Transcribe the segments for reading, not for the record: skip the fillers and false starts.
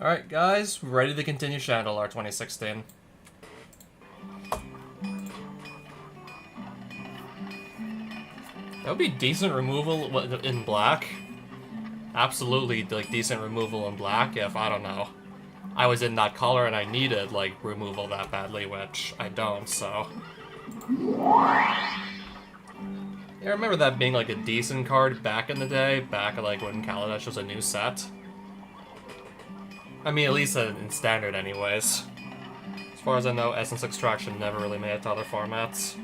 Alright, guys, ready to continue Shandalar 2016. That would be decent removal in black. Absolutely, like, decent removal in black if, I don't know, I was in that color and I needed, like, removal that badly, which I don't, so. Yeah, I remember that being, like, a decent card back in the day, back, like, when Kaladesh was a new set. I mean, at least in Standard, anyways. As far as I know, Essence Extraction never really made it to other formats.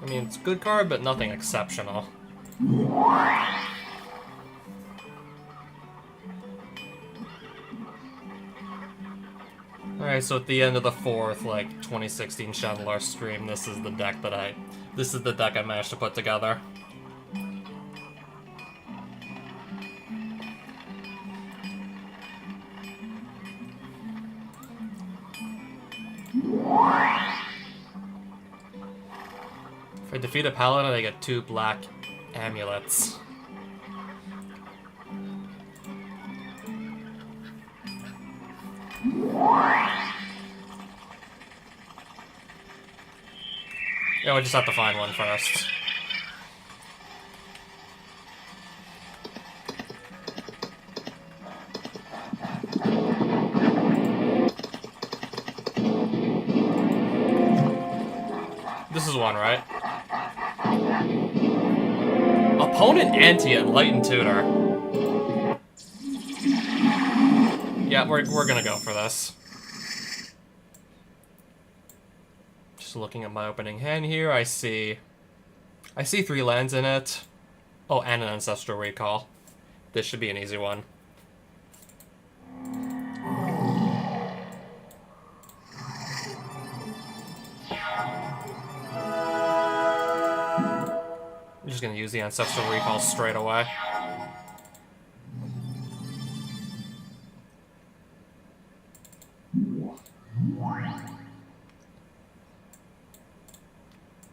I mean, it's a good card, but nothing exceptional. Alright, so at the end of the fourth, like, 2016 Shandalar stream, this is the deck I managed to put together. If I defeat a paladin, I get 2 black amulets. Yeah, we just have to find one first. This is one, right? Opponent anti-enlightened tutor. Yeah, we're gonna go for this. Just looking at my opening hand here, I see 3 lands in it. Oh, and an Ancestral Recall. This should be an easy one. I'm just gonna use the Ancestral Recall straight away.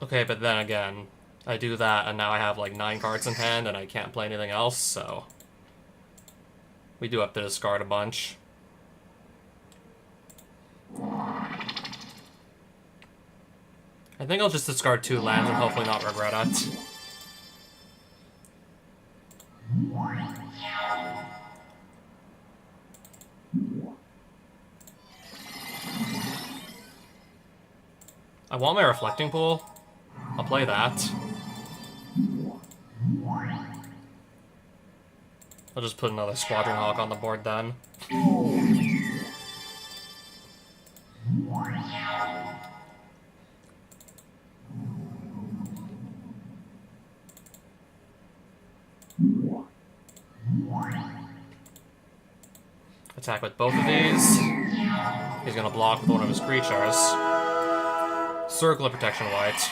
Okay, but then again, I do that and now I have like 9 cards in hand and I can't play anything else, so we do have to discard a bunch. I think I'll just discard 2 lands and hopefully not regret it. I want my Reflecting Pool. I'll play that. I'll just put another Squadron Hawk on the board then. Attack with both of these. He's gonna block with one of his creatures. Circle of Protection White.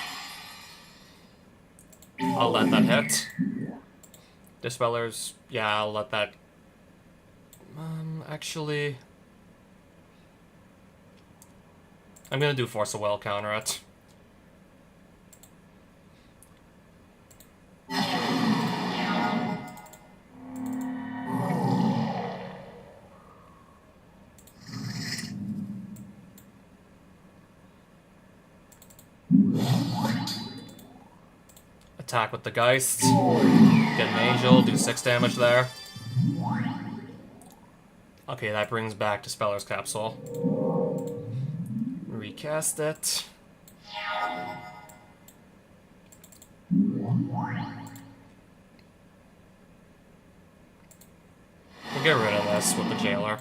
I'll let that hit. Dispellers, yeah, I'll let that... actually... I'm gonna do Force of Will, counter it. Attack with the Geist. Get an Angel, do 6 damage there. Okay, that brings back Dispeller's Capsule. Recast it. We'll get rid of this with the Jailer.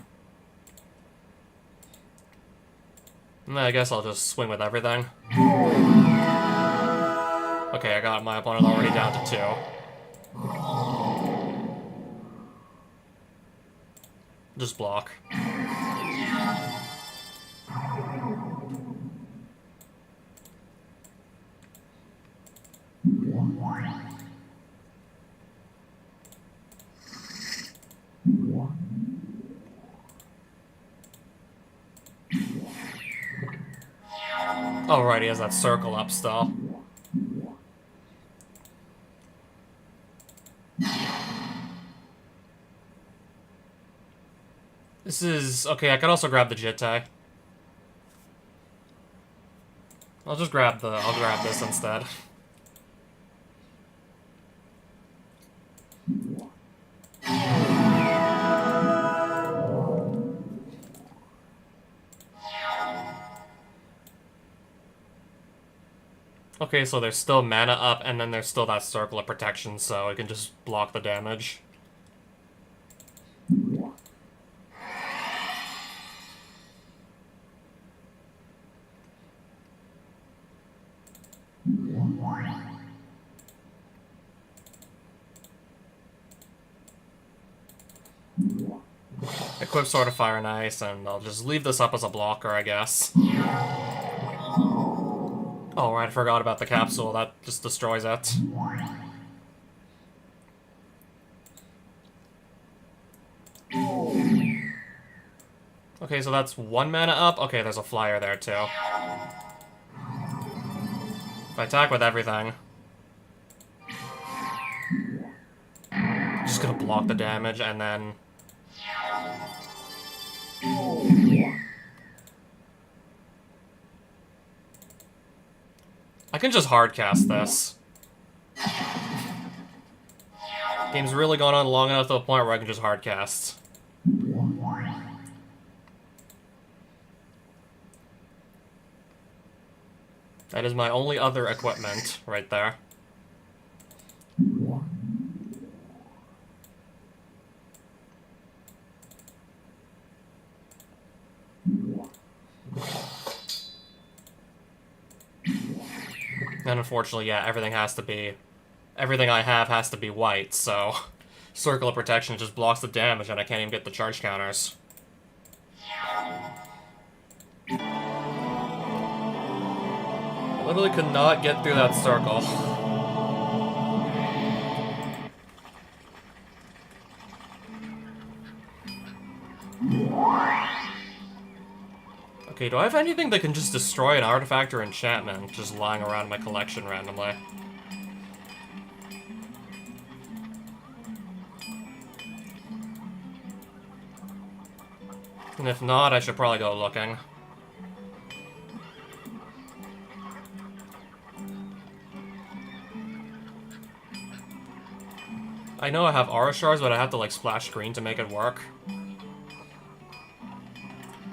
And then I guess I'll just swing with everything. Okay, I got my opponent already down to 2. Just block. Alright, he has that circle up still. This is... Okay, I could also grab the Jitte. I'll grab this instead. Okay, so there's still mana up, and then there's still that circle of protection, so it can just block the damage. Equip Sword of Fire and Ice, and I'll just leave this up as a blocker, I guess. Oh, right, I forgot about the capsule. That just destroys it. Okay, so that's 1 mana up. Okay, there's a flyer there, too. If I attack with everything... Just gonna block the damage, and then... I can just hardcast this. Game's really gone on long enough to the point where I can just hardcast. That is my only other equipment, right there. And unfortunately, yeah, everything I have has to be white, so Circle of Protection just blocks the damage and I can't even get the charge counters. I literally could not get through that circle. Okay, do I have anything that can just destroy an artifact or enchantment just lying around my collection randomly? And if not, I should probably go looking. I know I have Aura Shards, but I have to, like, splash green to make it work.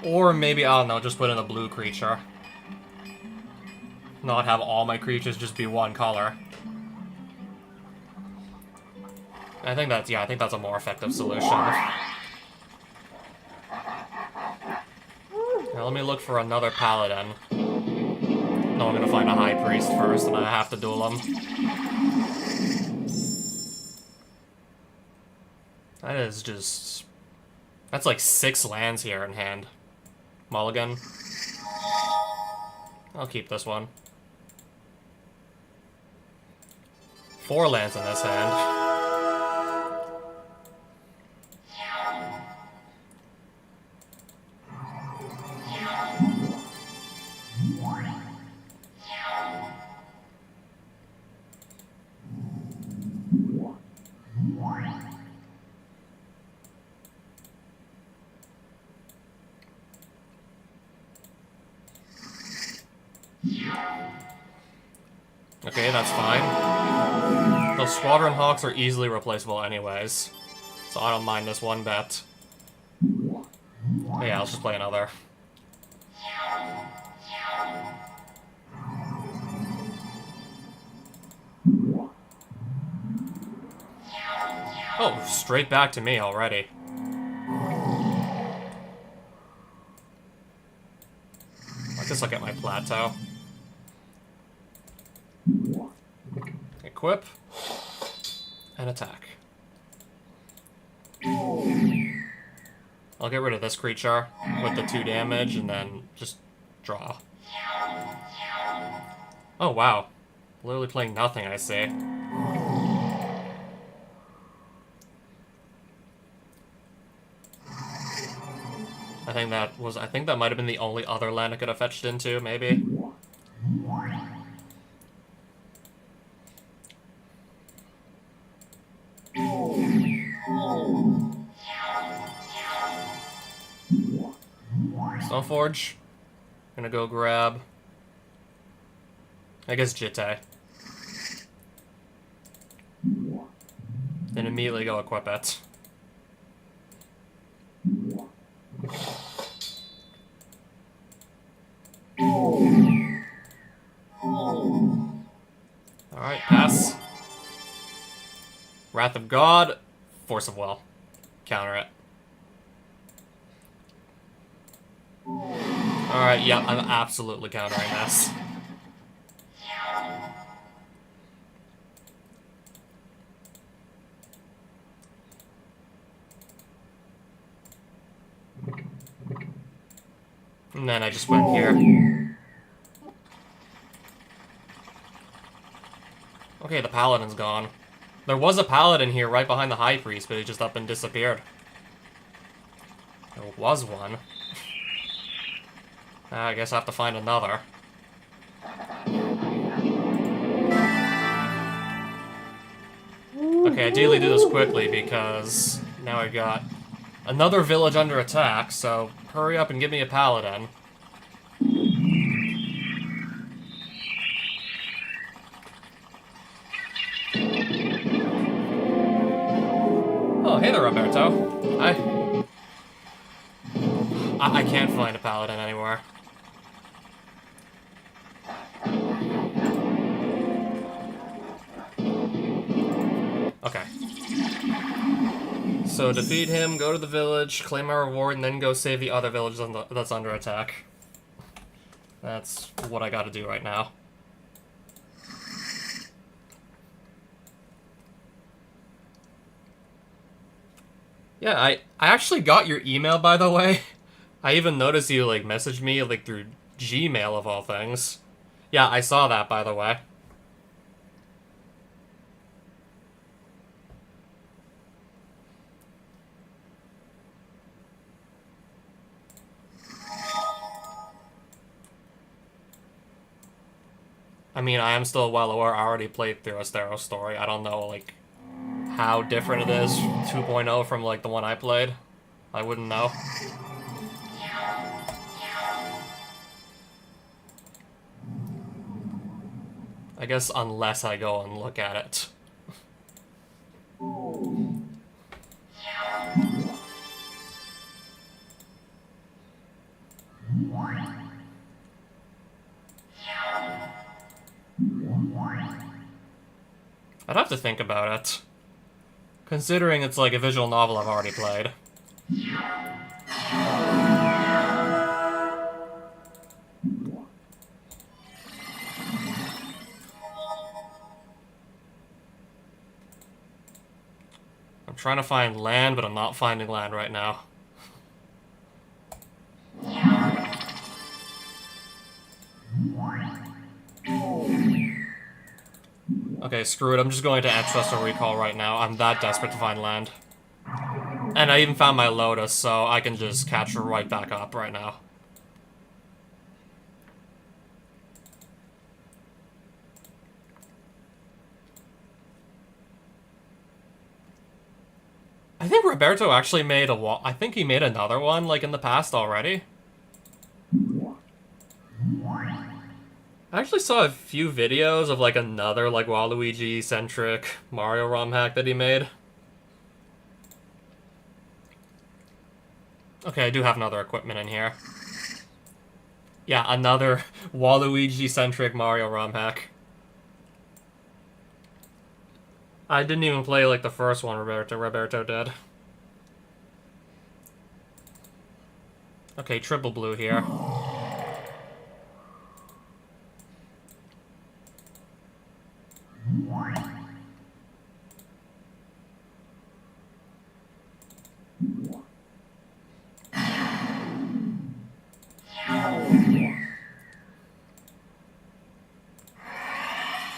Or maybe, I don't know, just put in a blue creature. Not have all my creatures just be one color. I think that's a more effective solution. Now let me look for another paladin. No, I'm gonna find a high priest first, and I have to duel him. That is just... That's like 6 lands here in hand. Mulligan. I'll keep this one. 4 lands in this hand. Okay, that's fine. Those Squadron Hawks are easily replaceable anyways, so I don't mind this one bet. But yeah, let's just play another. Oh, straight back to me already. I guess I'll get my plateau. Equip. And attack. I'll get rid of this creature with the 2 damage and then just draw. Oh wow. Literally playing nothing, I see. I think that might have been the only other land I could have fetched into, maybe. Stoneforge. Gonna go grab... I guess Jitte. Then immediately go equip it. Alright, pass. Wrath of God, Force of Will. Counter it. Alright, yep, I'm absolutely countering this. And then I just went here. Okay, the Paladin's gone. There was a Paladin here right behind the High Priest, but he just up and disappeared. There was one. I guess I have to find another. Okay, ideally do this quickly because now I got another village under attack, so hurry up and give me a Paladin. Oh, hey there, Roberto. I can't find a Paladin anywhere. Okay. So defeat him, go to the village, claim my reward, and then go save the other village that's under attack. That's what I gotta do right now. Yeah, I actually got your email, by the way. I even noticed you, like, messaged me, like, through Gmail, of all things. Yeah, I saw that, by the way. I mean, I am still well aware I already played through Astero's story. I don't know, like, how different it is 2.0 from, like, the one I played. I wouldn't know. I guess unless I go and look at it. I'd have to think about it. Considering it's like a visual novel I've already played. I'm trying to find land, but I'm not finding land right now. Okay, screw it. I'm just going to Ancestral Recall right now. I'm that desperate to find land. And I even found my Lotus, so I can just catch her right back up right now. I think Roberto actually made I think he made another one, like, in the past already. I actually saw a few videos of, like, another, like, Waluigi-centric Mario ROM hack that he made. Okay, I do have another equipment in here. Yeah, another Waluigi-centric Mario ROM hack. I didn't even play, like, the first one Roberto did. Okay, triple blue here.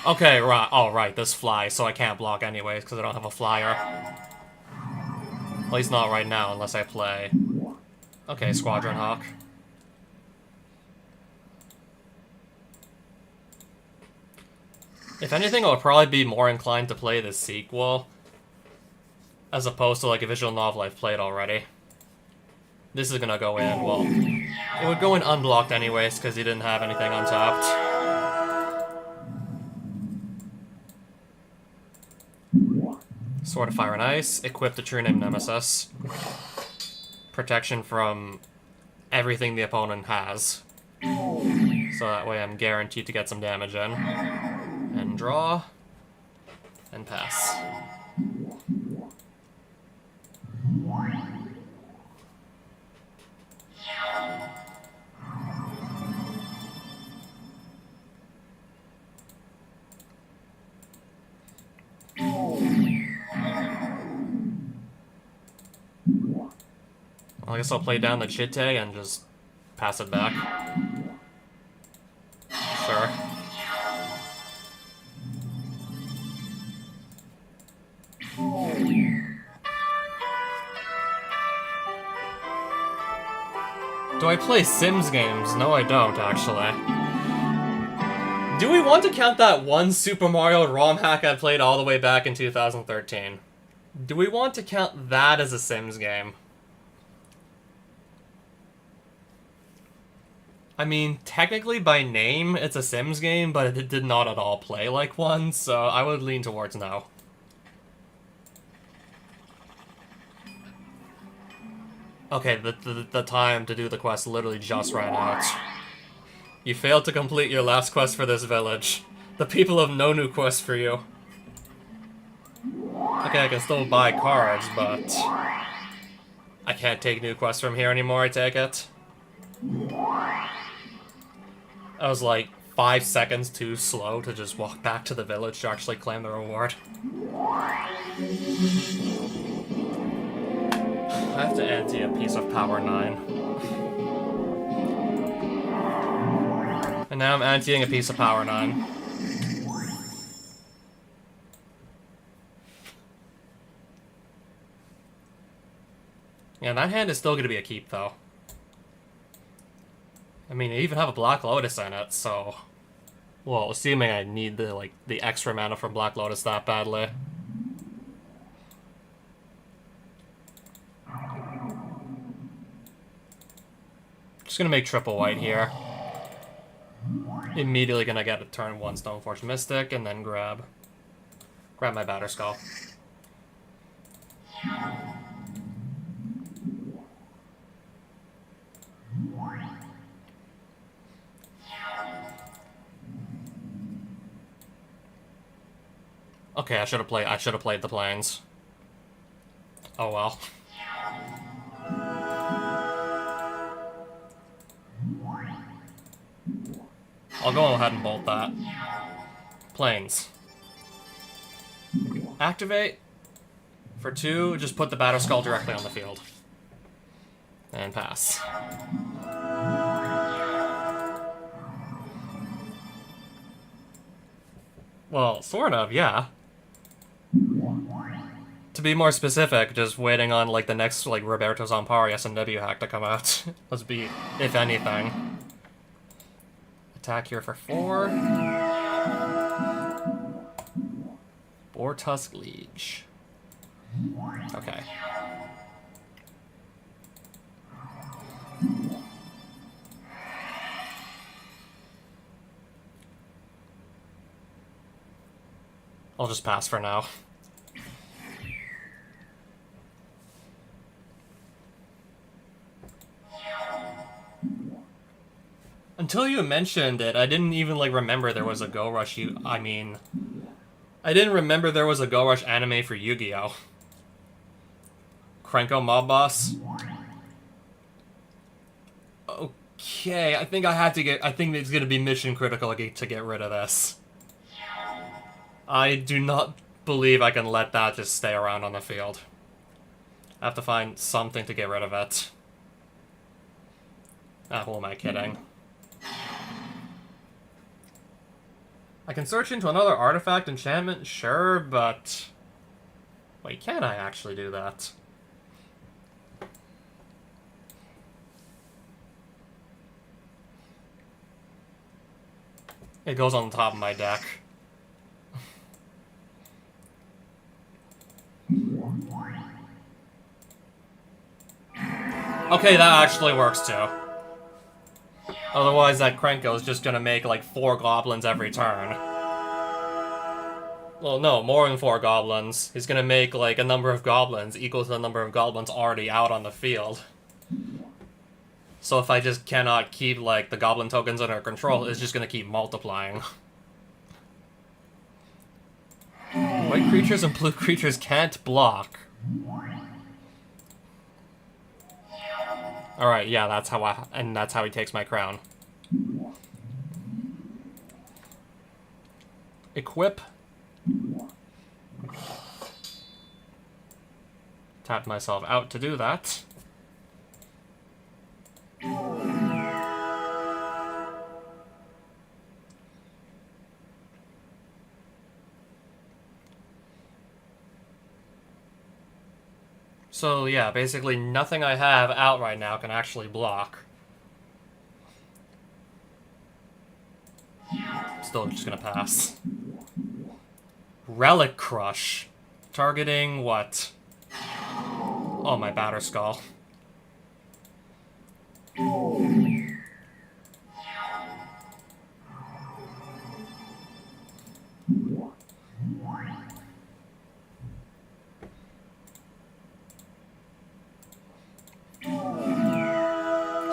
Okay, right. Oh, right, this flies, so I can't block anyways, because I don't have a flyer. At least not right now, unless I play... Okay, Squadron Hawk. If anything, I would probably be more inclined to play the sequel, as opposed to, like, a visual novel I've played already. This is gonna go in, well, it would go in unblocked anyways, because he didn't have anything untapped. Sword of Fire and Ice, equip the True Name Nemesis. Protection from everything the opponent has. So that way I'm guaranteed to get some damage in. And draw. And pass. Well, I guess I'll play down the Chitte and just pass it back. Sure. Do I play Sims games? No, I don't, actually. Do we want to count that one Super Mario ROM hack I played all the way back in 2013? Do we want to count that as a Sims game? I mean, technically by name, it's a Sims game, but it did not at all play like one, so I would lean towards no. Okay, the time to do the quest literally just ran out. You failed to complete your last quest for this village. The people have no new quest for you. Okay, I can still buy cards, but I can't take new quests from here anymore, I take it. I was like 5 seconds too slow to just walk back to the village to actually claim the reward. I have to ante a piece of Power 9. And now I'm anteing a piece of Power 9. Yeah, that hand is still going to be a keep, though. I mean, I even have a Black Lotus in it, so... Well, assuming I need the extra mana from Black Lotus that badly. Just gonna make triple white here. Immediately gonna get a turn 1 Stoneforge Mystic, and then grab my Batterskull. Okay, I should have played the Plains. Oh well. I'll go ahead and bolt that. Plains. Activate. For 2, just put the Batterskull directly on the field. And pass. Well, sort of, yeah. To be more specific, just waiting on the next Roberto Zampari SMW hack to come out. Let's be, if anything. Attack here for 4. Boar-Tusk Liege. Okay. I'll just pass for now. Until you mentioned it, I didn't even remember there was a Go Rush. I didn't remember there was a Go Rush anime for Yu-Gi-Oh! Krenko Mob Boss. Okay, I think it's gonna be mission critical to get rid of this. I do not believe I can let that just stay around on the field. I have to find something to get rid of it. Ah, who am I kidding? I can search into another artifact enchantment, sure, but... Wait, can I actually do that? It goes on the top of my deck. Okay, that actually works too. Otherwise, that Krenko is just gonna make like 4 goblins every turn. Well, no, more than 4 goblins. He's gonna make like a number of goblins equal to the number of goblins already out on the field. So if I just cannot keep like the goblin tokens under control, it's just gonna keep multiplying. White creatures and blue creatures can't block. Alright, yeah, that's how he takes my crown. Equip. Tap myself out to do that. So yeah, basically nothing I have out right now can actually block. Still just gonna pass. Relic Crush. Targeting what? Oh, my Batter Skull.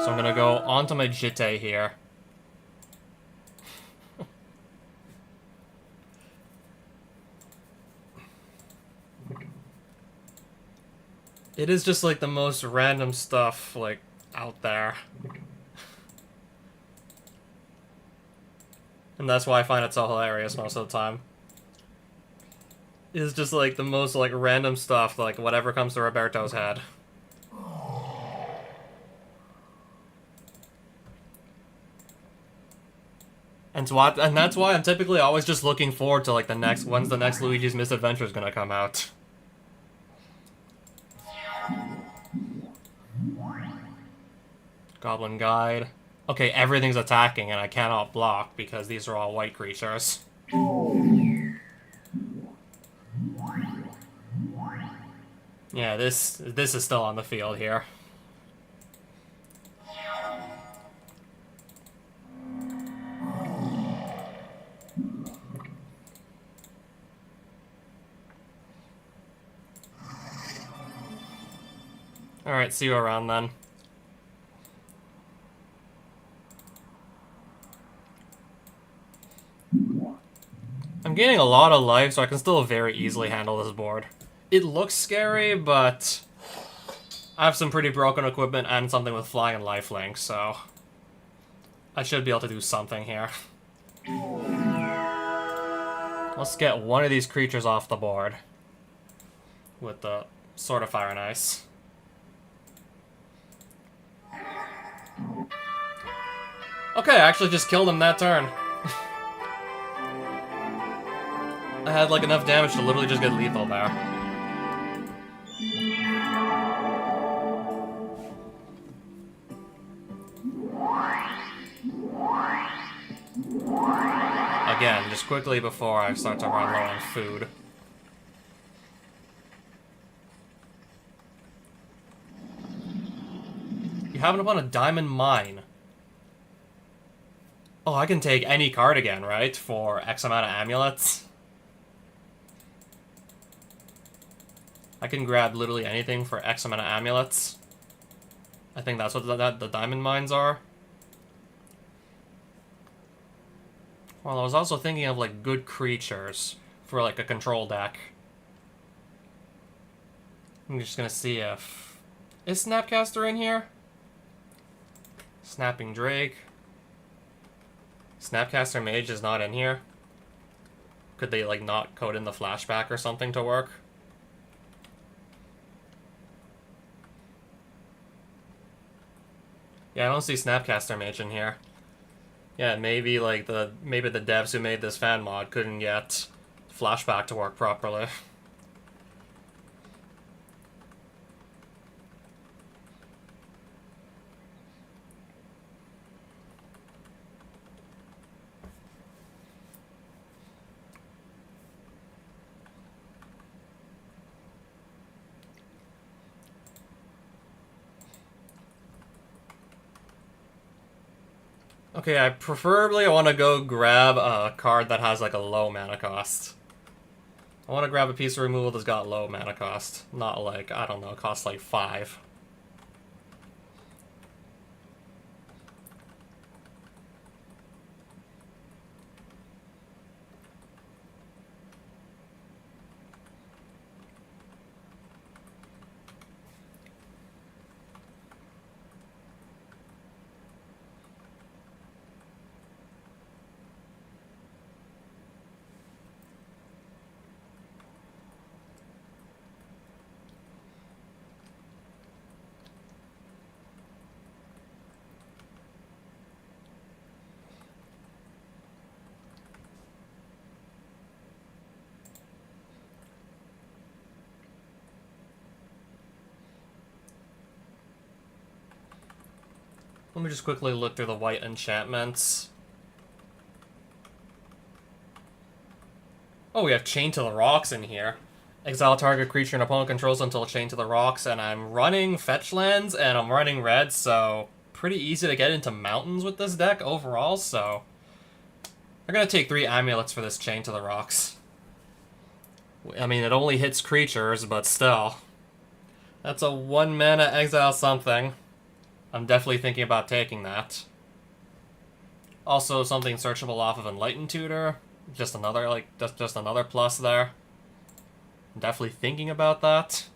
So I'm gonna go onto my Jitte here. It is just like the most random stuff like out there. And that's why I find it so hilarious most of the time. It's just like the most like random stuff, like whatever comes to Roberto's head. And that's why I'm typically always just looking forward to like the next when's the next Luigi's Misadventure is gonna come out. Goblin Guide. Okay, everything's attacking and I cannot block because these are all white creatures. Yeah, this is still on the field here. Alright, see you around then. I'm gaining a lot of life, so I can still very easily handle this board. It looks scary, but I have some pretty broken equipment and something with flying and lifelink, so I should be able to do something here. Let's get one of these creatures off the board with the Sword of Fire and Ice. Okay, I actually just killed him that turn. I had like enough damage to literally just get lethal there. Again, just quickly before I start to run low on food. You happen upon a diamond mine. Oh, I can take any card again, right? For X amount of amulets. I can grab literally anything for X amount of amulets. I think that's what the diamond mines are. Well, I was also thinking of like good creatures for like a control deck. I'm just gonna see if... Is Snapcaster in here? Snapping Drake. Snapcaster Mage is not in here. Could they like not code in the flashback or something to work? Yeah, I don't see Snapcaster Mage in here. Yeah, maybe like the devs who made this fan mod couldn't get flashback to work properly. Okay, I preferably want to go grab a card that has like a low mana cost. I want to grab a piece of removal that's got low mana cost. Not like, I don't know, cost like 5. Let me just quickly look through the white enchantments. Oh, we have Chain to the Rocks in here. Exile target creature an opponent controls until Chain to the Rocks, and I'm running fetch lands, and I'm running red, so pretty easy to get into mountains with this deck overall, so we're gonna take 3 amulets for this Chain to the Rocks. I mean, it only hits creatures, but still. That's a 1 mana exile something. I'm definitely thinking about taking that. Also, something searchable off of Enlightened Tutor. Just another, like, just another plus there. I'm definitely thinking about that.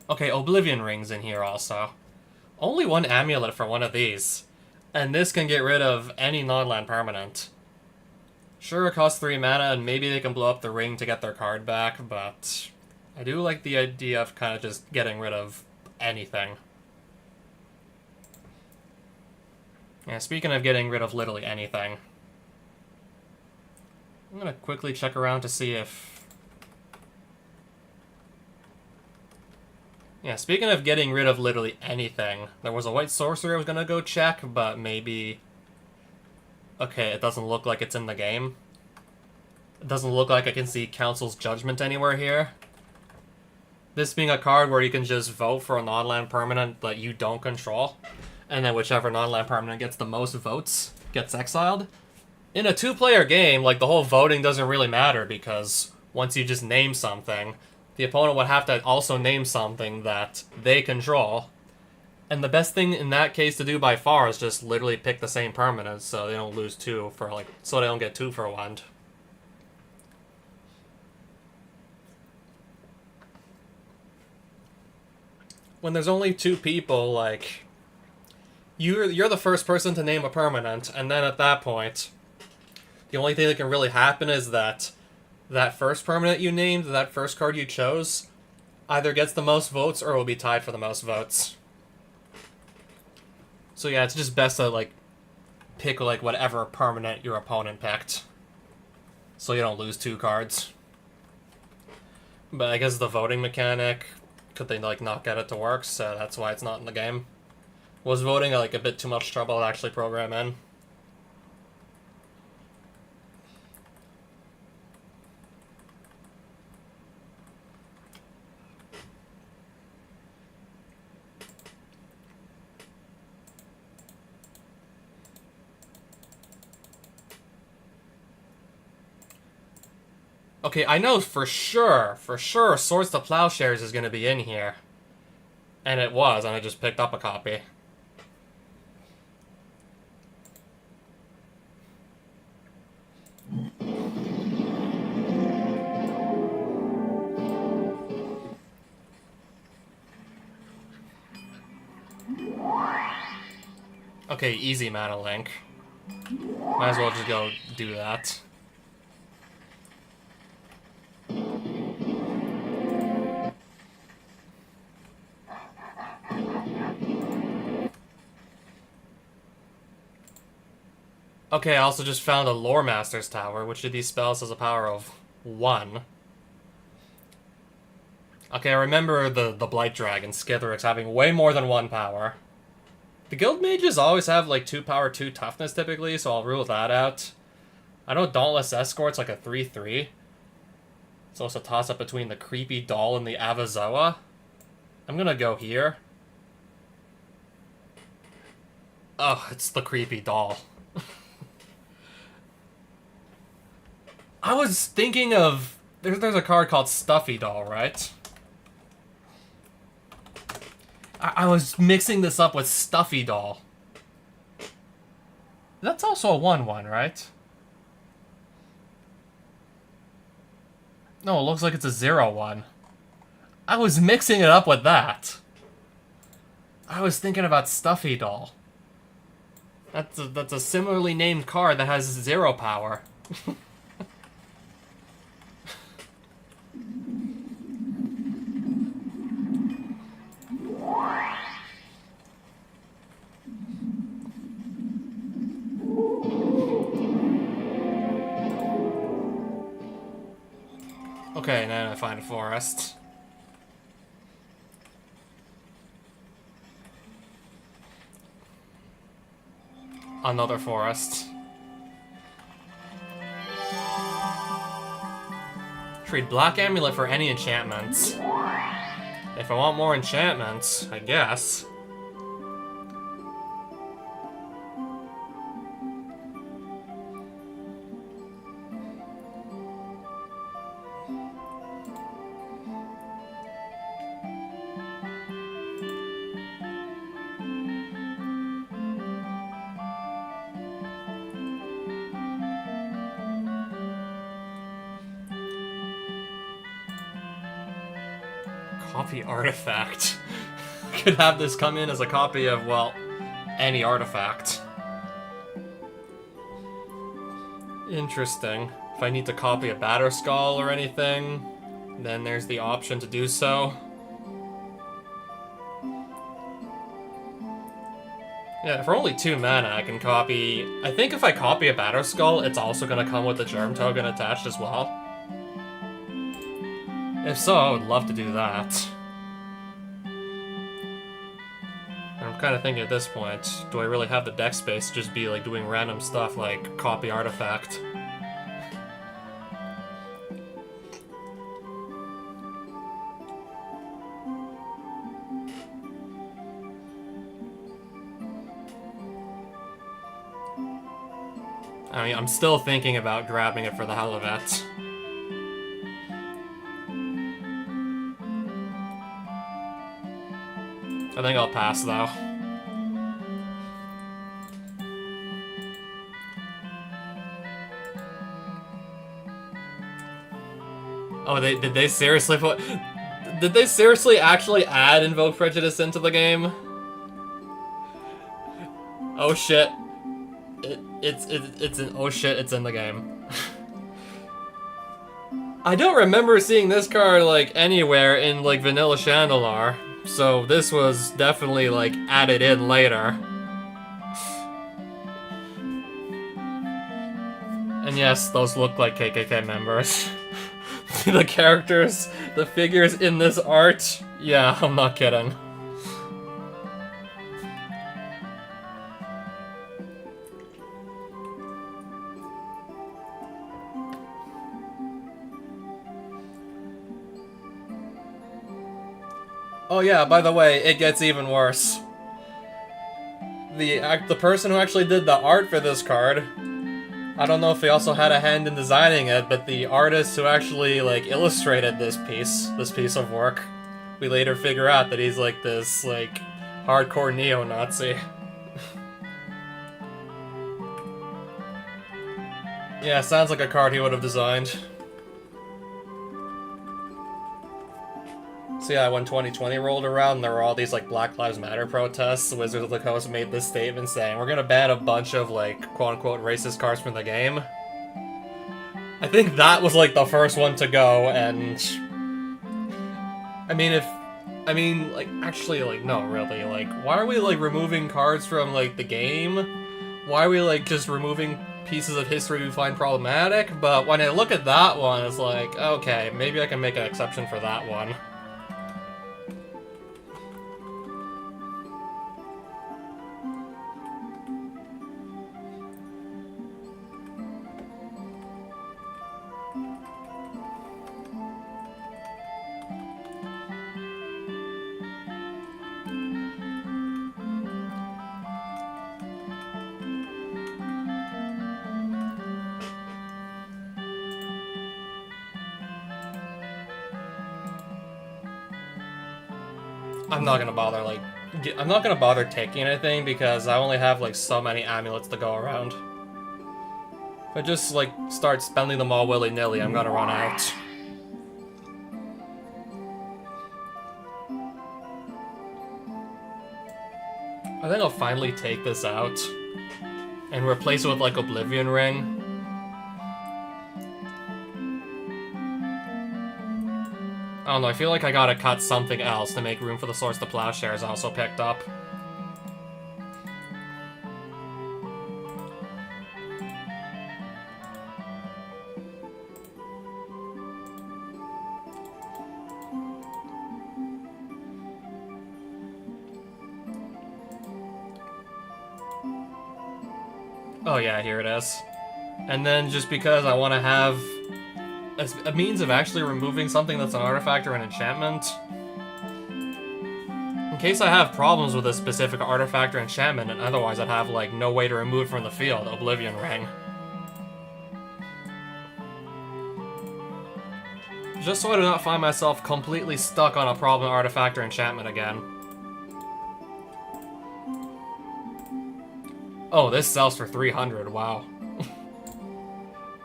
Okay, Oblivion Ring's in here also. Only 1 amulet for one of these. And this can get rid of any non-land permanent. Sure, it costs 3 mana, and maybe they can blow up the ring to get their card back, but I do like the idea of kind of just getting rid of anything. Yeah, speaking of getting rid of literally anything, I'm gonna quickly check around to see if... Yeah, speaking of getting rid of literally anything, there was a white sorcerer I was gonna go check, but maybe... Okay, it doesn't look like it's in the game. It doesn't look like I can see Council's Judgment anywhere here. This being a card where you can just vote for a non-land permanent that you don't control, and then whichever non-land permanent gets the most votes gets exiled. In a 2-player game, like, the whole voting doesn't really matter, because once you just name something, the opponent would have to also name something that they control. And the best thing in that case to do by far is just literally pick the same permanent so they don't lose 2 for, like, so they don't get 2 for 1. When there's only 2 people, like, you're the first person to name a permanent, and then at that point, the only thing that can really happen is that that first permanent you named, that first card you chose, either gets the most votes or will be tied for the most votes. So yeah, it's just best to, like, pick, like, whatever permanent your opponent picked, so you don't lose 2 cards. But I guess the voting mechanic, could they, like, not get it to work, so that's why it's not in the game. Was voting, like, a bit too much trouble to actually program in? Okay, I know for sure, Swords to Plowshares is going to be in here. And it was, and I just picked up a copy. Okay, easy mana link. Might as well just go do that. Okay, I also just found a Lore Master's Tower, which of these spells has a power of 1. Okay, I remember the Blight Dragon, Skitherix, having way more than 1 power. The Guild Mages always have, like, 2 power, 2 toughness, typically, so I'll rule that out. I know Dauntless Escort's like a 3-3. So it's a toss-up between the Creepy Doll and the Avazoa. I'm gonna go here. Oh, it's the Creepy Doll. I was thinking of... There's a card called Stuffy Doll, right? I was mixing this up with Stuffy Doll. That's also a 1-1, right? No, it looks like it's a 0-1. I was mixing it up with that. I was thinking about Stuffy Doll. That's a similarly named card that has 0 power. Okay, now I find a forest. Another forest. Trade Black Amulet for any enchantments. If I want more enchantments, I guess. Copy artifact. Could have this come in as a copy of, well, any artifact. Interesting. If I need to copy a Batterskull or anything, then there's the option to do so. Yeah, for only 2 mana, I can copy... I think if I copy a Batterskull, it's also going to come with the Germ Token attached as well. If so, I would love to do that. I'm kind of thinking at this point, do I really have the deck space to just be like doing random stuff like copy artifact? I mean, I'm still thinking about grabbing it for the hell of it. I think I'll pass, though. Oh, did they seriously put... Did they seriously actually add Invoke Prejudice into the game? Oh shit. It's in the game. I don't remember seeing this card, like, anywhere in, like, Vanilla Shandalar. So this was definitely, like, added in later. And yes, those look like KKK members. The characters, the figures in this art, yeah, I'm not kidding. Oh yeah, by the way, it gets even worse. The person who actually did the art for this card, I don't know if they also had a hand in designing it, but the artist who actually, like, illustrated this piece of work, we later figure out that he's, like, this, like, hardcore neo-Nazi. Yeah, sounds like a card he would have designed. So yeah, when 2020 rolled around, there were all these, like, Black Lives Matter protests. The Wizards of the Coast made this statement saying, we're gonna ban a bunch of, like, quote-unquote racist cards from the game. I think that was, like, the first one to go, and... actually, like, no, really, like, why are we, like, removing cards from, like, the game? Why are we, like, just removing pieces of history we find problematic? But when I look at that one, it's like, okay, maybe I can make an exception for that one. I'm not gonna bother, like... I'm not gonna bother taking anything because I only have, like, so many amulets to go around. If I just, like, start spending them all willy-nilly, I'm gonna run out. I think I'll finally take this out and replace it with, like, Oblivion Ring. I don't know, I feel like I gotta cut something else to make room for the Swords to Plowshares I also picked up. Oh yeah, here it is. And then just because I want to have a means of actually removing something that's an artifact or an enchantment, in case I have problems with a specific artifact or enchantment, and otherwise I'd have, like, no way to remove it from the field, Oblivion Ring. Just so I do not find myself completely stuck on a problem artifact or enchantment again. Oh, this sells for 300, wow.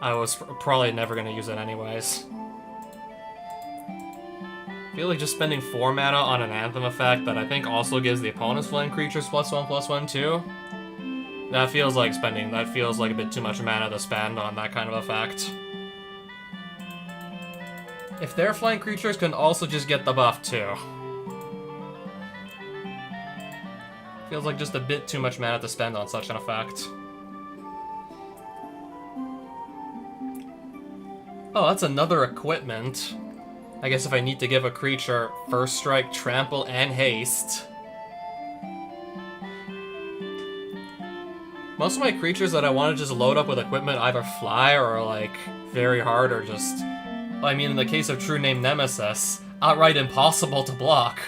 I was probably never going to use it anyways. I feel like just spending 4 mana on an Anthem effect that I think also gives the opponent's flying creatures +1/+1 too. That feels like a bit too much mana to spend on that kind of effect. If their flying creatures can also just get the buff too. Feels like just a bit too much mana to spend on such an effect. Oh, that's another equipment. I guess if I need to give a creature First Strike, Trample, and Haste. Most of my creatures that I want to just load up with equipment either fly or are, like, very hard or just... I mean, in the case of True Name Nemesis, outright impossible to block.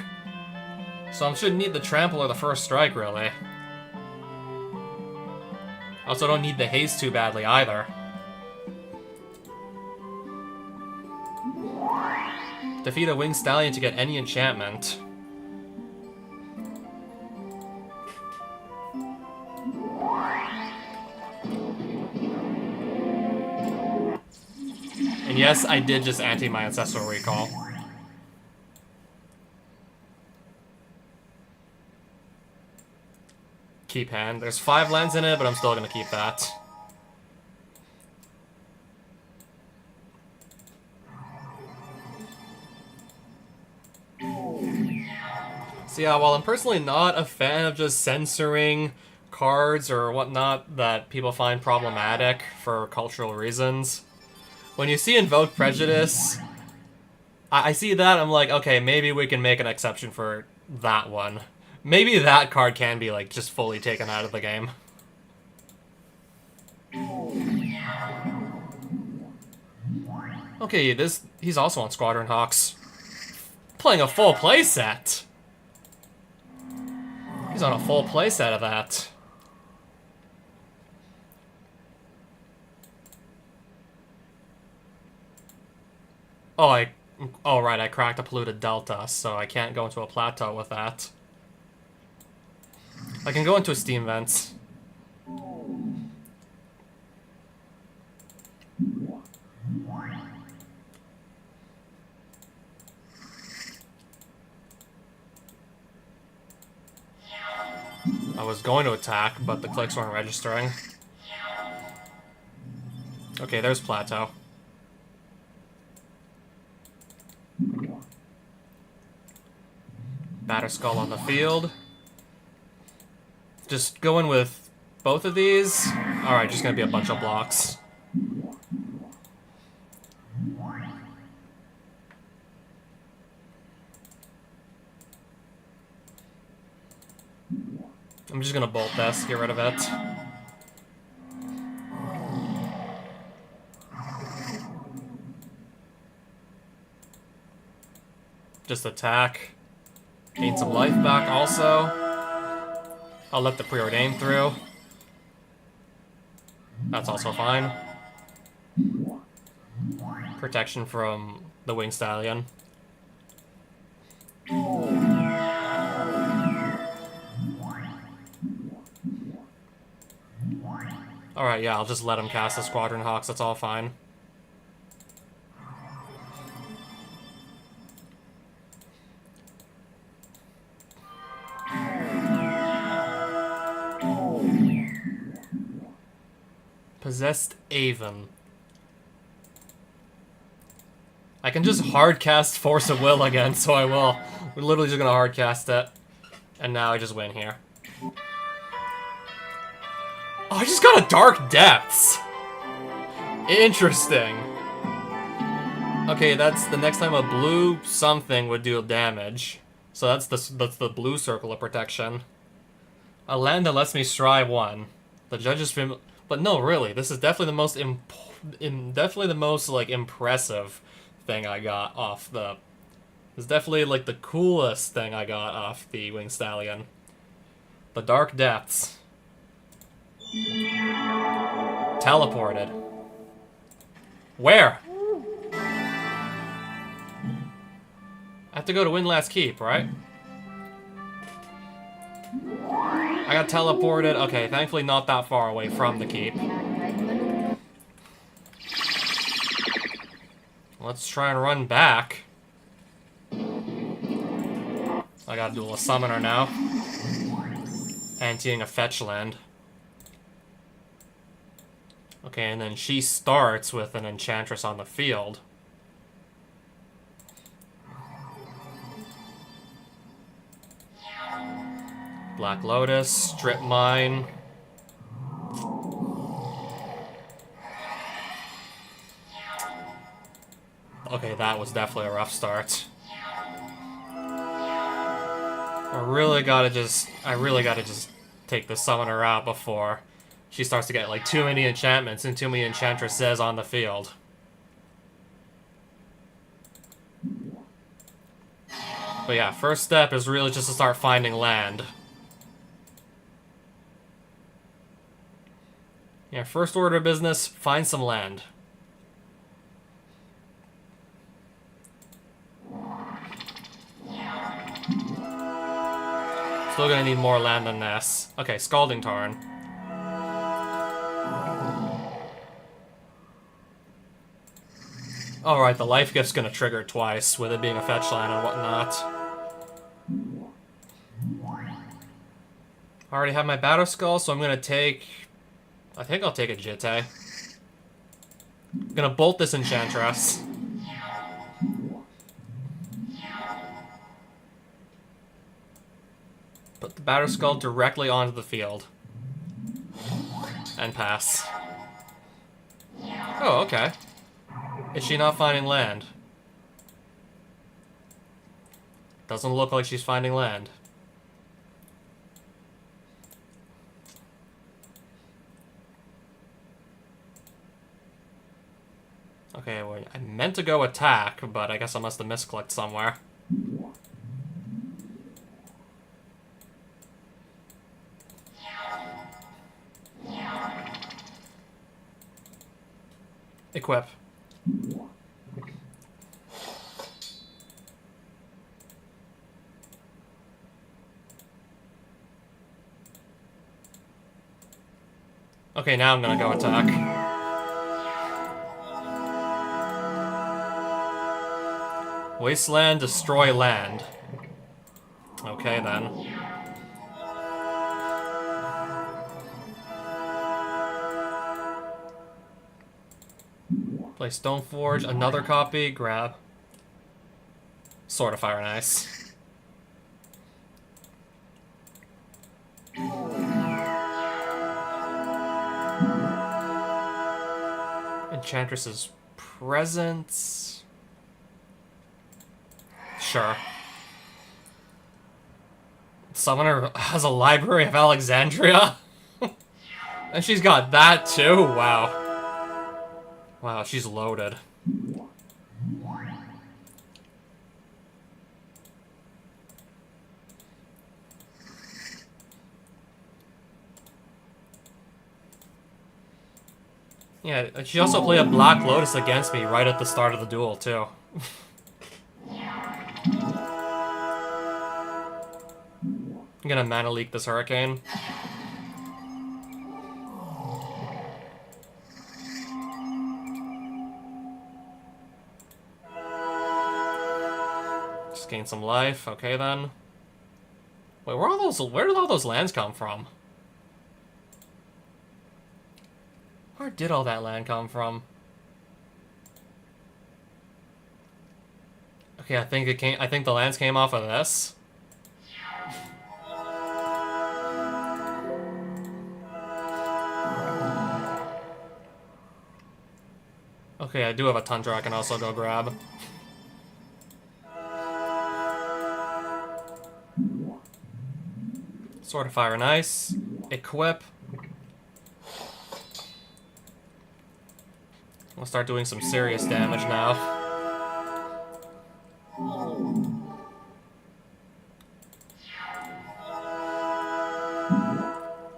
So I shouldn't need the Trample or the First Strike, really. Also don't need the Haste too badly, either. Defeat a Winged Stallion to get any enchantment. And yes, I did just anti my Ancestral Recall. Keep hand. There's 5 lands in it, but I'm still gonna keep that. So yeah, while I'm personally not a fan of just censoring cards or whatnot that people find problematic for cultural reasons, when you see Invoke Prejudice, I see that, I'm like, okay, maybe we can make an exception for that one. Maybe that card can be, like, just fully taken out of the game. Okay, he's also on Squadron Hawks. Playing a full playset. He's on a full playset of that. Oh, right, I cracked a polluted delta, so I can't go into a plateau with that. I can go into a steam vent. I was going to attack, but the clicks weren't registering. Okay, there's plateau. Batterskull on the field. Just going with both of these. Alright, just gonna be a bunch of blocks. I'm just gonna bolt this, get rid of it. Just attack. Gain some life back also. I'll let the Preordain through. That's also fine. Protection from the Winged Stallion. Alright, yeah, I'll just let him cast the Squadron Hawks, that's all fine. Possessed Avon. I can just hard cast Force of Will again, so I will. We're literally just gonna hard cast it. And now I just win here. Oh, I just got a Dark Depths! Interesting. Okay, that's the next time a blue something would do damage. So that's the blue circle of protection. A land that lets me scry 1. The judge's but no, really, this is definitely the most definitely the most like impressive thing I got off the. It's definitely like the coolest thing I got off the Winged Stallion. The Dark Depths. Teleported. Where? I have to go to Windlast Keep, right? I got teleported. Okay, thankfully not that far away from the keep. Let's try and run back. I gotta duel a summoner now. Anteing a fetch land. Okay, and then she starts with an enchantress on the field. Black Lotus, Strip Mine. Okay, that was definitely a rough start. I really gotta just take the summoner out before she starts to get like too many enchantments and too many enchantresses on the field. But yeah, first step is really just to start finding land. Yeah, first order of business, find some land. Still gonna need more land than this. Okay, Scalding Tarn. Alright, the life gift's gonna trigger twice, with it being a fetch land and whatnot. I already have my Battle Skull, so I'm gonna take... I think I'll take a Jitte. I'm gonna bolt this Enchantress. Put the Battle Skull directly onto the field. And pass. Oh, okay. Is she not finding land? Doesn't look like she's finding land. Okay, well, I meant to go attack, but I guess I must have misclicked somewhere. Equip. Okay, now I'm gonna go attack. Wasteland, destroy land. Okay, then. Play Stoneforge, another copy, grab. Sword of Fire and Ice. Enchantress's Presence. Sure. Summoner has a Library of Alexandria? And she's got that too? Wow. Wow, she's loaded. Yeah, she also played a Black Lotus against me right at the start of the duel, too. I'm gonna mana leak this Hurricane. gain some life. Okay, then. Wait, where did all those lands come from? Where did all that land come from? Okay, I think the lands came off of this. Okay, I do have a Tundra I can also go grab. Sword of Fire and Ice. Equip. We'll start doing some serious damage now.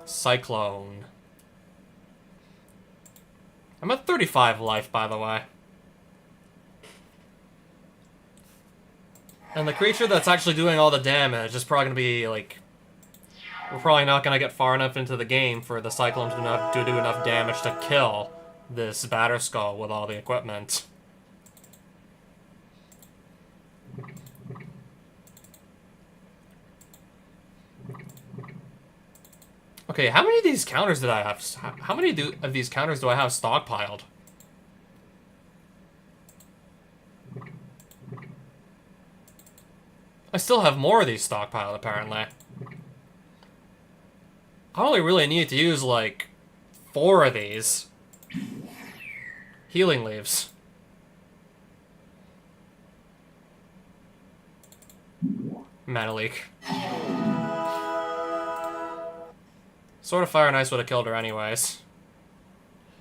Cyclone. I'm at 35 life, by the way. And the creature that's actually doing all the damage is probably going to be, like... We're probably not going to get far enough into the game for the Cyclone to do enough damage to kill this Batterskull with all the equipment. Okay, how many of these counters did I have? How many of these counters do I have stockpiled? I still have more of these stockpiled, apparently. I only really need to use, like, 4 of these. Healing Leaves. Mana Leak. Sword of Fire and Ice would have killed her anyways.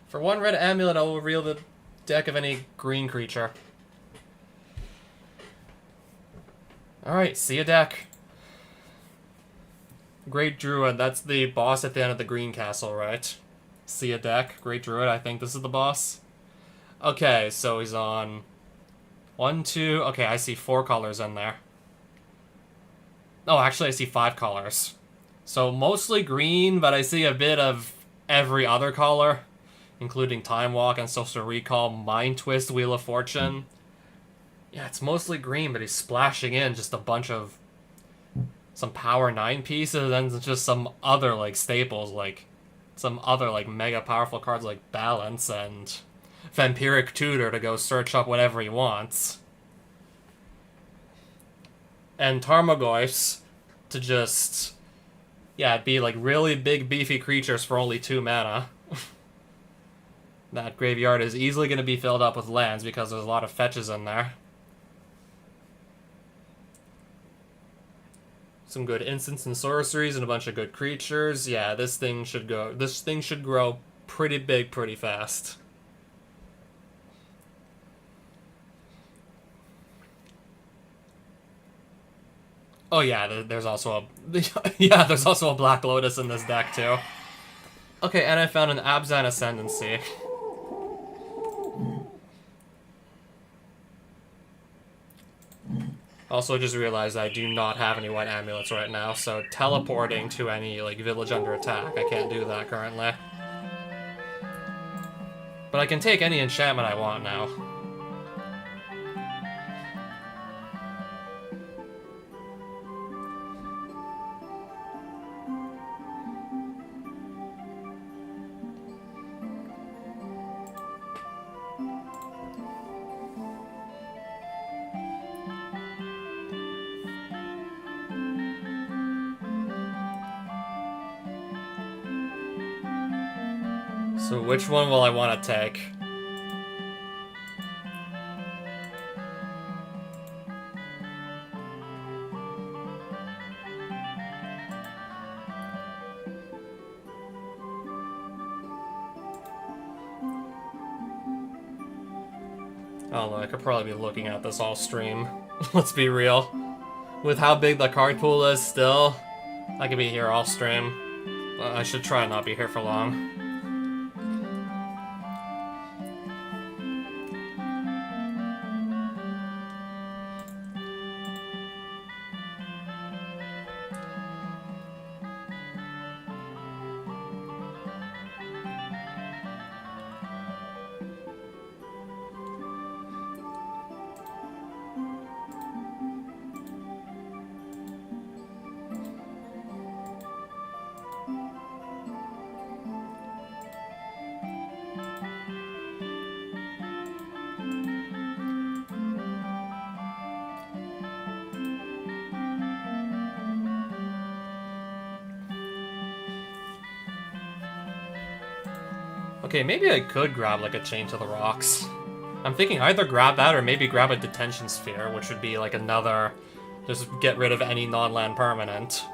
For 1 red amulet, I will reveal the deck of any green creature. Alright, see a deck. Great Druid, that's the boss at the end of the green castle, right? See a deck. Great Druid, I think this is the boss. Okay, so he's on 1, 2... Okay, I see 4 colors in there. Oh, actually I see 5 colors. So mostly green, but I see a bit of every other color, including Time Walk, Ancestral Recall, Mind Twist, Wheel of Fortune. Yeah, it's mostly green, but he's splashing in just a bunch of some Power 9 pieces and just some other, like, staples, like some other, like, mega powerful cards like Balance and Vampiric Tutor to go search up whatever he wants. And Tarmogoyfs to just... Yeah, it'd be like really big, beefy creatures for only 2 mana. That graveyard is easily going to be filled up with lands because there's a lot of fetches in there. Some good instants and sorceries and a bunch of good creatures. Yeah, this thing should grow pretty big pretty fast. Oh yeah, there's also a Black Lotus in this deck too. Okay, and I found an Abzan Ascendancy. Also just realized I do not have any white amulets right now, so teleporting to any, like, village under attack, I can't do that currently. But I can take any enchantment I want now. So which one will I want to take? I don't know, I could probably be looking at this all stream. Let's be real. With how big the card pool is still, I could be here all stream. I should try and not be here for long. Okay, maybe I could grab like a Chain to the Rocks. I'm thinking either grab that or maybe grab a Detention Sphere, which would be like another... Just get rid of any non-land permanent.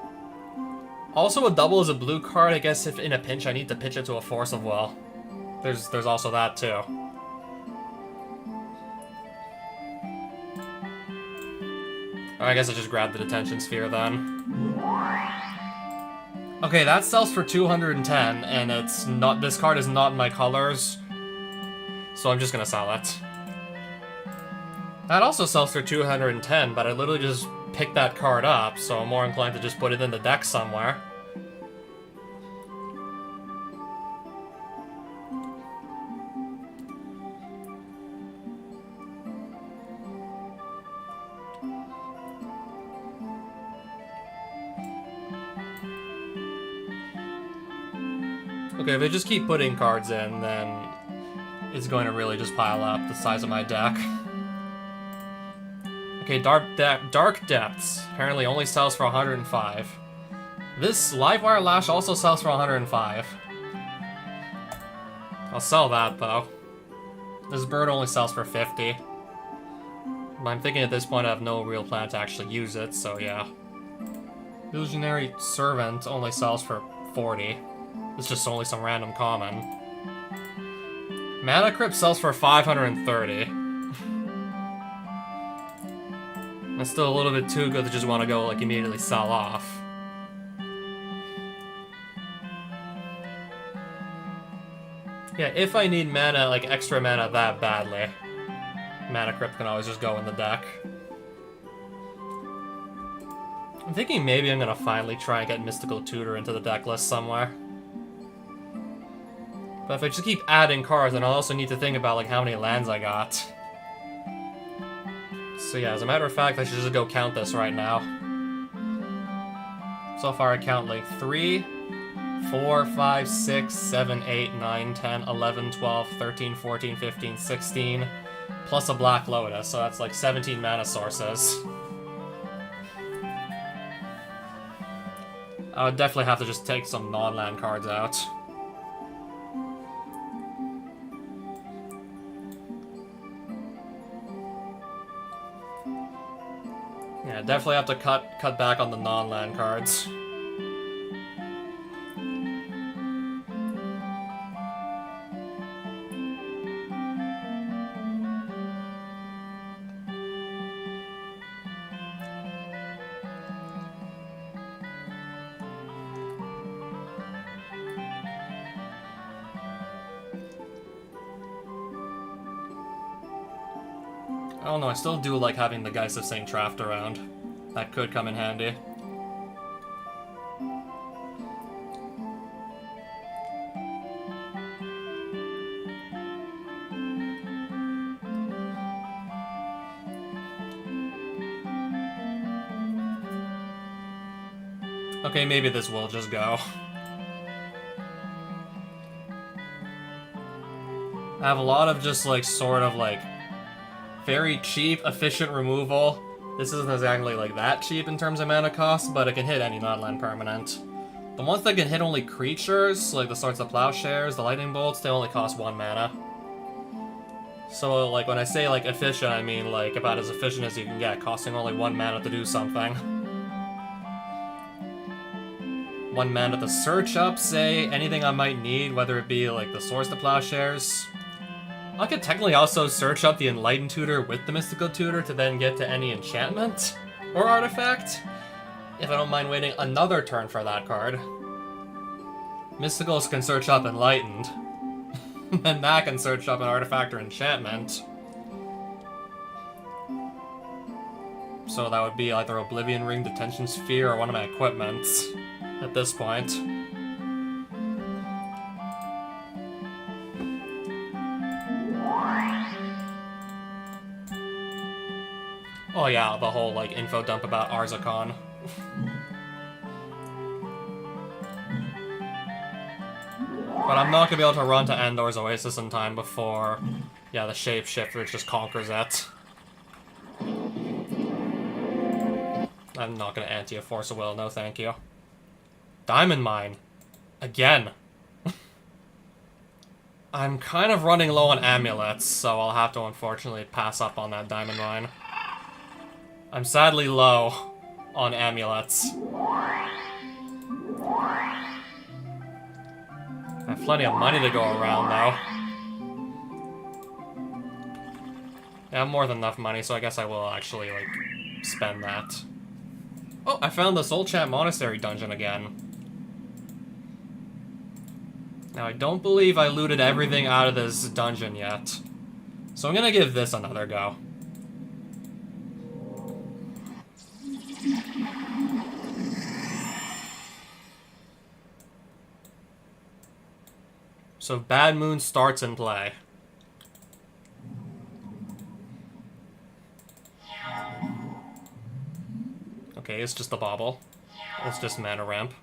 Also, a double is a blue card. I guess if in a pinch I need to pitch it to a Force of Will. There's also that too. I guess I just grab the Detention Sphere then. Okay, that sells for 210, and it's not. This card is not in my colors, so I'm just gonna sell it. That also sells for 210, but I literally just picked that card up, so I'm more inclined to just put it in the deck somewhere. Okay, if I just keep putting cards in, then it's going to really just pile up the size of my deck. Okay, Dark Depths apparently only sells for 105. This Livewire Lash also sells for 105. I'll sell that, though. This bird only sells for 50. But I'm thinking at this point I have no real plan to actually use it, so yeah. Illusionary Servant only sells for 40. It's just only some random common. Mana Crypt sells for 530. That's still a little bit too good to just want to go, like, immediately sell off. Yeah, if I need mana, like, extra mana that badly, Mana Crypt can always just go in the deck. I'm thinking maybe I'm gonna finally try and get Mystical Tutor into the deck list somewhere. But if I just keep adding cards, then I'll also need to think about, like, how many lands I got. So yeah, as a matter of fact, I should just go count this right now. So far I count, like, 3, 4, 5, 6, 7, 8, 9, 10, 11, 12, 13, 14, 15, 16, plus a Black Lotus, so that's like 17 mana sources. I would definitely have to just take some non-land cards out. Yeah, definitely have to cut back on the non-land cards. I don't know, I still do like having the Geist of St. Traft around. That could come in handy. Okay, maybe this will just go. I have a lot of just like sort of like very cheap, efficient removal. This isn't exactly like that cheap in terms of mana cost, but it can hit any non-land permanent. The ones that can hit only creatures, like the Swords of Plowshares, the Lightning Bolts, they only cost 1 mana. So like when I say like efficient, I mean like about as efficient as you can get, costing only 1 mana to do something. 1 mana to search up, say, anything I might need, whether it be like the Swords to Plowshares. I could technically also search up the Enlightened Tutor with the Mystical Tutor to then get to any enchantment or artifact, if I don't mind waiting another turn for that card. Mysticals can search up Enlightened, and that can search up an artifact or enchantment. So that would be either Oblivion Ring, Detention Sphere, or one of my equipments at this point. Oh yeah, the whole, like, info dump about Arzakon. But I'm not gonna be able to run to Andor's Oasis in time before, yeah, the Shapeshifter just conquers it. I'm not gonna anti a Force of Will, no thank you. Diamond Mine. Again. I'm kind of running low on amulets, so I'll have to unfortunately pass up on that diamond mine. I'm sadly low on amulets. I have plenty of money to go around, though. I have more than enough money, so I guess I will actually, like, spend that. Oh, I found the Soul Champ Monastery dungeon again. Now, I don't believe I looted everything out of this dungeon yet. So I'm gonna give this another go. So Bad Moon starts in play. Okay, it's just a bauble. It's just mana ramp.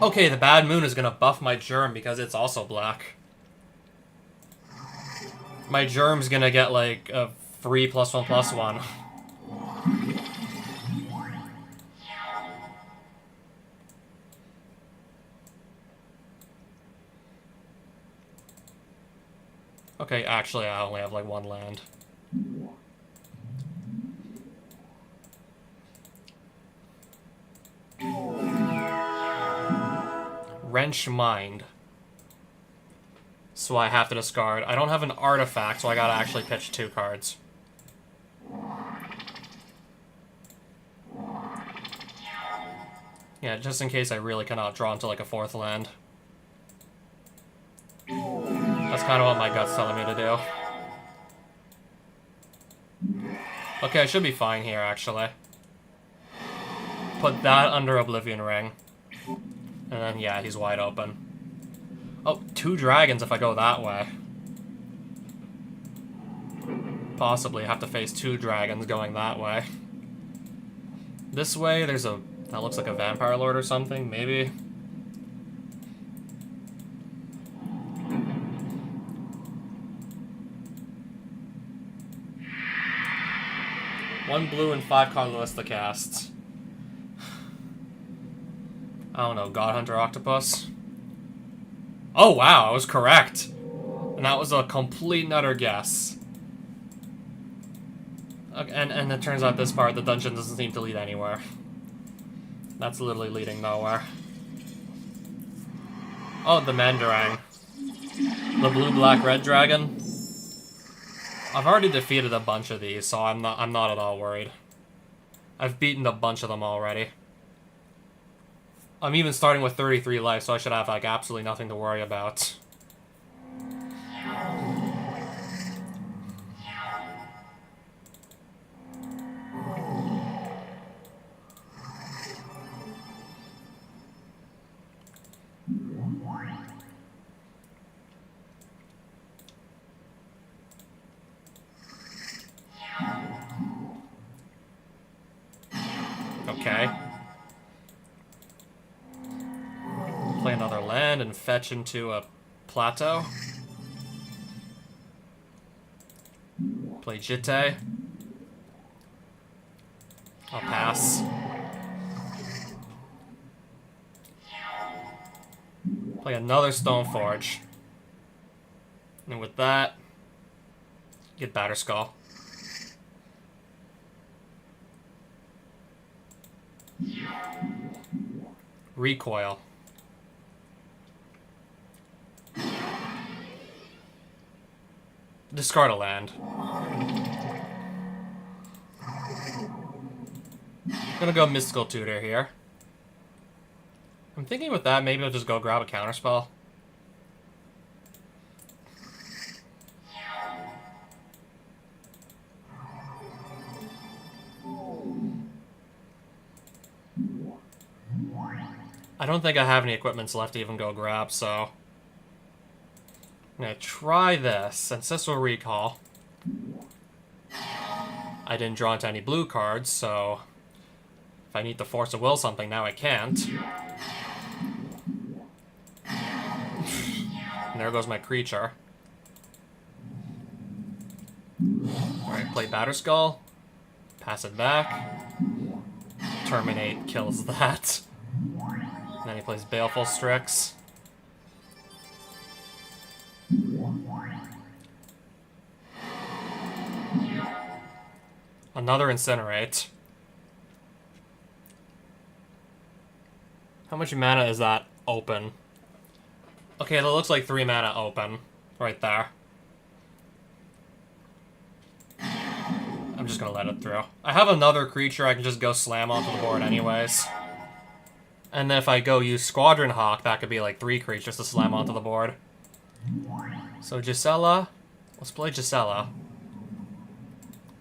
Okay, the Bad Moon is gonna buff my Germ because it's also black. My Germ's gonna get like a free +1/+1. Okay, actually I only have like one land. Wrench Mind. So I have to discard. I don't have an artifact, so I gotta actually pitch 2 cards. Yeah, just in case I really cannot draw into like a 4th land. That's kind of what my gut's telling me to do. Okay, I should be fine here, actually. Put that under Oblivion Ring. And then, yeah, he's wide open. Oh, 2 dragons if I go that way. Possibly have to face 2 dragons going that way. This way, there's a... that looks like a Vampire Lord or something, maybe? One blue and 5 Carlista casts. I don't know, God Hunter Octopus? Oh wow, I was correct! And that was a complete and utter guess. Okay, and it turns out this part, the dungeon doesn't seem to lead anywhere. That's literally leading nowhere. Oh, the Mandarang. The blue-black-red dragon. I've already defeated a bunch of these, so I'm not at all worried. I've beaten a bunch of them already. I'm even starting with 33 life, so I should have, like, absolutely nothing to worry about. Okay. Play another land and fetch into a plateau. Play Jitte. I'll pass. Play another Stoneforge. And with that, get Batterskull. Recoil. Discard a land. Gonna go Mystical Tutor here. I'm thinking with that, maybe I'll just go grab a counterspell. I don't think I have any equipments left to even go grab, so... I'm gonna try this, and this will recall. I didn't draw into any blue cards, so... If I need to force a will something now, I can't. And there goes my creature. Alright, play Batterskull. Pass it back. Terminate kills that. And then he plays Baleful Strix. Another Incinerate. How much mana is that open? Okay, that looks like 3 mana open. Right there. I'm just gonna let it through. I have another creature I can just go slam onto the board anyways. And then if I go use Squadron Hawk, that could be like 3 creatures to slam onto the board. So Gisela. Let's play Gisela.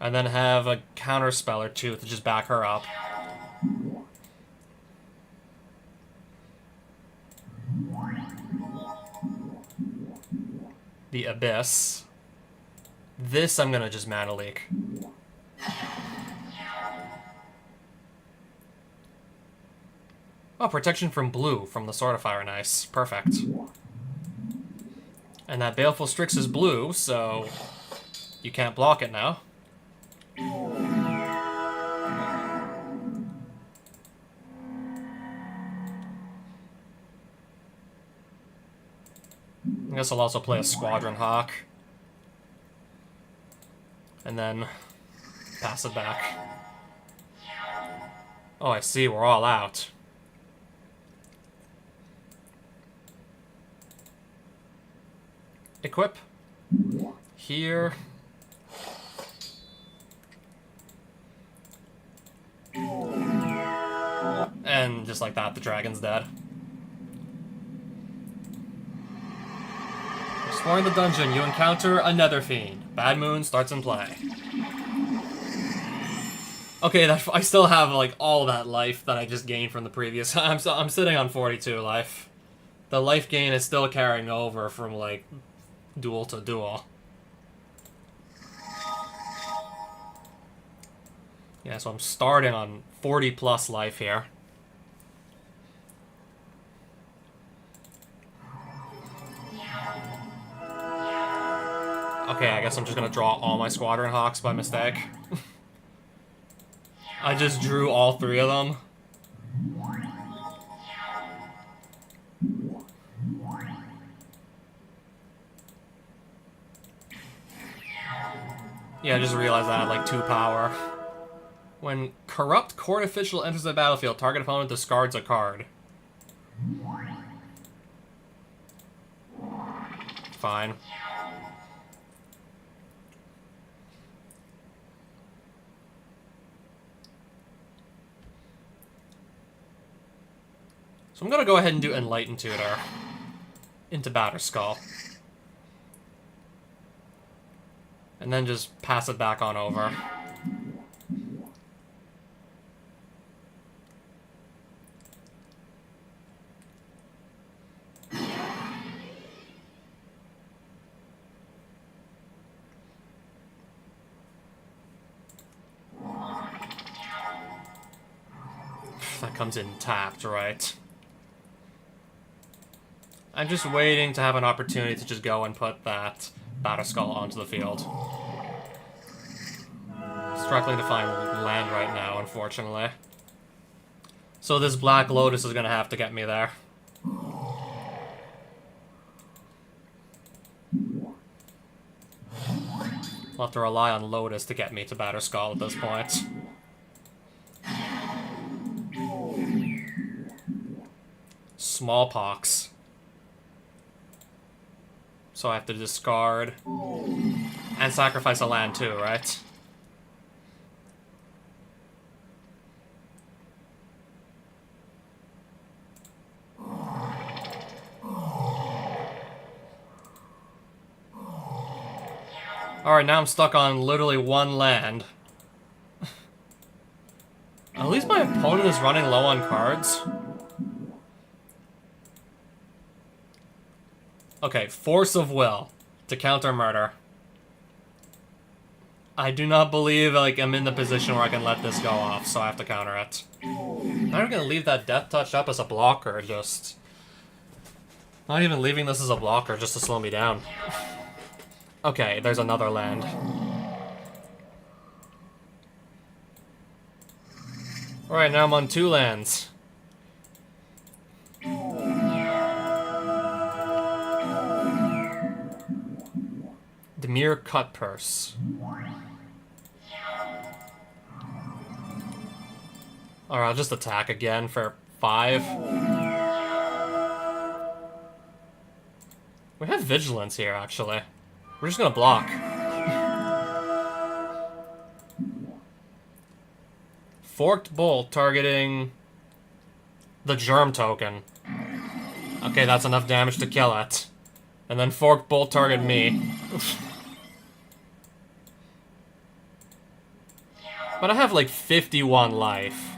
And then have a counter spell or 2 to just back her up. The Abyss. This I'm gonna just Mana Leak. Oh, protection from blue from the Sword of Fire. Nice. Perfect. And that Baleful Strix is blue, so you can't block it now. I guess I'll also play a Squadron Hawk. And then pass it back. Oh, I see, we're all out. Equip. Here. And just like that, the dragon's dead. Exploring the dungeon, you encounter a Nether Fiend. Bad Moon starts in play. Okay, I still have like all that life that I just gained from the previous. I'm sitting on 42 life. The life gain is still carrying over from like duel to duel. Yeah, so I'm starting on 40 plus life here. Okay, I guess I'm just gonna draw all my Squadron Hawks by mistake. I just drew all 3 of them. Yeah, I just realized I had like 2 power. When Corrupt Court Official enters the battlefield, target opponent discards a card. Fine. So I'm gonna go ahead and do Enlighten Tutor into Batterskull. And then just pass it back on over. That comes in tapped, right? I'm just waiting to have an opportunity to just go and put that Batterskull onto the field. Struggling to find land right now, unfortunately. So this Black Lotus is gonna have to get me there. I'll have to rely on Lotus to get me to Batterskull at this point. Smallpox. So I have to discard and sacrifice a land too, right? Alright, now I'm stuck on literally 1 land. At least my opponent is running low on cards. Okay, Force of Will to counter murder. I do not believe like I'm in the position where I can let this go off, so I have to counter it. I'm not gonna leave that death touch up as a blocker, just... Not even leaving this as a blocker just to slow me down. Okay, there's another land. Alright, now I'm on 2 lands. Demir Cut Purse. Alright, I'll just attack again for 5. We have Vigilance here, actually. We're just gonna block. Forked Bolt targeting the Germ token. Okay, that's enough damage to kill it. And then Forked Bolt target me. But I have like 51 life.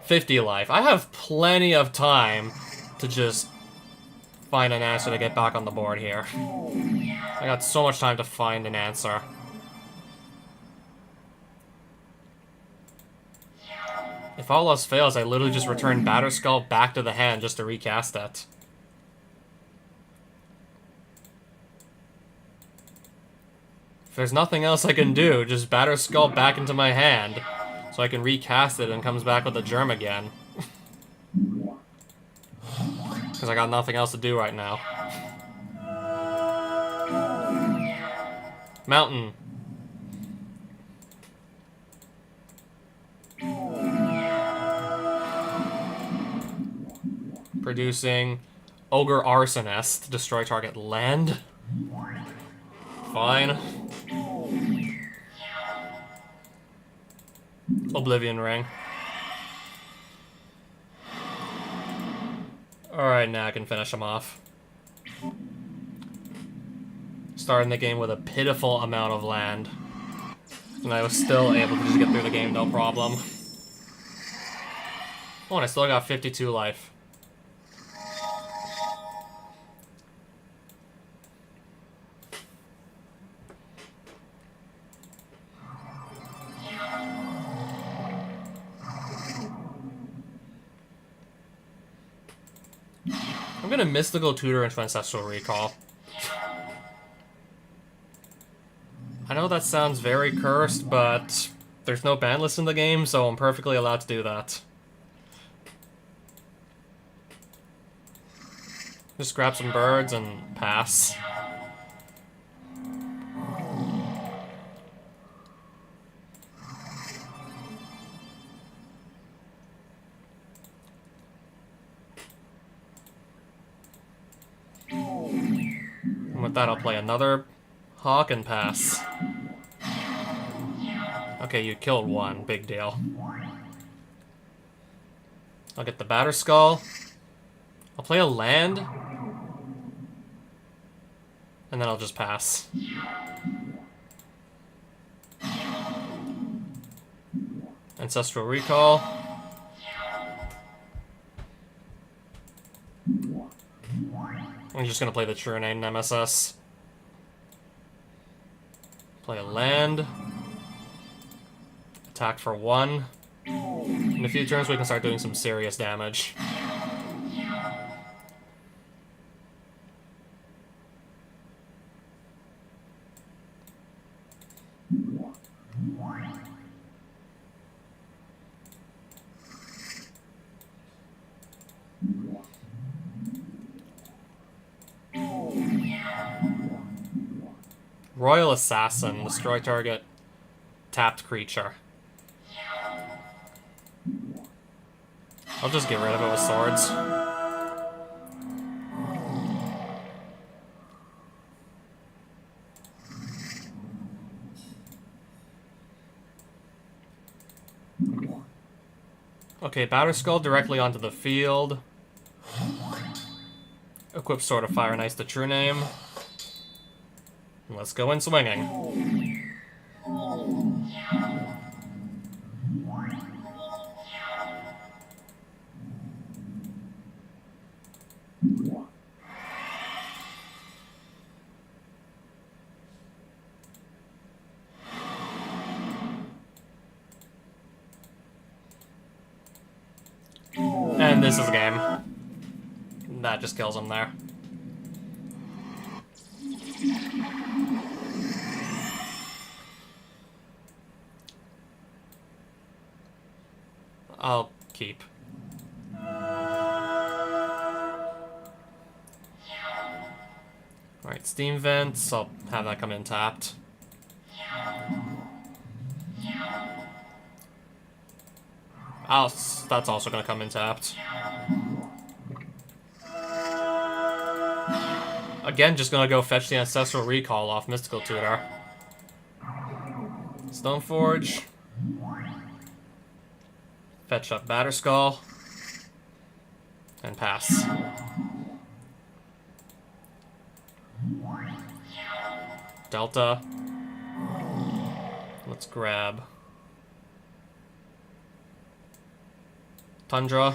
50 life. I have plenty of time to just find an answer to get back on the board here. I got so much time to find an answer. If all else fails, I literally just return Batterskull back to the hand just to recast it. If there's nothing else I can do, just Batterskull back into my hand so I can recast it and comes back with the Germ again. Because I got nothing else to do right now. Mountain. Producing Ogre Arsonist to destroy target land. Fine. Oblivion Ring. Alright, now I can finish him off. Starting the game with a pitiful amount of land. And I was still able to just get through the game, no problem. Oh, and I still got 52 life. I'm gonna Mystical Tutor into Ancestral Recall. I know that sounds very cursed, but there's no ban list in the game, so I'm perfectly allowed to do that. Just grab some birds and pass. And with that, I'll play another Hawk and pass. Okay, you killed one. Big deal. I'll get the Batterskull. I'll play a land. And then I'll just pass. Ancestral Recall. I'm just gonna play the True Name Nemesis. Play a land. Attack for 1. In a few turns we can start doing some serious damage. Royal Assassin, destroy target tapped creature. I'll just get rid of it with swords. Okay, Batterskull directly onto the field. Equip Sword of Fire and Ice to True Name. Let's go in swinging. And this is game. That just kills him there. I'll keep. Alright, steam vents. I'll have that come in tapped. That's also going to come in tapped. Again, just going to go fetch the Ancestral Recall off Mystical Tutor. Stoneforge. Fetch up Batterskull. And pass. Delta. Let's grab Tundra.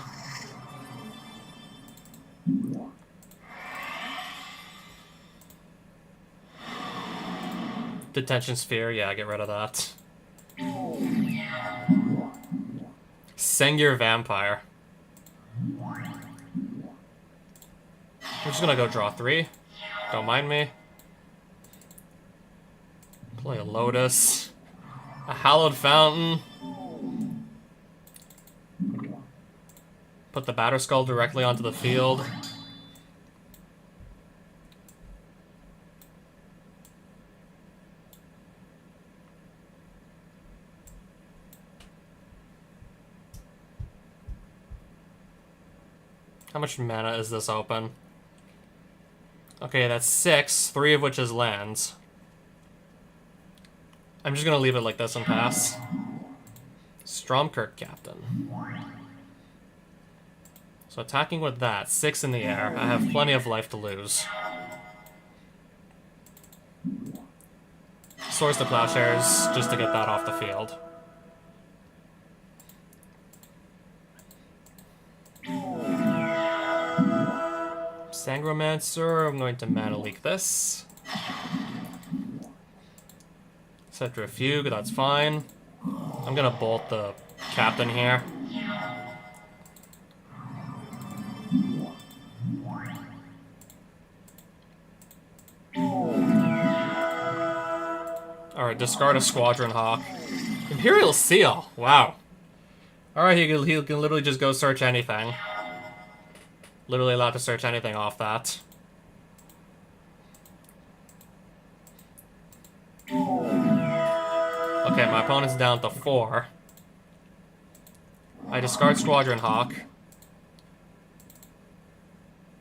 Detention Sphere, yeah, get rid of that. Sengir Vampire. We're just gonna go draw 3. Don't mind me. Play a Lotus. A Hallowed Fountain. Put the Batterskull directly onto the field. How much mana is this open? Okay, that's 6, 3 of which is lands. I'm just gonna leave it like this and pass. Stromkirk Captain. So attacking with that, 6 in the air. I have plenty of life to lose. Source the Plowshares, just to get that off the field. Sangromancer, I'm going to Mana Leak this. Centrifuge, that's fine. I'm gonna bolt the Captain here. Alright, discard a Squadron Hawk. Imperial Seal, wow. Alright, he can literally just go search anything. Literally allowed to search anything off that. Okay, my opponent's down to 4. I discard Squadron Hawk.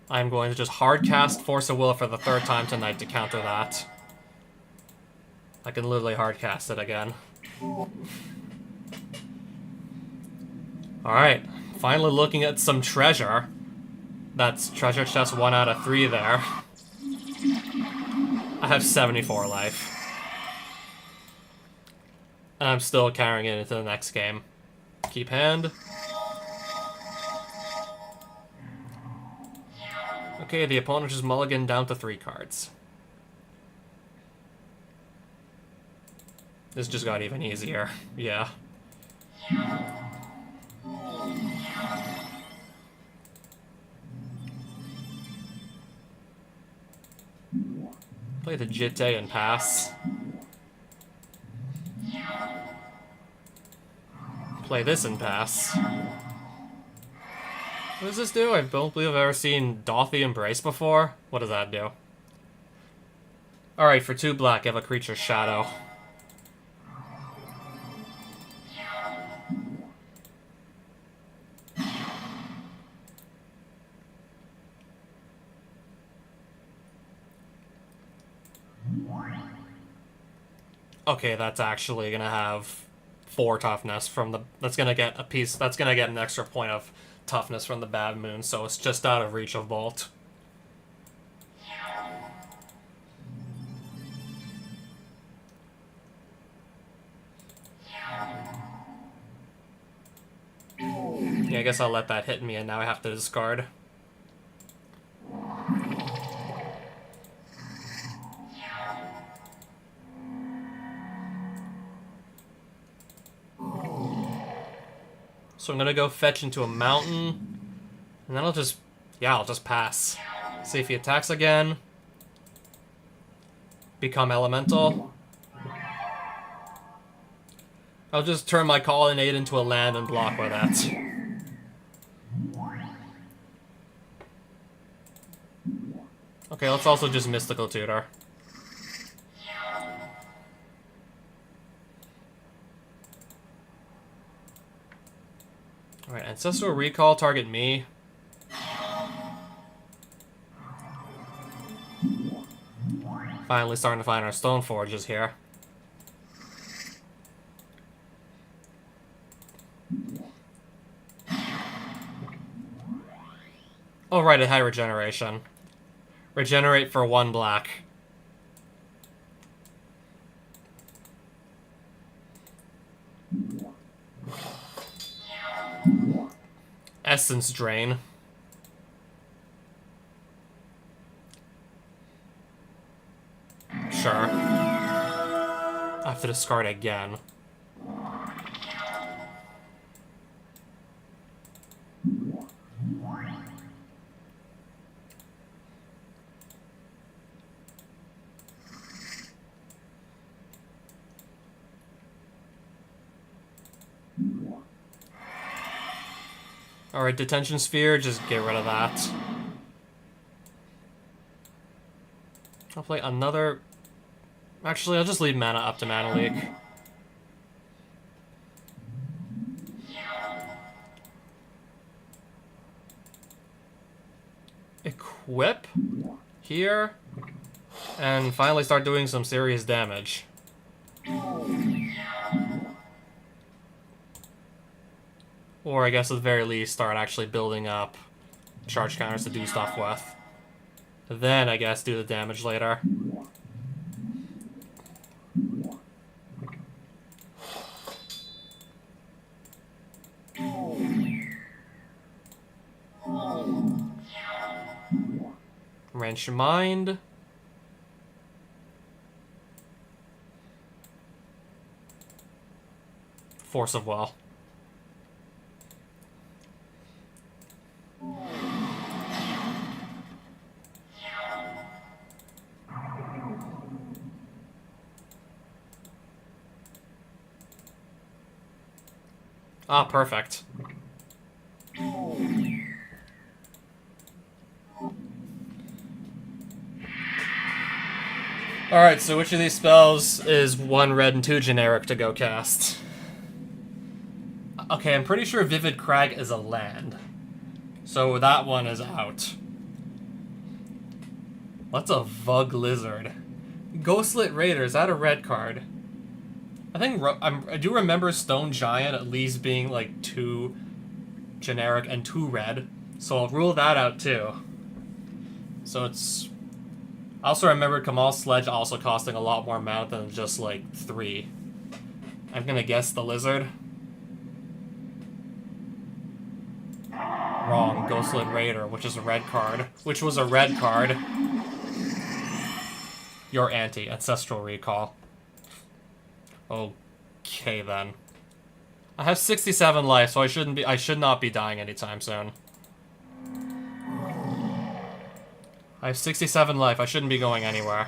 I'm going to just hardcast Force of Will for the 3rd time tonight to counter that. I can literally hardcast it again. Alright, finally looking at some treasure. That's treasure chest 1 out of 3 there. I have 74 life. And I'm still carrying it into the next game. Keep hand. Okay, the opponent just mulligan down to 3 cards. This just got even easier. Yeah. Play the Jitte and pass. Play this and pass. What does this do? I don't believe I've ever seen Dothy Embrace before. What does that do? Alright, for 2 black, I have a creature's shadow. Okay, that's actually gonna have 4 toughness from the... That's gonna get a piece... That's gonna get an extra point of toughness from the Bad Moon, so it's just out of reach of Bolt. Yeah, I guess I'll let that hit me, and now I have to discard. So I'm gonna go fetch into a mountain. And then I'll just... Yeah, I'll just pass. See if he attacks again. Become elemental. I'll just turn my colonnade into a land and block with that. Okay, let's also just Mystical Tutor. Alright, Ancestral Recall, target me. Finally starting to find our Stone Forges here. Oh, right, a high regeneration. Regenerate for 1 black. Essence Drain. Sure. I have to discard again. Alright, Detention Sphere, just get rid of that. I'll play another... Actually, I'll just leave mana up to Mana Leak. Equip here, and finally start doing some serious damage. Or I guess at the very least start actually building up charge counters to do stuff with. Then I guess do the damage later. Wrench your mind. Force of Will. Ah, perfect. Alright, so which of these spells is 1 red and 2 generic to go cast? Okay, I'm pretty sure Vivid Crag is a land. So that one is out. What's a Vug Lizard? Ghostlit Raider, is that a red card? I think I do remember Stone Giant at least being like 2 generic and 2 red, so I'll rule that out too. So it's... I also remember Kamal's Sledge also costing a lot more mana than just like 3. I'm gonna guess the Lizard. Wrong, Ghostlit Raider, which is a red card. Which was a red card. You're anti, Ancestral Recall. Okay then. I have 67 life, so I should not be dying anytime soon. I have 67 life, I shouldn't be going anywhere.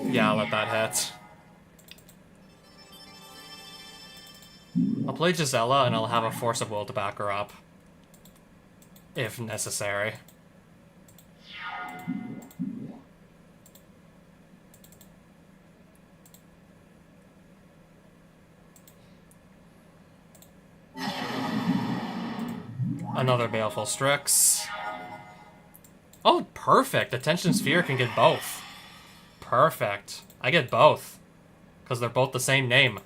Yeah, I'll let that hit. I'll play Gisela, and I'll have a Force of Will to back her up. If necessary. Another Baleful Strix. Oh, perfect! Attention Sphere can get both. Perfect. I get both. Because they're both the same name.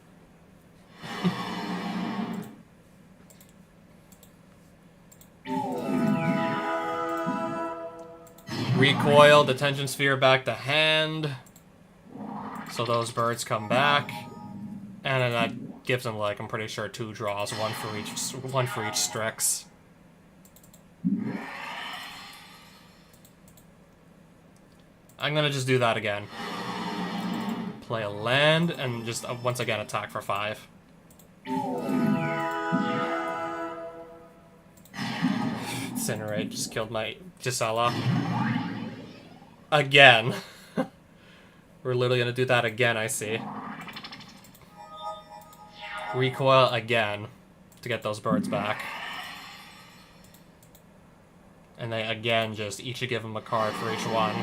Recoil, detention sphere back to hand. So those birds come back. And then that gives them, like, I'm pretty sure 2 draws, one for each Strix. I'm gonna just do that again. Play a land, and just once again attack for 5. Incinerate just killed my Gisela. Again. We're literally gonna do that again, I see. Recoil again to get those birds back. And they again just each give them a card for each one.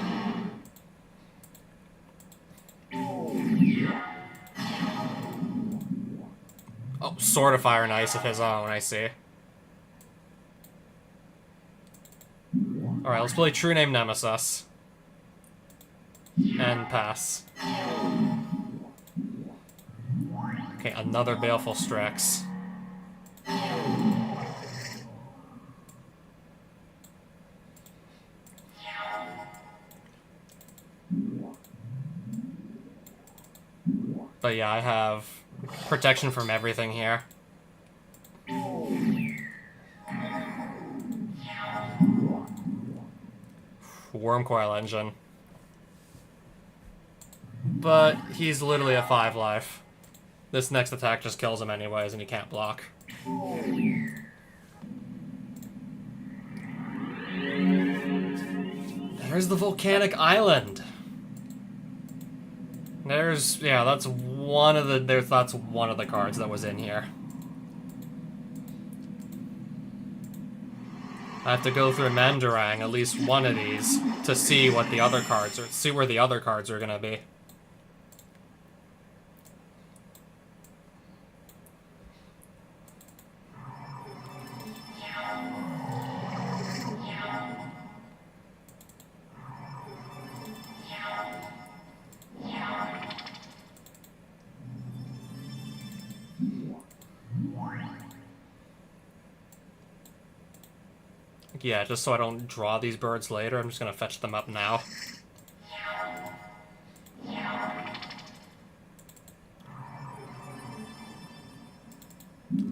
Oh, Sword of Fire and Ice of his own, I see. Alright, let's play True Name Nemesis. And pass. Okay, another Baleful Strix. But yeah, I have protection from everything here. Wormcoil Engine. But he's literally a 5 life. This next attack just kills him anyways, and he can't block. There's the Volcanic Island. There's, yeah, that's one of the cards that was in here. I have to go through Mandarang, at least one of these, to see what the other cards are, see where the other cards are gonna be. Yeah, just so I don't draw these birds later, I'm just gonna fetch them up now.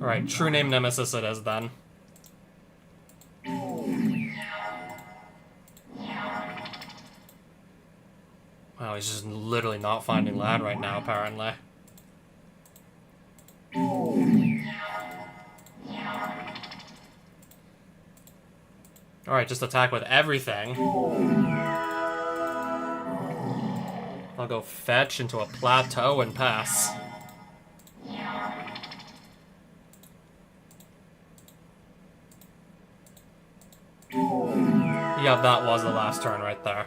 Alright, True Name Nemesis it is then. Wow, he's just literally not finding land right now, apparently. Alright, just attack with everything. I'll go fetch into a plateau and pass. Yeah, that was the last turn right there.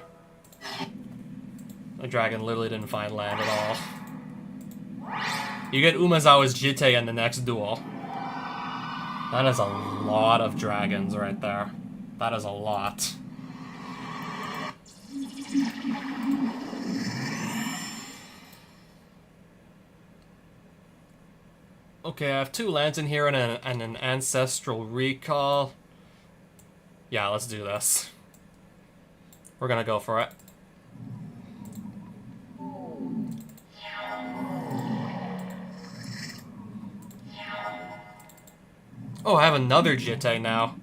The dragon literally didn't find land at all. You get Umezawa's Jite in the next duel. That is a lot of dragons right there. That is a lot. Okay, I have 2 lands in here and an Ancestral Recall. Yeah, let's do this. We're gonna go for it. Oh, I have another Jite now.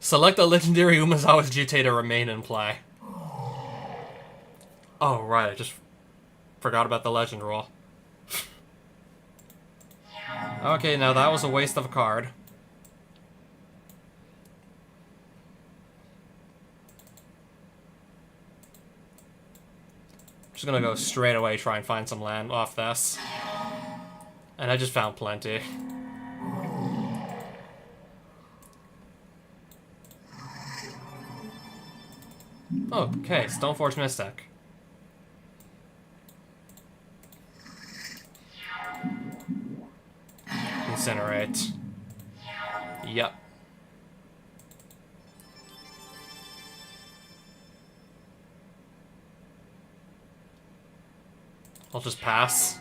Select a legendary Umezawa's Jite to remain in play. Oh, right, I just forgot about the legend rule. Okay, now that was a waste of a card. Just gonna go straight away try and find some land off this. And I just found plenty. Okay, Stoneforge Mystic. Incinerate. Yep. I'll just pass.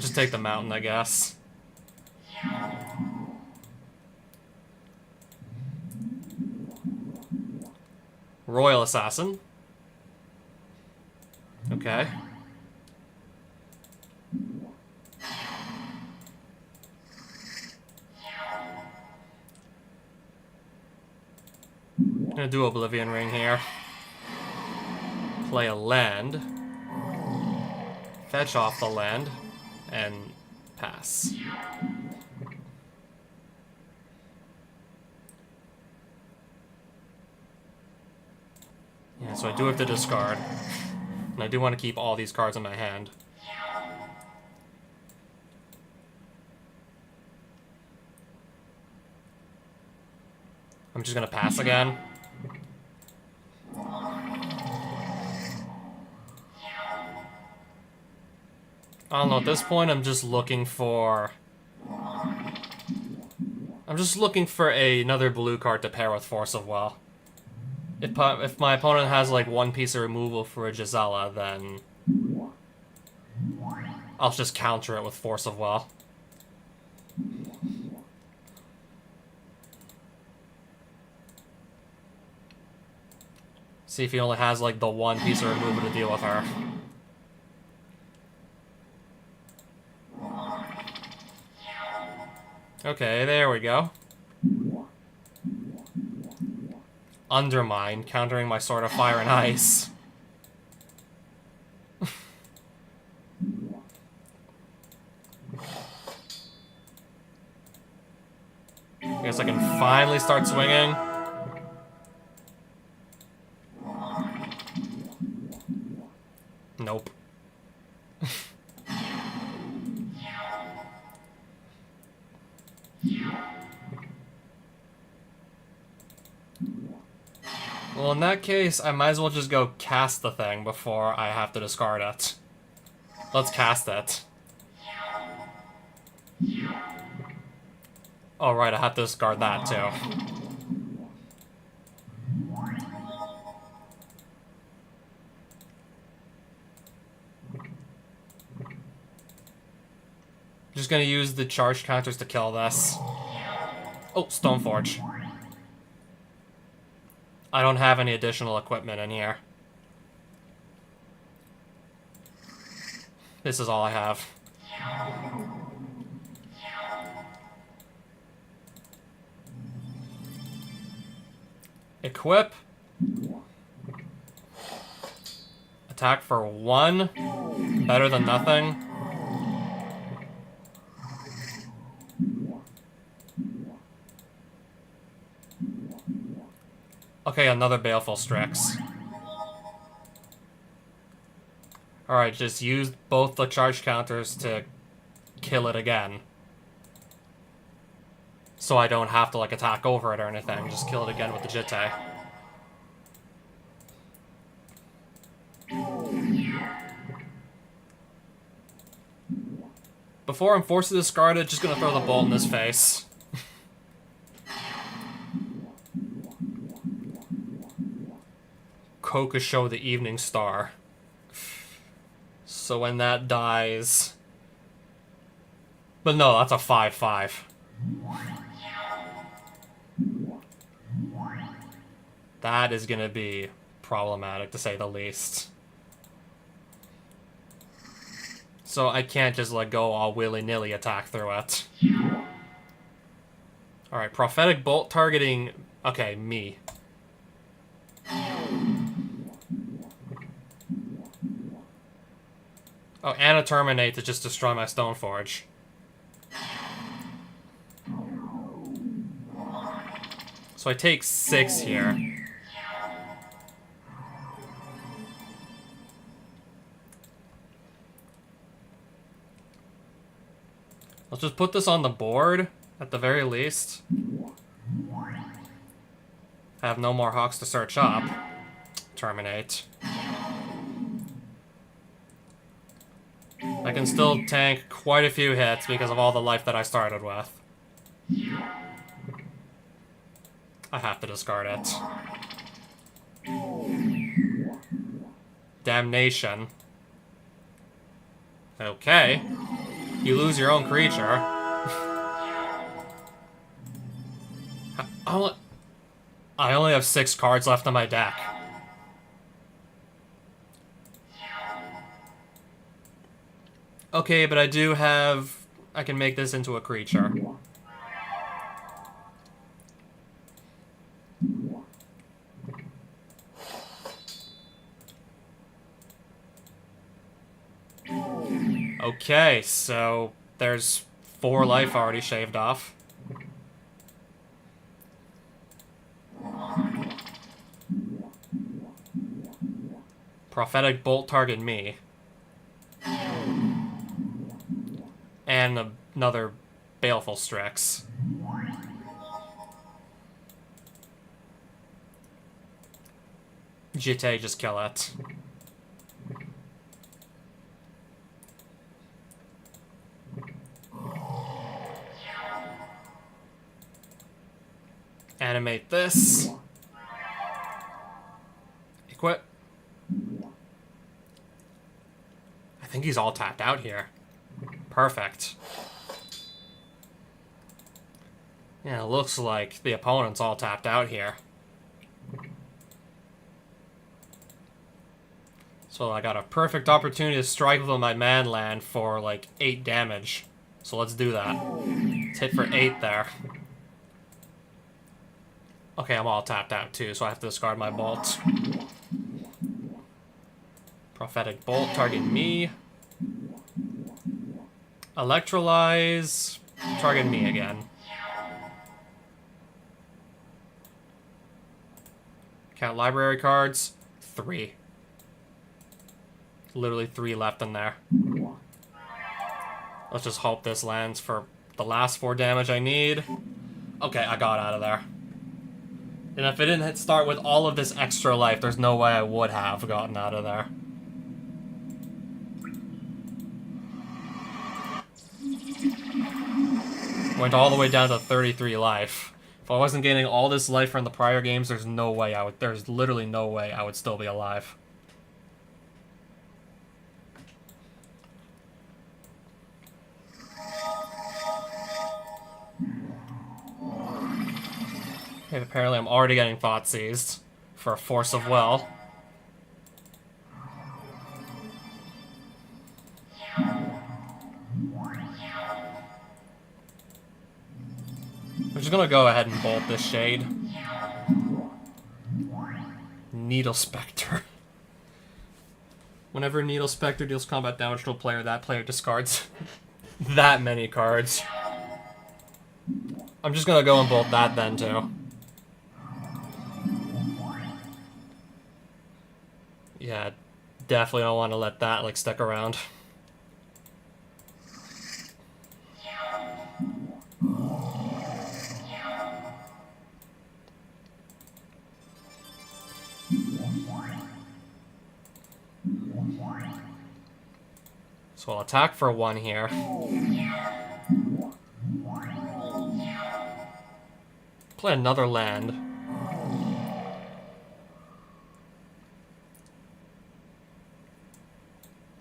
I'll just take the mountain, I guess. Royal Assassin. Okay. I'm gonna do Oblivion Ring here. Play a land. Fetch off the land. And pass. Yeah, so I do have to discard. And I do want to keep all these cards in my hand. I'm just gonna pass again. I don't know, at this point I'm just looking for... another blue card to pair with Force of Will. If my opponent has, like, one piece of removal for a Gisela, then... I'll just counter it with Force of Will. See if he only has, like, the one piece of removal to deal with her. Okay, there we go. Undermine, countering my Sword of Fire and Ice. I guess I can finally start swinging. Nope. Well, in that case, I might as well just go cast the thing before I have to discard it. Let's cast it. Oh, right, I have to discard that, too. Just gonna use the charge counters to kill this. Oh, Stoneforge. I don't have any additional equipment in here. This is all I have. Equip. Attack for 1. Better than nothing. Okay, another Baleful Strix. Alright, just use both the charge counters to kill it again. So I don't have to, like, attack over it or anything. Just kill it again with the Jitte. Before I'm forced to discard it, just gonna throw the bolt in his face. Kokosho the Evening Star. So when that dies... But no, that's a 5/5. That is gonna be problematic, to say the least. So I can't just, like, go all willy-nilly attack through it. Alright, Prophetic Bolt targeting... Okay, me. Oh, and a Terminate to just destroy my Stoneforge. So I take 6 here. Let's just put this on the board, at the very least. I have no more Hawks to search up. Terminate. I can still tank quite a few hits because of all the life that I started with. I have to discard it. Damnation. Okay. You lose your own creature. I only have 6 cards left on my deck. Okay, but I do have... I can make this into a creature. Okay, so there's 4 life already shaved off. Prophetic Bolt target me. And another Baleful Strix. Jite, just kill it. Animate this. Equip. I think he's all tapped out here. Perfect. Yeah, it looks like the opponent's all tapped out here. So I got a perfect opportunity to strike with my man land for like 8 damage. So let's do that. Let's hit for 8 there. Okay, I'm all tapped out too, so I have to discard my bolt. Prophetic Bolt, target me. Electrolyze, target me again. Count library cards, 3. Literally 3 left in there. Let's just hope this lands for the last 4 damage I need. Okay, I got out of there. And if it didn't start with all of this extra life, there's no way I would have gotten out of there. Went all the way down to 33 life. If I wasn't getting all this life from the prior games, there's literally no way I would still be alive. Okay, apparently I'm already getting thought seized for a Force of Will. I'm just gonna go ahead and bolt this Shade. Needle Spectre. Whenever Needle Spectre deals combat damage to a player, that player discards that many cards. I'm just gonna go and bolt that then, too. Yeah, definitely don't want to let that, like, stick around. So I'll attack for 1 here. Play another land.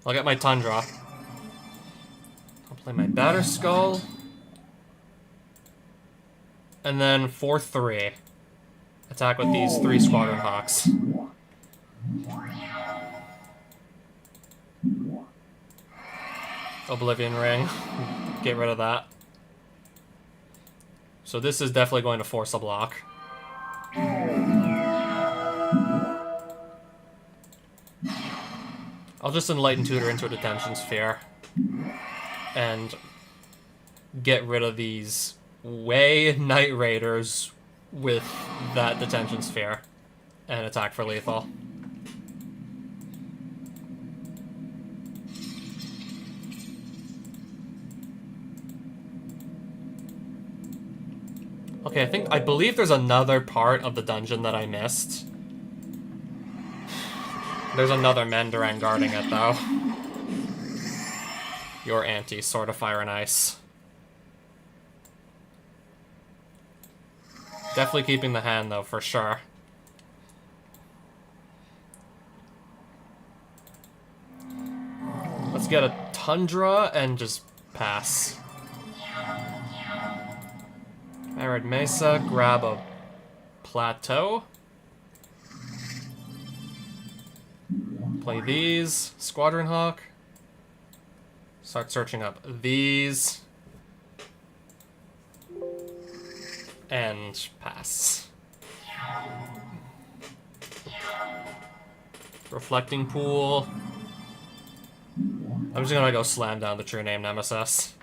I'll get my Tundra. I'll play my Batter Skull. And then 4/3. Attack with these 3 Squadron Hawks. Oblivion Ring. Get rid of that. So this is definitely going to force a block. I'll just Enlighten Tutor into a Detention Sphere. And get rid of these Way Night Raiders with that Detention Sphere. And attack for lethal. Okay, I believe there's another part of the dungeon that I missed. There's another Mandarin guarding it, though. Your anti, Sword of Fire and Ice. Definitely keeping the hand, though, for sure. Let's get a Tundra and just Pass. Arid Mesa, grab a plateau. Play these. Squadron Hawk. Start searching up these. And pass. Reflecting Pool. I'm just gonna go slam down the True Name Nemesis.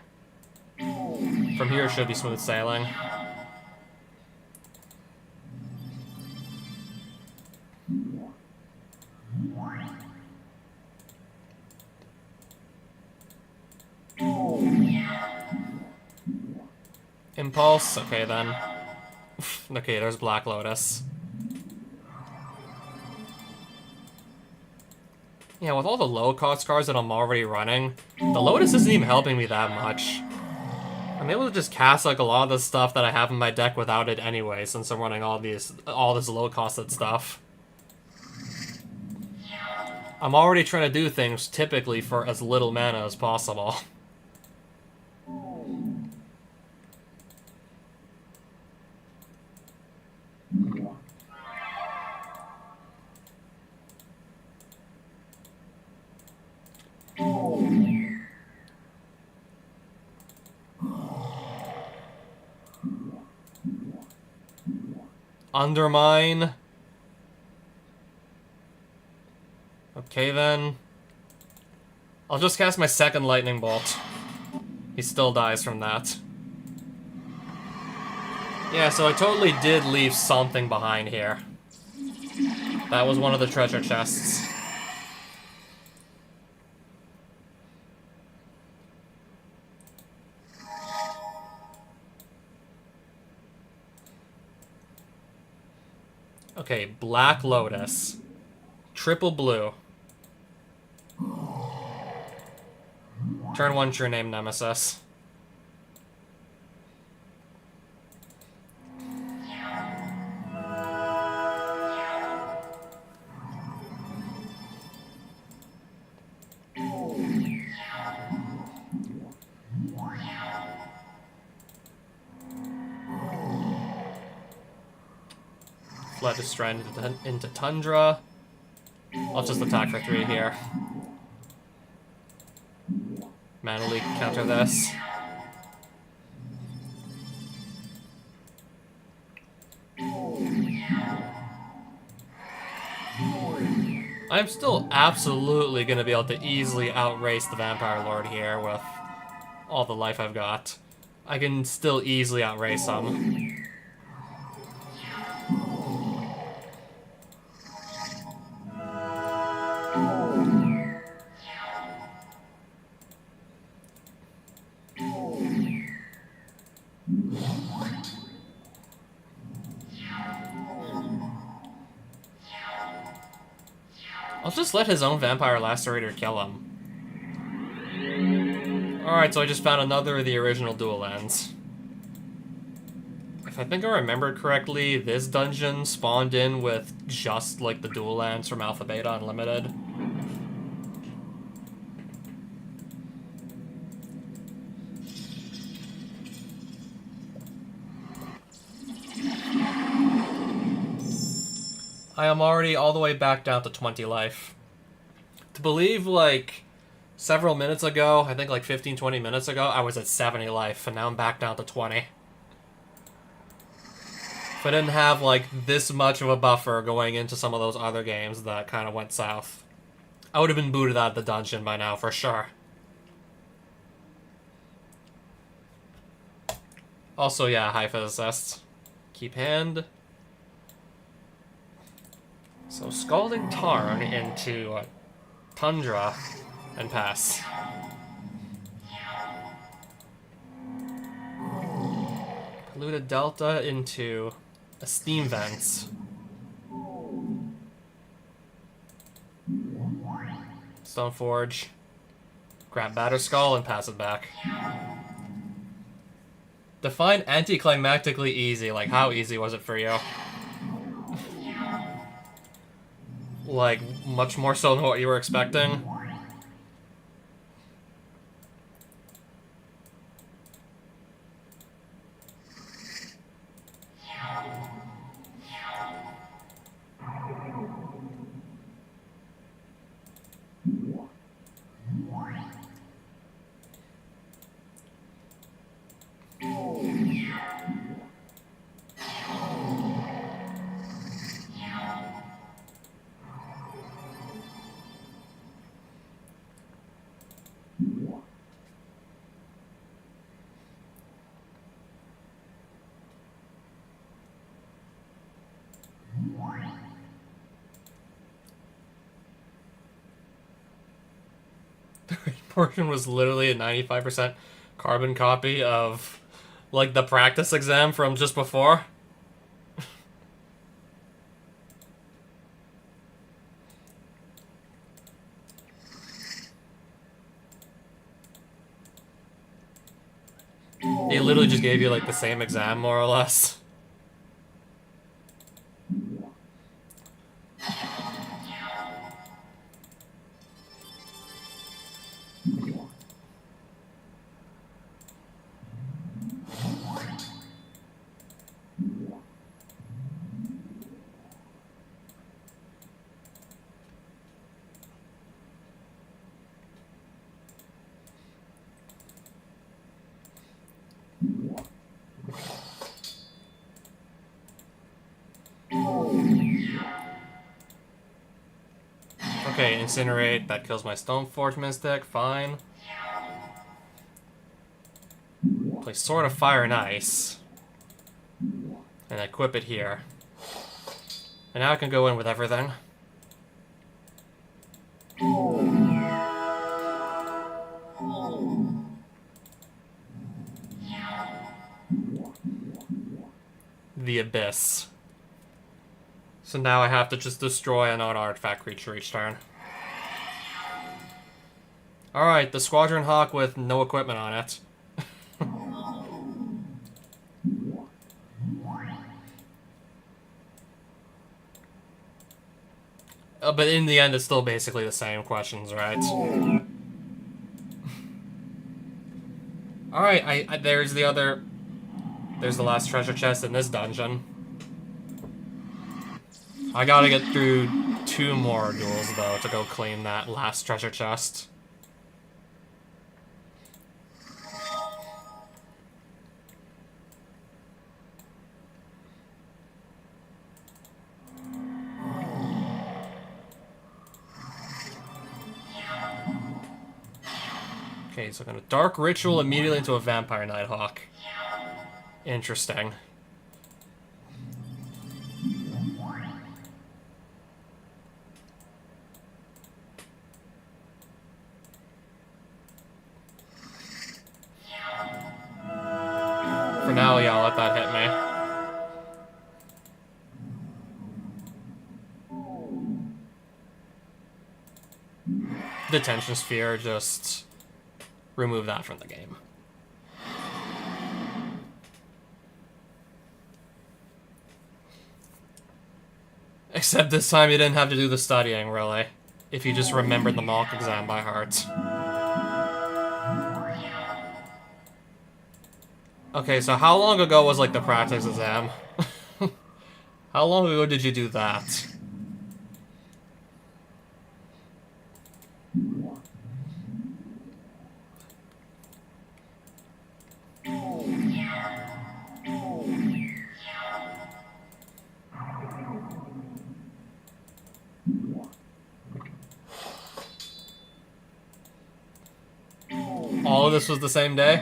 From here, it should be smooth sailing. Impulse, okay then. Okay, there's Black Lotus. Yeah, with all the low-cost cards that I'm already running, the Lotus isn't even helping me that much. I'm able to just cast like a lot of the stuff that I have in my deck without it anyway, since I'm running all this low-costed stuff. I'm already trying to do things typically for as little mana as possible. Undermine. Okay then. I'll just cast my second Lightning Bolt. He still dies from that. Yeah, so I totally did leave something behind here. That was one of the treasure chests. Okay, Black Lotus. Triple blue. Turn 1, True Name Nemesis. Flood to Strand into Tundra. I'll just attack for 3 here. Mana Leak, counter this. I'm still absolutely going to be able to easily outrace the Vampire Lord here with all the life I've got. I can still easily outrace him. I'll just let his own Vampire Lacerator kill him. Alright, so I just found another of the original dual lands. If I think I remembered correctly, this dungeon spawned in with just, like, the dual lands from Alpha Beta Unlimited. I am already all the way back down to 20 life. To believe, like, several minutes ago, I think like 15-20 minutes ago, I was at 70 life, and now I'm back down to 20. If I didn't have, like, this much of a buffer going into some of those other games that kind of went south, I would have been booted out of the dungeon by now, for sure. Also, yeah, High Physicist. Keep hand. So, Scalding Tarn into Tundra and pass. Polluted Delta into a Steam Vents. Stoneforge. Grab Batterskull and pass it back. Define anticlimactically easy. Like, how easy was it for you? Like, much more so than what you were expecting? portion was literally a 95% carbon copy of, like, the practice exam from just before. They literally just gave you, like, the same exam, more or less. Okay, incinerate. That kills my Stoneforge Mystic. Fine. Play Sword of Fire and Ice. And equip it here. And now I can go in with everything. The Abyss. So now I have to just destroy an artifact creature each turn. Alright, the Squadron Hawk with no equipment on it. But in the end, it's still basically the same questions, right? Alright, there's the other... There's the last treasure chest in this dungeon. I gotta get through 2 more duels, though, to go claim that last treasure chest. Okay, so I'm gonna Dark Ritual immediately into a Vampire Nighthawk. Interesting. For now, yeah, I'll let that hit me. Detention Sphere, just remove that from the game. Except this time you didn't have to do the studying, really. If you just remembered the mock exam by heart. Okay, so how long ago was, like, the practice exam? How long ago did you do that? All of this was the same day?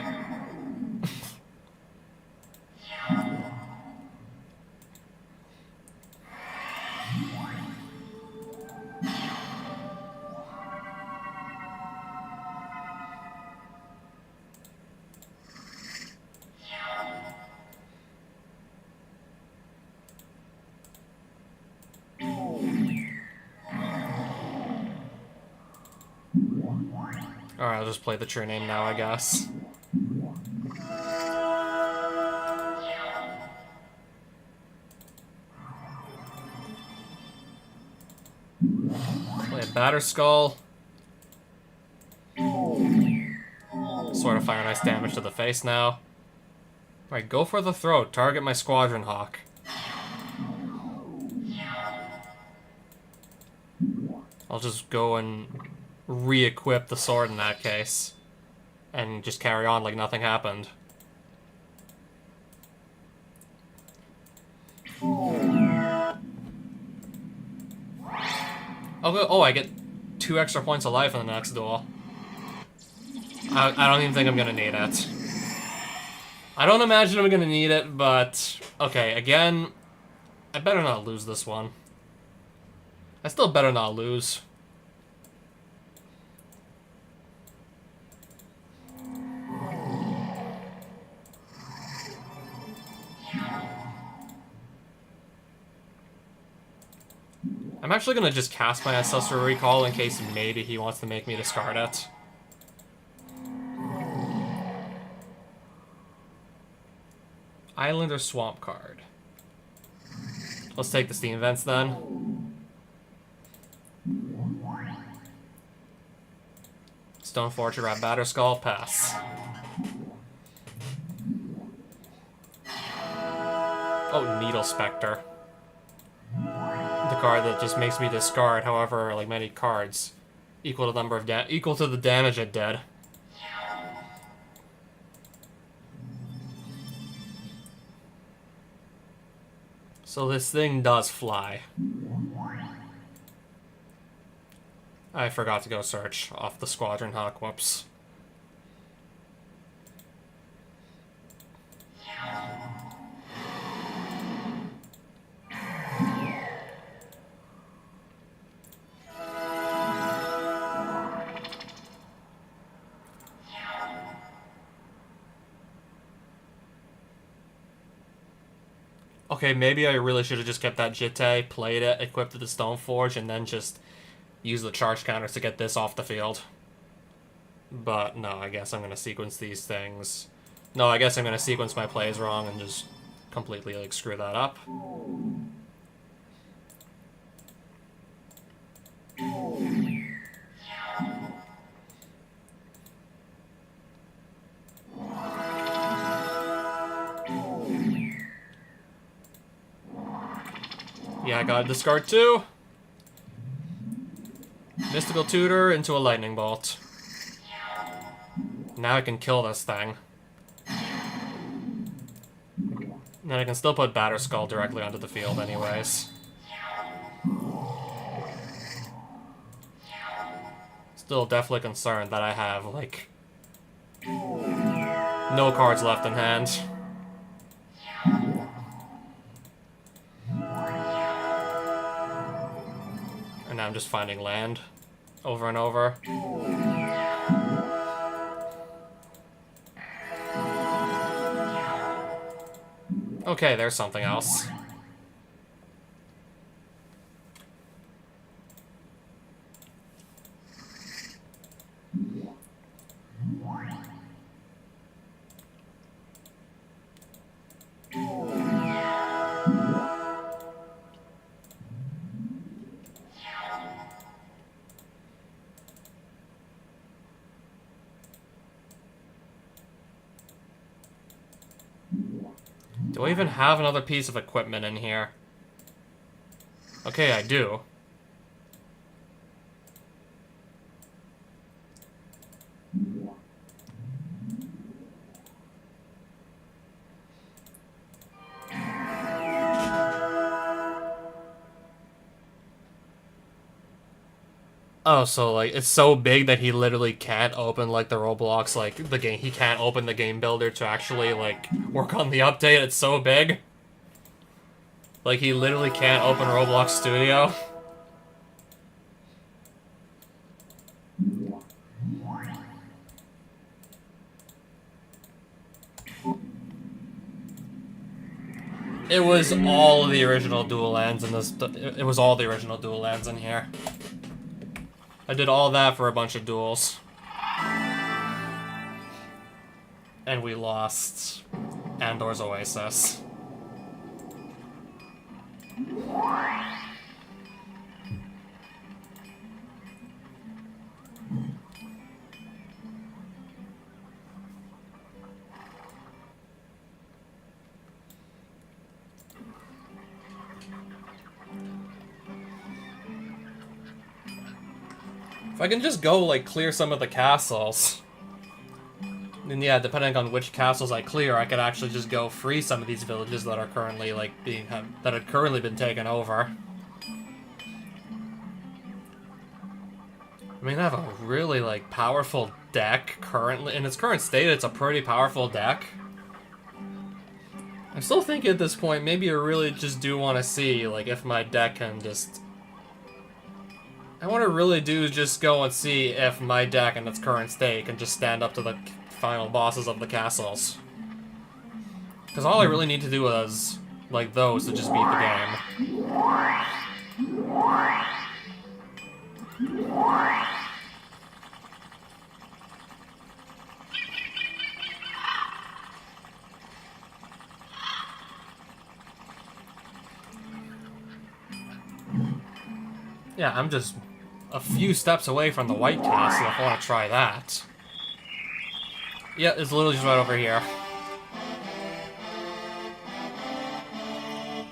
Alright, I'll just play the true name now, I guess. Play a Batter Skull. Sword of Fire and Ice damage to the face now. Alright, go for the throat. Target my Squadron Hawk. I'll just go and re-equip the sword in that case. And just carry on like nothing happened. Oh, I get 2 extra points of life in the next duel. I don't even think I'm gonna need it. I don't imagine I'm gonna need it, but... Okay, again, I better not lose this one. I still better not lose. I'm actually gonna just cast my Ancestral Recall in case maybe he wants to make me discard it. Island or Swamp card? Let's take the Steam Vents then. Stoneforge, Rat Batterskull, pass. Oh, Needle Spectre. The card that just makes me discard however like many cards equal to the number of equal to the damage it did. So this thing does fly. I forgot to go search off the Squadron Hawk, whoops. Okay, maybe I really should have just kept that Jitte, played it, equipped it to Stoneforge, and then just use the charge counters to get this off the field. But no, I guess I'm going to sequence these things. No, I guess I'm going to sequence my plays wrong and just completely, like, screw that up. Yeah, I gotta discard 2. Mystical Tutor into a Lightning Bolt. Now I can kill this thing. Then I can still put Batterskull directly onto the field anyways. Still definitely concerned that I have, like, no cards left in hand. And now I'm just finding land over and over. Okay, there's something else. Do I even have another piece of equipment in here? Okay, I do. Oh, so, like, it's so big that he literally can't open, like, the Roblox, like, the game. He can't open the game builder to actually, like, work on the update. It's so big. Like, he literally can't open Roblox Studio. It was all the original dual lands in this. It was all the original dual lands in here. I did all that for a bunch of duels. And we lost Andor's Oasis. If I can just go, like, clear some of the castles, then yeah, depending on which castles I clear, I could actually just go free some of these villages that are currently, like, that had currently been taken over. I mean, I have a really, like, powerful deck currently. In its current state, it's a pretty powerful deck. I'm still thinking at this point, maybe I really just do want to see, like, if my deck can just... I want to really do just go and see if my deck in its current state can just stand up to the final bosses of the castles. Because all I really need to do is, like, those to just beat the game. Yeah, I'm just a few steps away from the White Castle if I want to try that. Yeah, it's literally just right over here.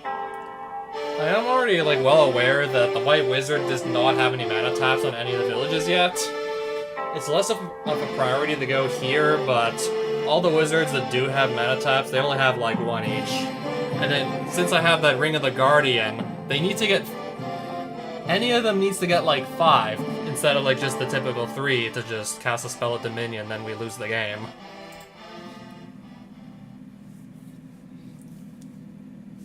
I am already, like, well aware that the White Wizard does not have any mana taps on any of the villages yet. It's less of a priority to go here, but all the wizards that do have mana taps, they only have, like, one each. And then, since I have that Ring of the Guardian, they need to get... Any of them needs to get, like, 5, instead of, like, just the typical 3 to just cast a spell at Dominion, then we lose the game.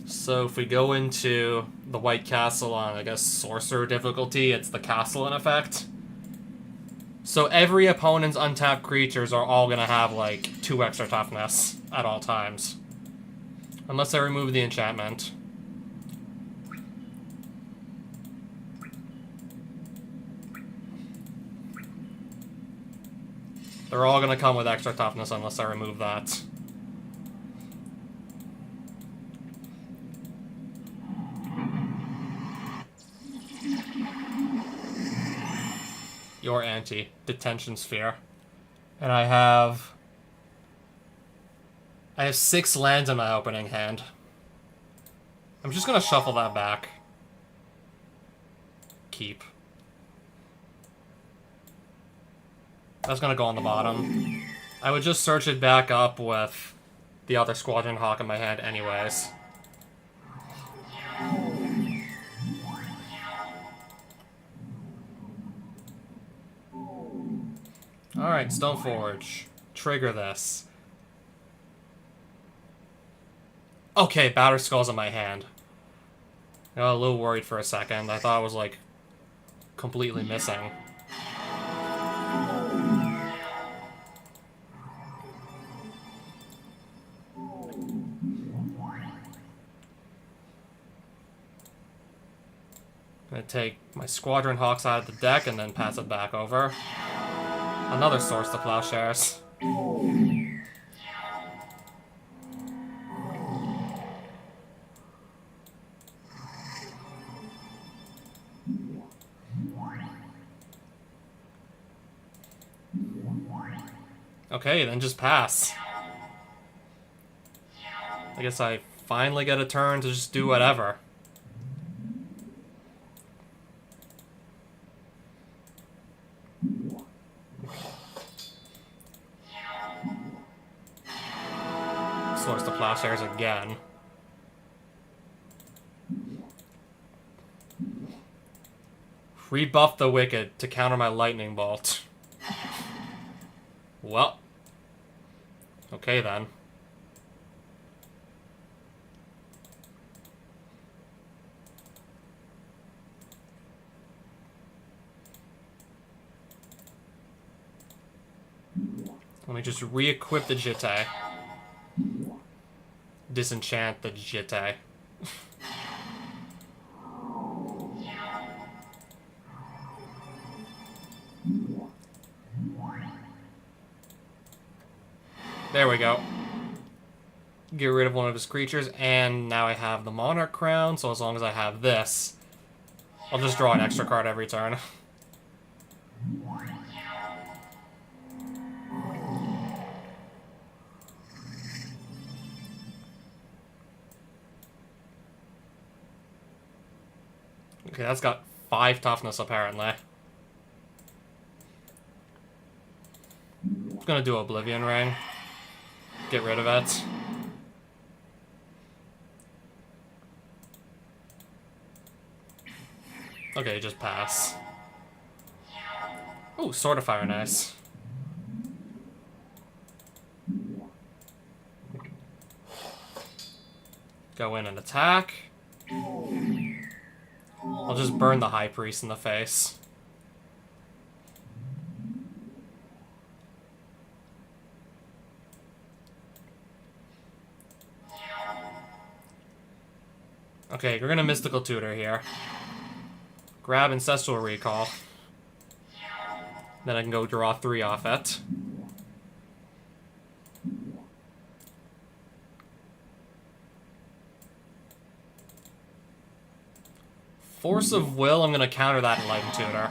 So if we go into the White Castle on, I guess, Sorcerer difficulty, it's the castle in effect. So every opponent's untapped creatures are all going to have, like, 2 extra toughness at all times. Unless I remove the enchantment. They're all going to come with extra toughness unless I remove that. Your anti-detention sphere. And I have 6 lands in my opening hand. I'm just gonna shuffle that back. Keep. That's gonna go on the bottom. I would just search it back up with the other Squadron Hawk in my hand anyways. Alright, Stoneforge. Trigger this. Okay, Battered Skull's in my hand. I got a little worried for a second. I thought it was, like, completely missing. I'm gonna take my Squadron Hawks out of the deck and then pass it back over. Another source to Plowshares. Okay, then just pass. I guess I finally get a turn to just do whatever. Source to Plowshares again. Rebuff the Wicked to counter my Lightning Bolt. Well. Okay then. Let me just re-equip the Jitte. Disenchant the Jitte. There we go. Get rid of one of his creatures, and now I have the Monarch Crown, so as long as I have this, I'll just draw an extra card every turn. Okay, that's got 5 toughness, apparently. I'm gonna do Oblivion Ring. Get rid of it. Okay, just pass. Ooh, Sword of Fire, nice. Go in and attack. I'll just burn the High Priest in the face. Okay, we're gonna Mystical Tutor here. Grab Ancestral Recall. Then I can go draw 3 off it. Force of Will, I'm gonna counter that Enlightened Tutor.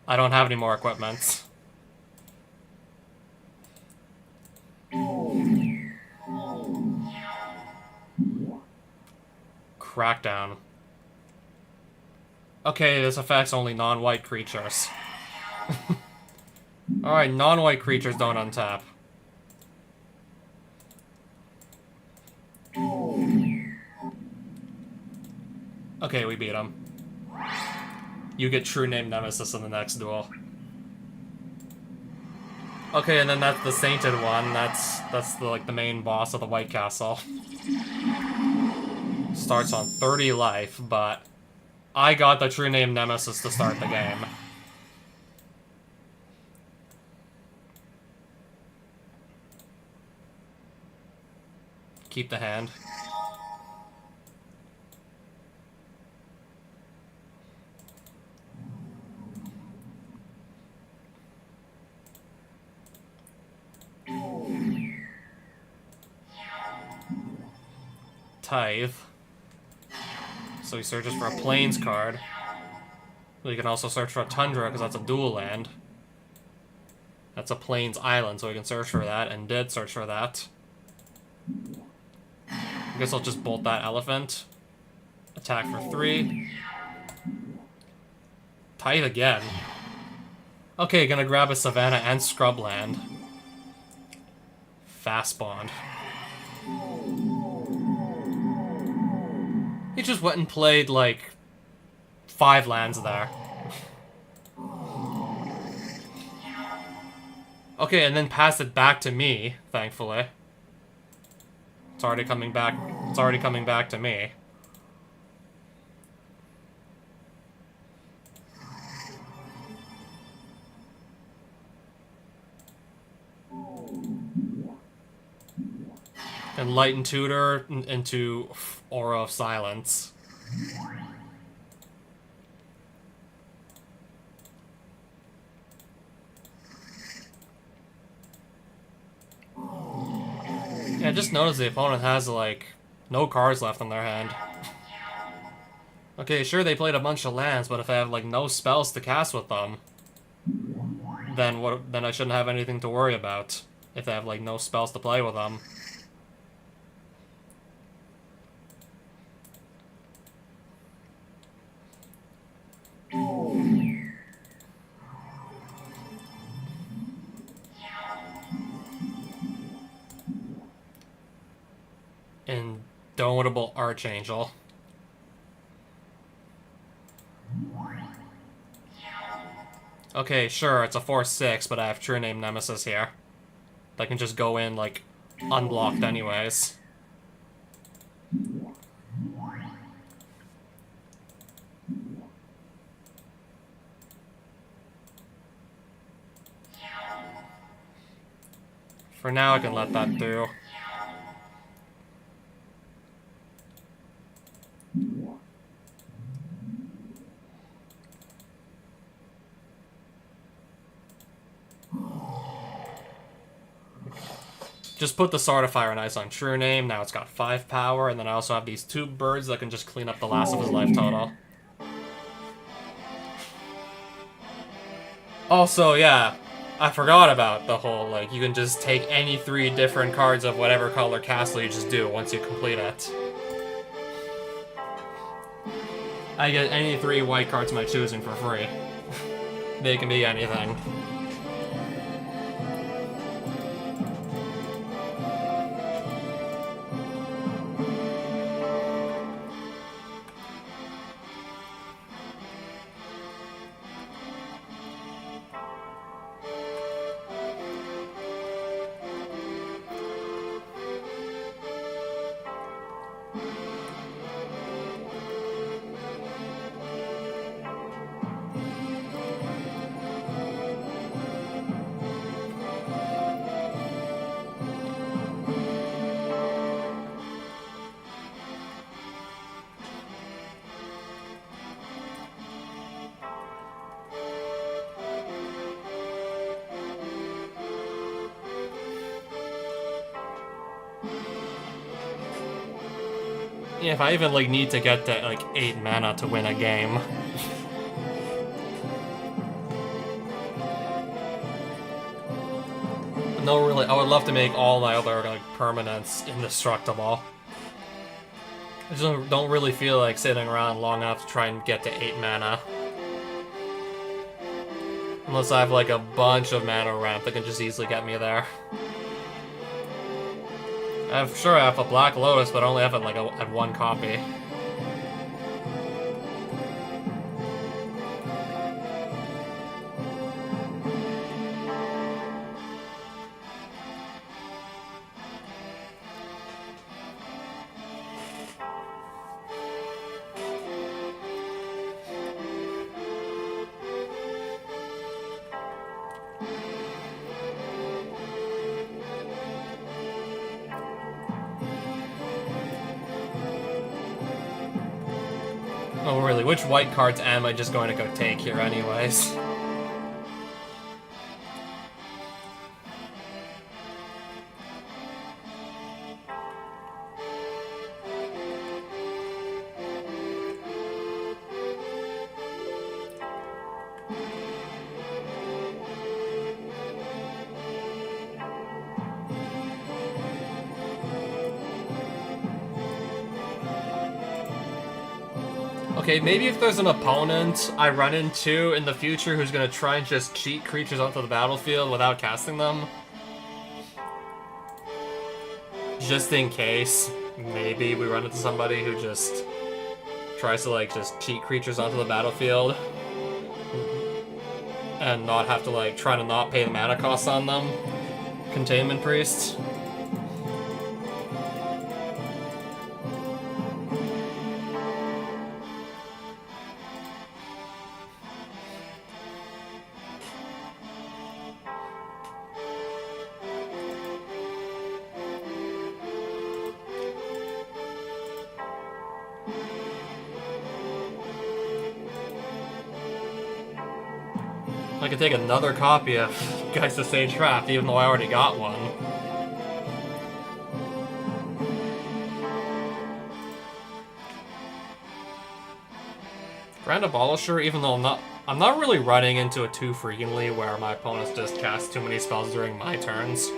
I don't have any more equipment. Crackdown. Okay, this affects only non-white creatures. Alright, non-white creatures don't untap. Okay, we beat him. You get True Name Nemesis in the next duel. Okay, and then that's the Sainted one. That's the, like, the main boss of the White Castle. Starts on 30 life, but I got the True Name Nemesis to start the game. Keep the hand. Tithe. So he searches for a Plains card. We can also search for a Tundra, because that's a dual land. That's a Plains Island, so we can search for that, and did search for that. I guess I'll just bolt that Elephant. Attack for 3. Tithe again. Okay, gonna grab a Savannah and Scrubland. Fast Bond. He just went and played, like, 5 lands there. Okay, and then passed it back to me, thankfully. It's already coming back. It's already coming back to me. Enlightened Tutor into Aura of Silence. Yeah, just notice the opponent has, like, no cards left in their hand. Okay, sure, they played a bunch of lands, but if I have, like, no spells to cast with them, then I shouldn't have anything to worry about. If they have, like, no spells to play with them. Indomitable Archangel. Okay, sure, it's a 4/6, but I have True Name Nemesis here. That can just go in, like, unblocked anyways. For now, I can let that through. Just put the Sword of Fire and Ice on True Name, now it's got 5 power, and then I also have these 2 birds that can just clean up the last of his life total. Also, yeah, I forgot about the whole, like, you can just take any 3 different cards of whatever color castle you just do once you complete it. I get any 3 white cards of my choosing for free. They can be anything. Yeah, if I even, like, need to get to, like, 8 mana to win a game. No, really, I would love to make all my other, like, permanents indestructible. I just don't really feel like sitting around long enough to try and get to 8 mana. Unless I have, like, a bunch of mana ramp that can just easily get me there. Sure, I have a Black Lotus, but I only have it, like, at 1 copy. Oh, really? Which white cards am I just going to go take here anyways? Okay, maybe if there's an opponent I run into in the future who's gonna try and just cheat creatures onto the battlefield without casting them. Just in case, maybe we run into somebody who just tries to, like, just cheat creatures onto the battlefield. And not have to, like, try to not pay the mana costs on them. Containment Priest. I could take another copy of Geist Sage Trap, even though I already got one. Grand Abolisher, even though I'm not really running into it too frequently where my opponents just cast too many spells during my turns.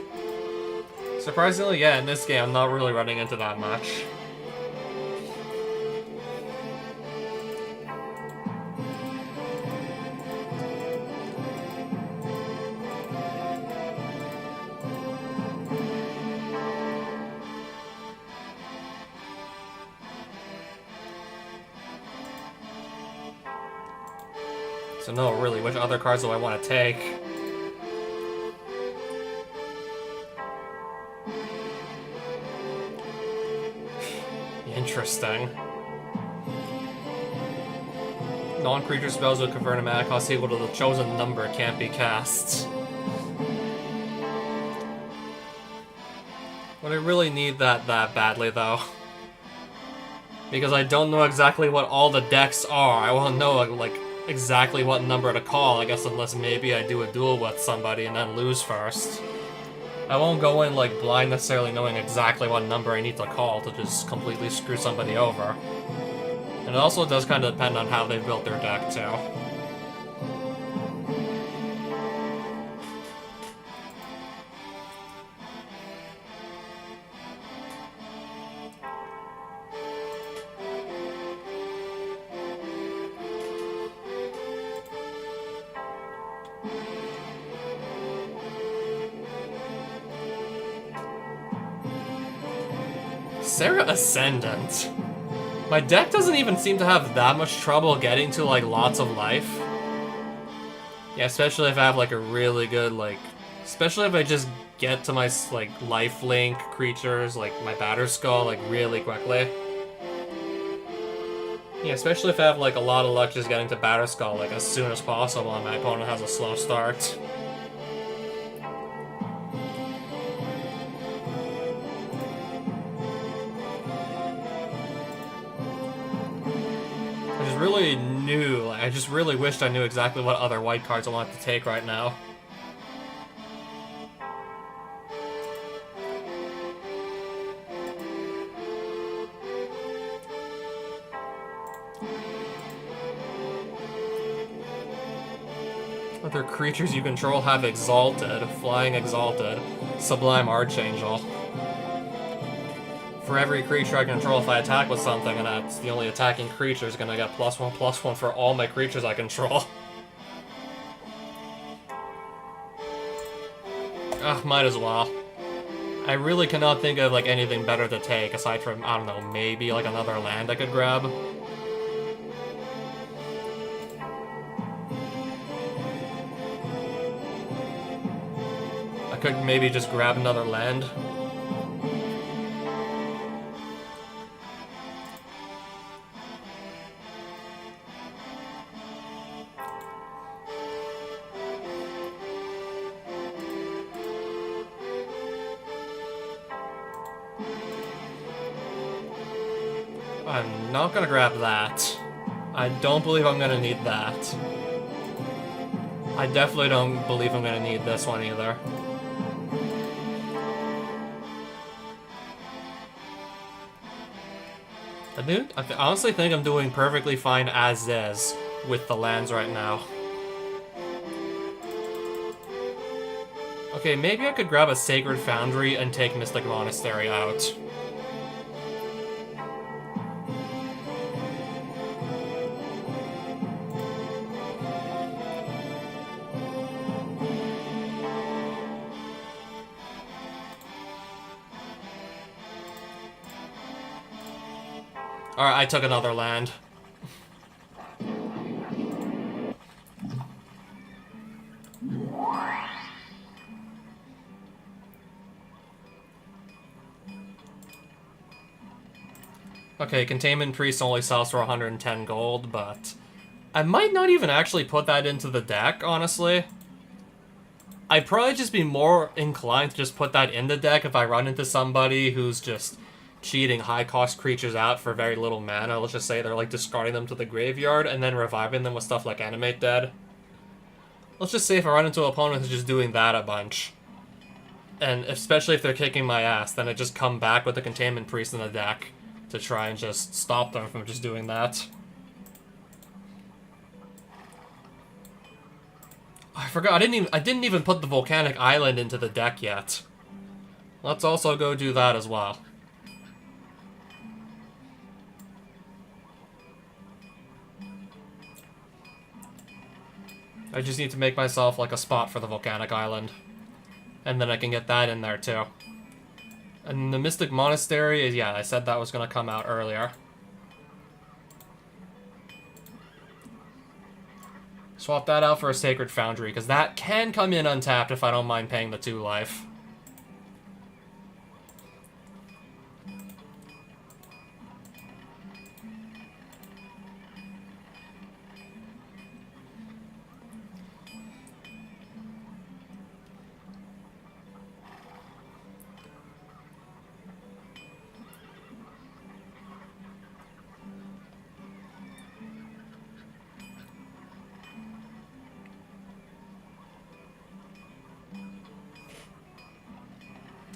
Surprisingly, yeah, in this game I'm not really running into that much. So no, really, which other cards do I want to take? Interesting. Non-creature spells with convert a mana cost equal to the chosen number can't be cast. Would I really need that badly, though? Because I don't know exactly what all the decks are. I won't know, like, exactly what number to call, I guess, unless maybe I do a duel with somebody and then lose first. I won't go in, like, blind necessarily knowing exactly what number I need to call to just completely screw somebody over. And it also does kind of depend on how they built their deck, too. Sarah Ascendant. My deck doesn't even seem to have that much trouble getting to, like, lots of life. Yeah, especially if I have, like, a really good, like... Especially if I just get to my, like, lifelink creatures, like my Batterskull, like, really quickly. Yeah, especially if I have, like, a lot of luck just getting to Batterskull, like, as soon as possible and my opponent has a slow start. I just really wished I knew exactly what other white cards I wanted to take right now. Other creatures you control have Exalted, Flying Exalted, Sublime Archangel. For every creature I control, if I attack with something and that's the only attacking creature, is gonna get +1/+1 for all my creatures I control. Ugh, might as well. I really cannot think of, like, anything better to take, aside from, I don't know, maybe, like, another land I could grab. I could maybe just grab another land. I'm not gonna grab that. I don't believe I'm gonna need that. I definitely don't believe I'm gonna need this one either. I honestly think I'm doing perfectly fine as is with the lands right now. Okay, maybe I could grab a Sacred Foundry and take Mystic Monastery out. Alright, I took another land. Okay, Containment Priest only sells for 110 gold, but I might not even actually put that into the deck, honestly. I'd probably just be more inclined to just put that in the deck if I run into somebody who's just cheating high-cost creatures out for very little mana. Let's just say they're, like, discarding them to the graveyard and then reviving them with stuff like Animate Dead. Let's just say if I run into an opponent who's just doing that a bunch, and especially if they're kicking my ass, then I just come back with the Containment Priest in the deck to try and just stop them from just doing that. I forgot, I didn't even put the Volcanic Island into the deck yet. Let's also go do that as well. I just need to make myself, like, a spot for the Volcanic Island. And then I can get that in there, too. And the Mystic Monastery is, yeah, I said that was going to come out earlier. Swap that out for a Sacred Foundry, because that can come in untapped if I don't mind paying the 2 life.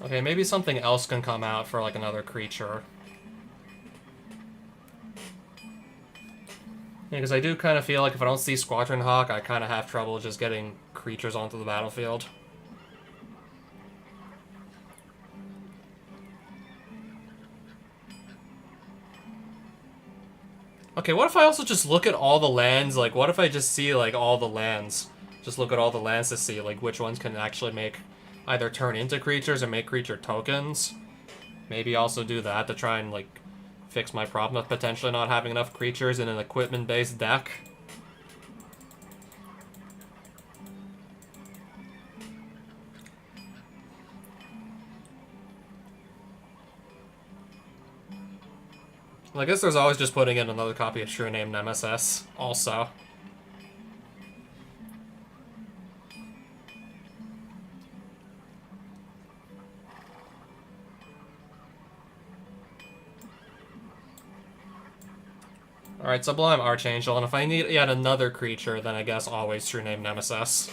Okay, maybe something else can come out for, like, another creature. Yeah, because I do kind of feel like if I don't see Squadron Hawk, I kind of have trouble just getting creatures onto the battlefield. Okay, what if I also just look at all the lands? Like, what if I just see, like, all the lands? Just look at all the lands to see, like, which ones can actually make either turn into creatures or make creature tokens. Maybe also do that to try and, like, fix my problem of potentially not having enough creatures in an equipment-based deck. Well, I guess there's always just putting in another copy of True Name Nemesis, also. Alright, Sublime Archangel, and if I need yet another creature, then I guess always True Name Nemesis.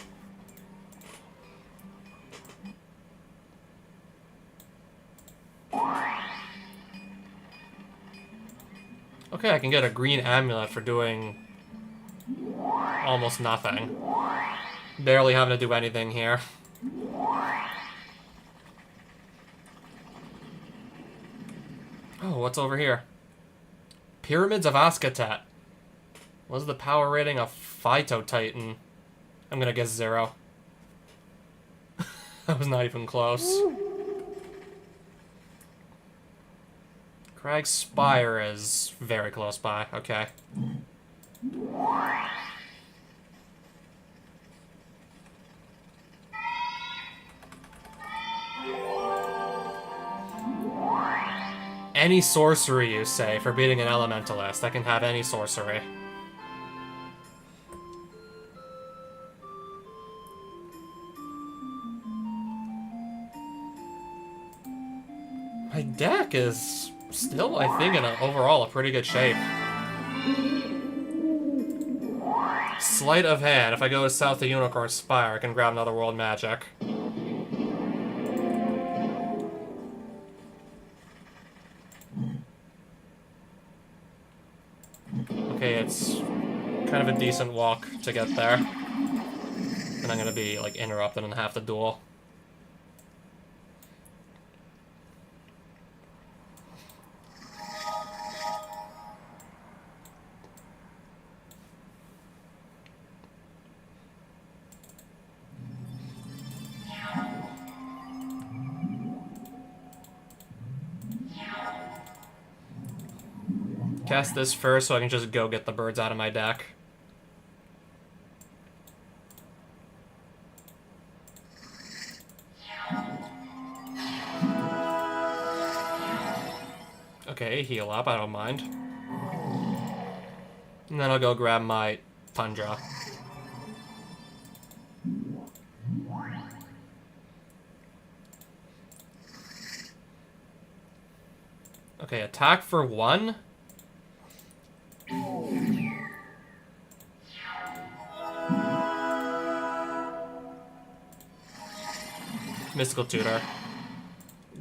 Okay, I can get a green amulet for doing almost nothing. Barely having to do anything here. Oh, what's over here? Pyramids of Ascatet. What's the power rating of Phytotitan? I'm gonna guess 0. That was not even close. Crag Spire is very close by. Okay. Any sorcery, you say, for beating an elementalist. I can have any sorcery. My deck is still, I think, in overall a pretty good shape. Sleight of hand. If I go south to Unicorn Spire, I can grab another World Magic. Okay, it's kind of a decent walk to get there. And I'm gonna be, like, interrupted in half the duel. Cast this first so I can just go get the birds out of my deck. Okay, heal up, I don't mind. And then I'll go grab my Tundra. Okay, attack for 1. Mystical Tutor.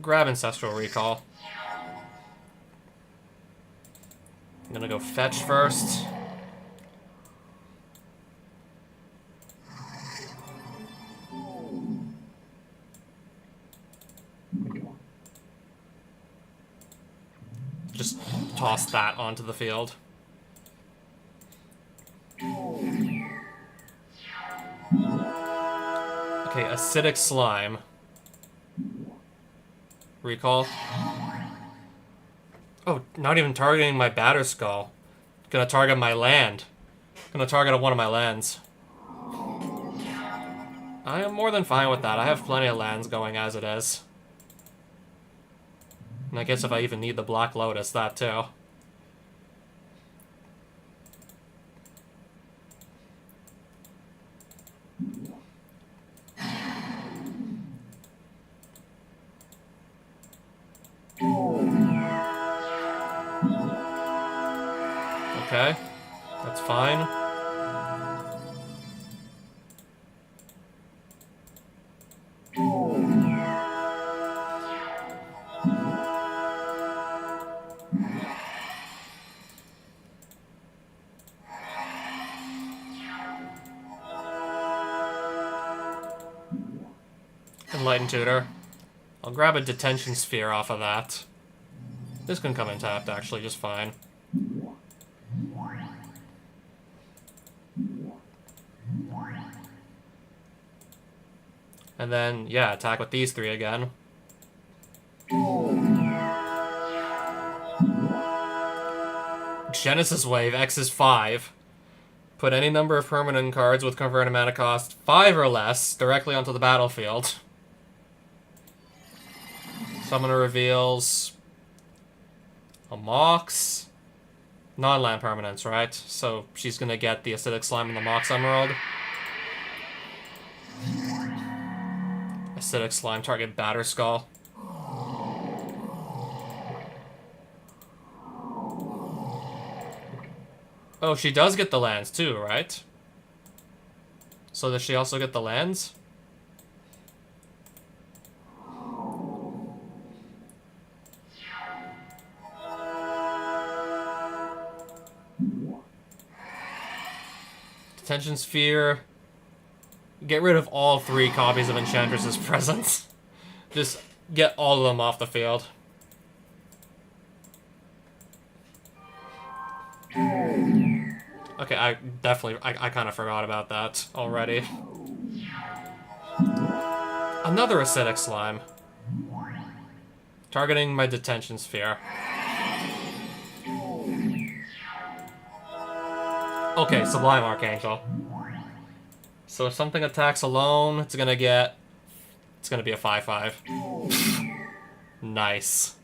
Grab Ancestral Recall. I'm gonna go fetch first. Just toss that onto the field. Okay, Acidic Slime. Recall. Oh, not even targeting my Batterskull. Gonna target my land. Gonna target one of my lands. I am more than fine with that. I have plenty of lands going as it is. And I guess if I even need the Black Lotus, that too. Okay, that's fine. Enlightened Tutor. I'll grab a Detention Sphere off of that. This can come in tapped, actually, just fine. And then, yeah, attack with these 3 again. Genesis Wave, X is 5. Put any number of permanent cards with converted mana cost 5 or less directly onto the battlefield. Summoner reveals a Mox. Non-land permanents, right? So she's gonna get the Acidic Slime and the Mox Emerald. Acidic Slime, target Batterskull. Oh, she does get the lands too, right? So does she also get the lands? Detention Sphere Get rid of all 3 copies of Enchantress's Presence. Just get all of them off the field. Okay, I kind of forgot about that already. Another acidic slime. Targeting my detention sphere. Okay, Sublime Archangel. So if something attacks alone, it's gonna be a 5/5. Nice.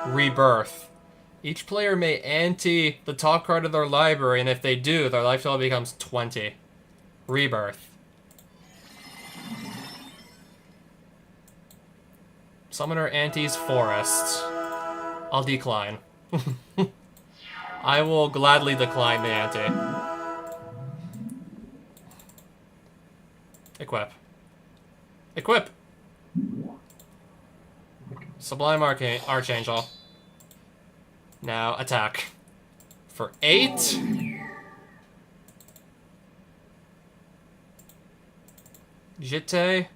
Rebirth. Each player may ante the top card of their library, and if they do, their life total becomes 20. Rebirth. Summoner antes Forest. I'll decline. I will gladly decline the ante. Equip. Equip! Sublime Archangel. Now attack. For 8. Jite.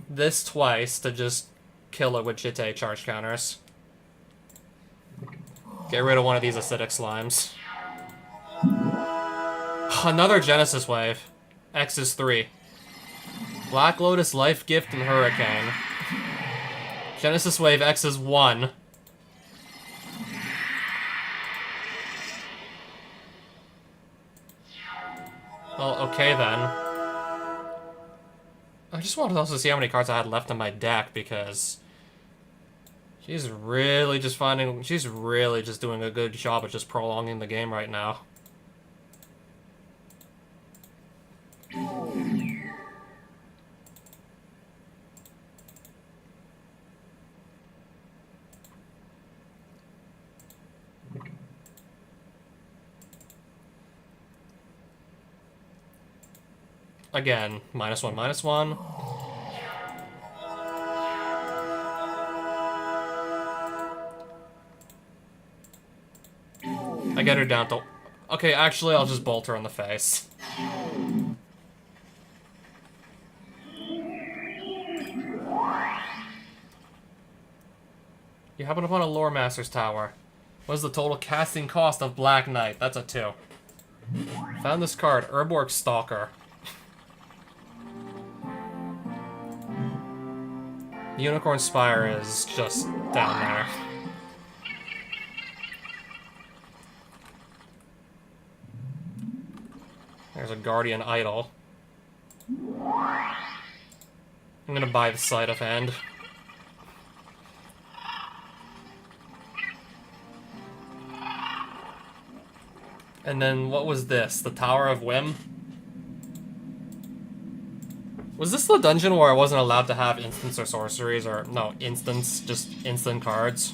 This twice to just kill it with Jite charge counters. Get rid of one of these acidic slimes. Another Genesis Wave. X is 3. Black Lotus, Life Gift, and Hurricane. Genesis Wave X is 1. Well, okay then. I just wanted to also see how many cards I had left in my deck, because she's really just doing a good job of just prolonging the game right now. Again, -1/-1. I get her down to... Okay, actually, I'll just bolt her in the face. You happen upon a Lore Master's Tower. What is the total casting cost of Black Knight? That's a 2. Found this card, Urborg Stalker. The Unicorn Spire is just down there. There's a Guardian Idol. I'm gonna buy the Sleight of Hand. And then what was this? The Tower of Whim? Was this the dungeon where I wasn't allowed to have instants or sorceries, or no, instants, just instant cards?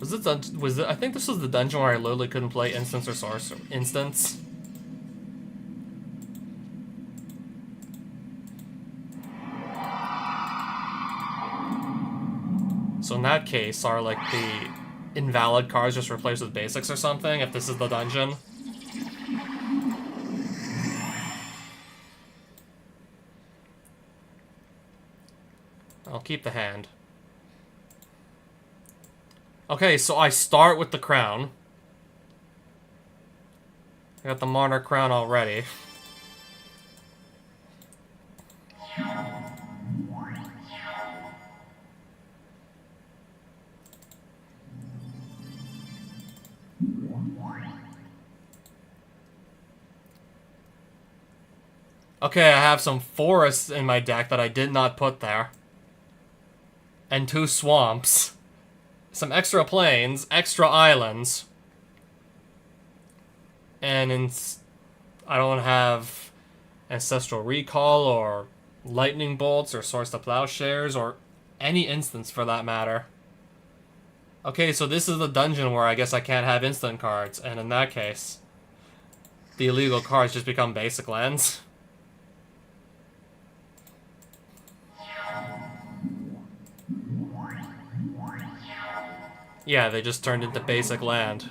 I think this was the dungeon where I literally couldn't play instants or instants. So in that case, are like the invalid cards just replaced with basics or something, if this is the dungeon? I'll keep the hand. Okay, so I start with the crown. I got the Monarch crown already. Okay, I have some forests in my deck that I did not put there. And 2 swamps. Some extra plains, extra islands. And I don't have Ancestral Recall or Lightning Bolts or Swords to Plowshares or any instants for that matter. Okay, so this is the dungeon where I guess I can't have instant cards, and in that case... the illegal cards just become basic lands. Yeah, they just turned into basic land.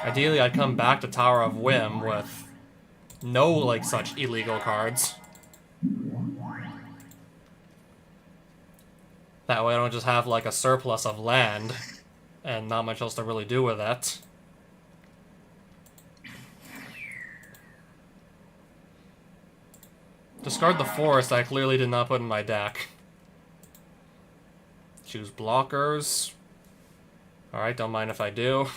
Ideally, I'd come back to Tower of Whim with no, like, such illegal cards. That way I don't just have, like, a surplus of land and not much else to really do with it. Discard the forest I clearly did not put in my deck. Choose blockers. Alright, don't mind if I do.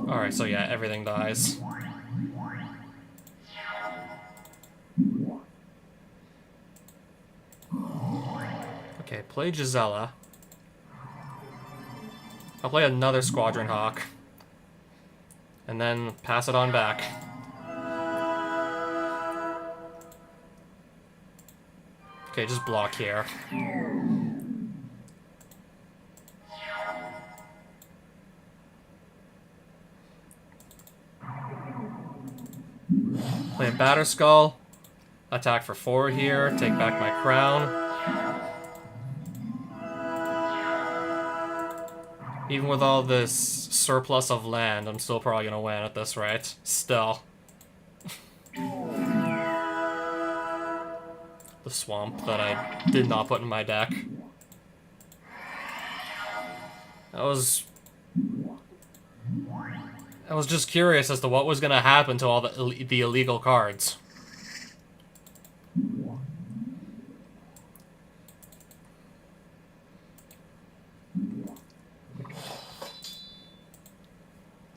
Alright, so yeah, everything dies. Okay, play Gisela. I'll play another Squadron Hawk. And then pass it on back. Okay, just block here. Play a Batter Skull. Attack for 4 here. Take back my crown. Even with all this surplus of land, I'm still probably gonna win at this rate. Still. The swamp that I did not put in my deck. I was just curious as to what was gonna happen to all the illegal cards.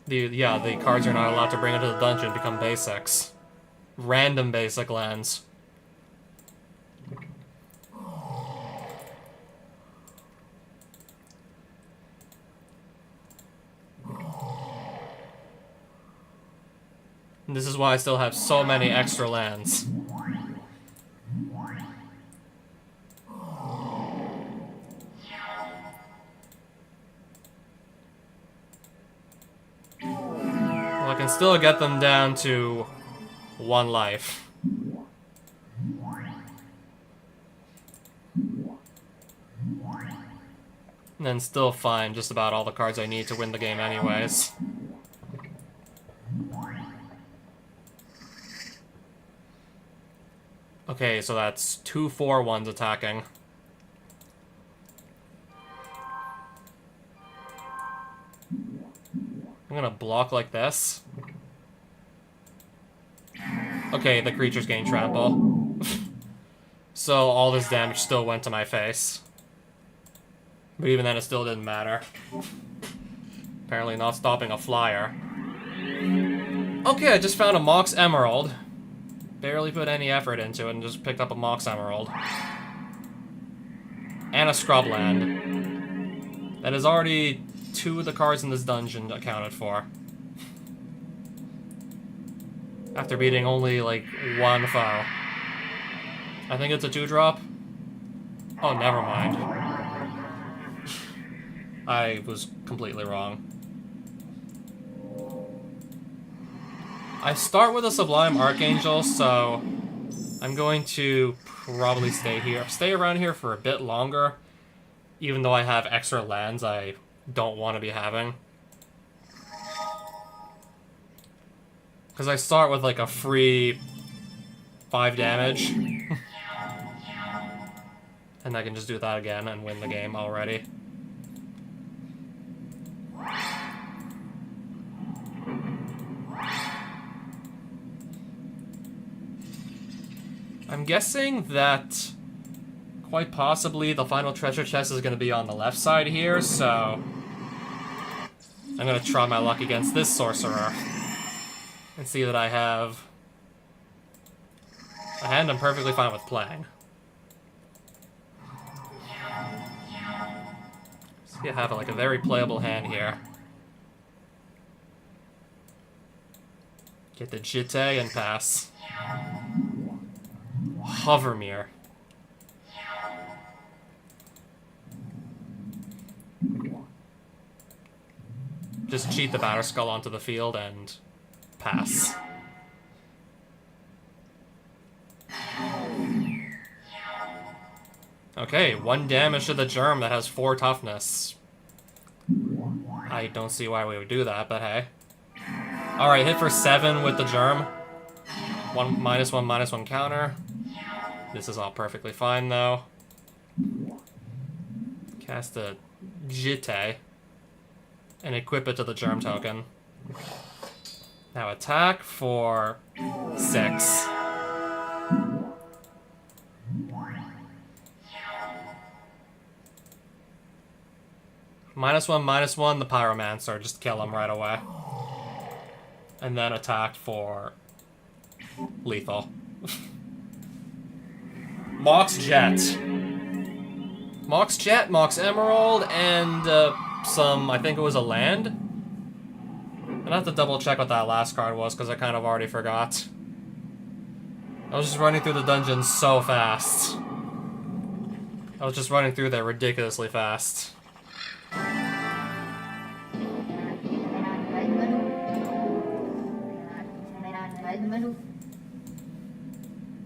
The cards you're not allowed to bring into the dungeon become basics. Random basic lands. And this is why I still have so many extra lands. Well, I can still get them down to 1 life. And then still find just about all the cards I need to win the game anyways. Okay, so that's 2 4-1s attacking. I'm gonna block like this. Okay, the creatures gain trample. So all this damage still went to my face. But even then, it still didn't matter. Apparently not stopping a flyer. Okay, I just found a Mox Emerald. Barely put any effort into it and just picked up a Mox Emerald. And a Scrubland. That is already 2 of the cards in this dungeon accounted for. After beating only, like, 1 foe. I think it's a 2-drop. Oh, never mind. I was completely wrong. I start with a Sublime Archangel, so I'm going to probably stay around here for a bit longer, even though I have extra lands I don't want to be having. Because I start with like a free 5 damage. And I can just do that again and win the game already. I'm guessing that quite possibly the final treasure chest is going to be on the left side here, so I'm going to try my luck against this sorcerer and see that I have a hand I'm perfectly fine with playing. See, I have like a very playable hand here. Get the Jitte and pass. Hovermere. Just cheat the Batterskull onto the field and pass. Okay, 1 damage to the Germ that has 4 toughness. I don't see why we would do that, but hey. Alright, hit for 7 with the Germ. -1/-1 counter. This is all perfectly fine, though. Cast a Jitte. And equip it to the Germ token. Now attack for 6. -1/-1, the Pyromancer. Just kill him right away. And then attack for lethal. Mox Jet. Mox Jet, Mox Emerald, and some, I think it was a land? I'd have to double check what that last card was, because I kind of already forgot. I was just running through the dungeon so fast. I was just running through there ridiculously fast.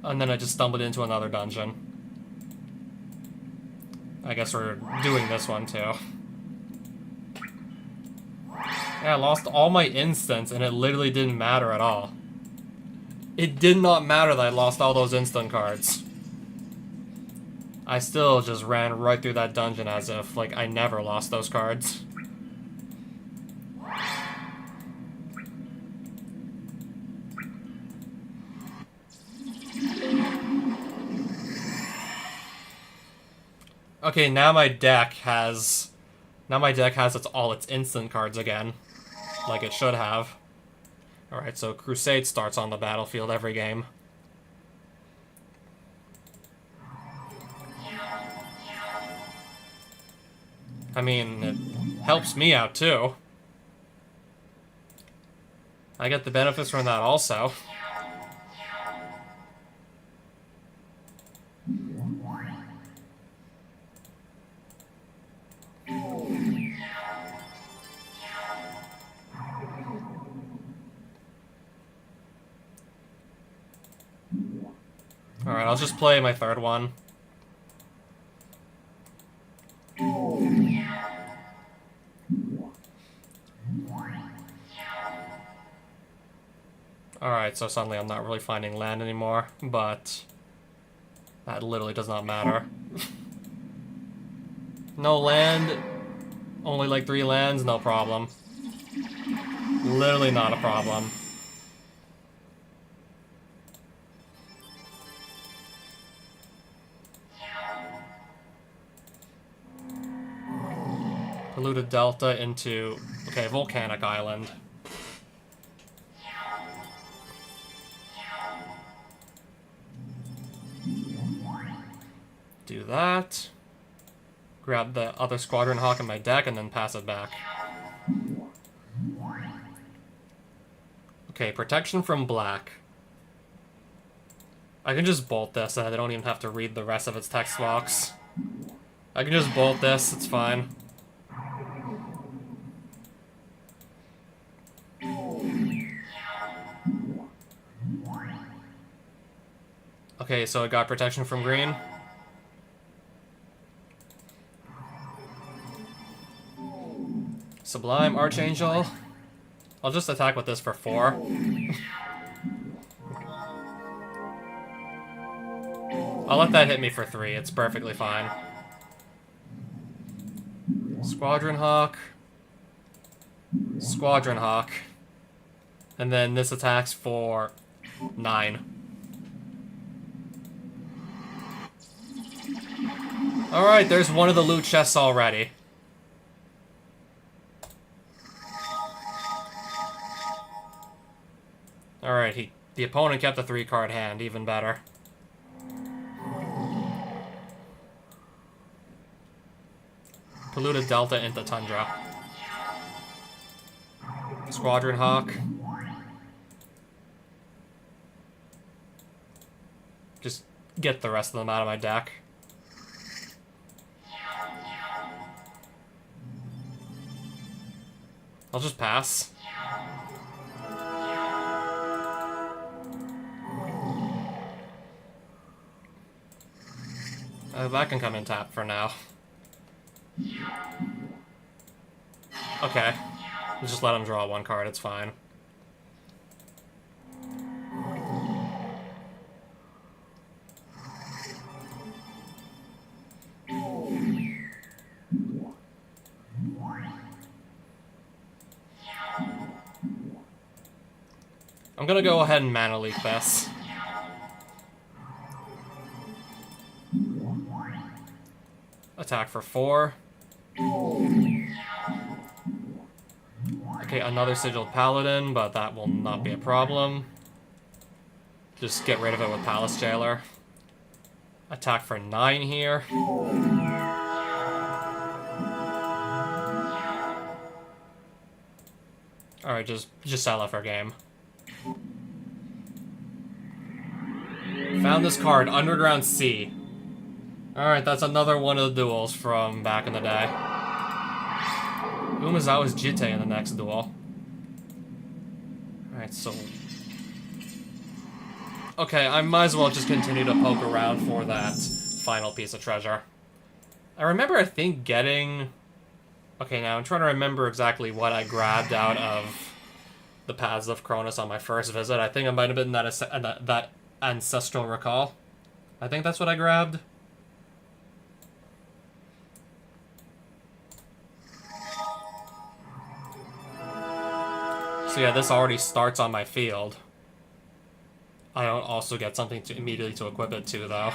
And then I just stumbled into another dungeon. I guess we're doing this one too. Yeah, I lost all my instants and it literally didn't matter at all. It did not matter that I lost all those instant cards. I still just ran right through that dungeon as if, like, I never lost those cards. Okay, now my deck has all its instant cards again, like it should have. Alright, so Crusade starts on the battlefield every game. I mean, it helps me out too. I get the benefits from that also. Alright, I'll just play my third one. Alright, so suddenly I'm not really finding land anymore, but that literally does not matter. No land, only like 3 lands, no problem. Literally not a problem. Polluted Delta into, okay, Volcanic Island. Do that. Grab the other Squadron Hawk in my deck and then pass it back. Okay, protection from black. I can just bolt this and I don't even have to read the rest of its text box. I can just bolt this, it's fine. Okay, so I got protection from green. Sublime Archangel. I'll just attack with this for 4. I'll let that hit me for 3, it's perfectly fine. Squadron Hawk. Squadron Hawk. And then this attacks for 9. Alright, there's one of the loot chests already. Alright, the opponent kept a 3-card hand, even better. Polluted Delta into Tundra. Squadron Hawk. get the rest of them out of my deck. I'll just pass. That can come in tap for now. Okay. Just let him draw one card, it's fine. I'm gonna go ahead and mana leak this. Attack for 4. Okay, another Sigiled Paladin, but that will not be a problem. Just get rid of it with Palace Jailer. Attack for 9 here. Alright, just sell it for game. Found this card, Underground Sea. Alright, that's another one of the duels from back in the day. Umezawa's Jitte in the next duel. Alright, so... Okay, I might as well just continue to poke around for that final piece of treasure. I remember, I think, getting... Okay, now I'm trying to remember exactly what I grabbed out of the Paths of Cronus on my first visit. I think it might have been that Ancestral Recall. I think that's what I grabbed. So yeah, this already starts on my field. I don't also get something to immediately to equip it to, though.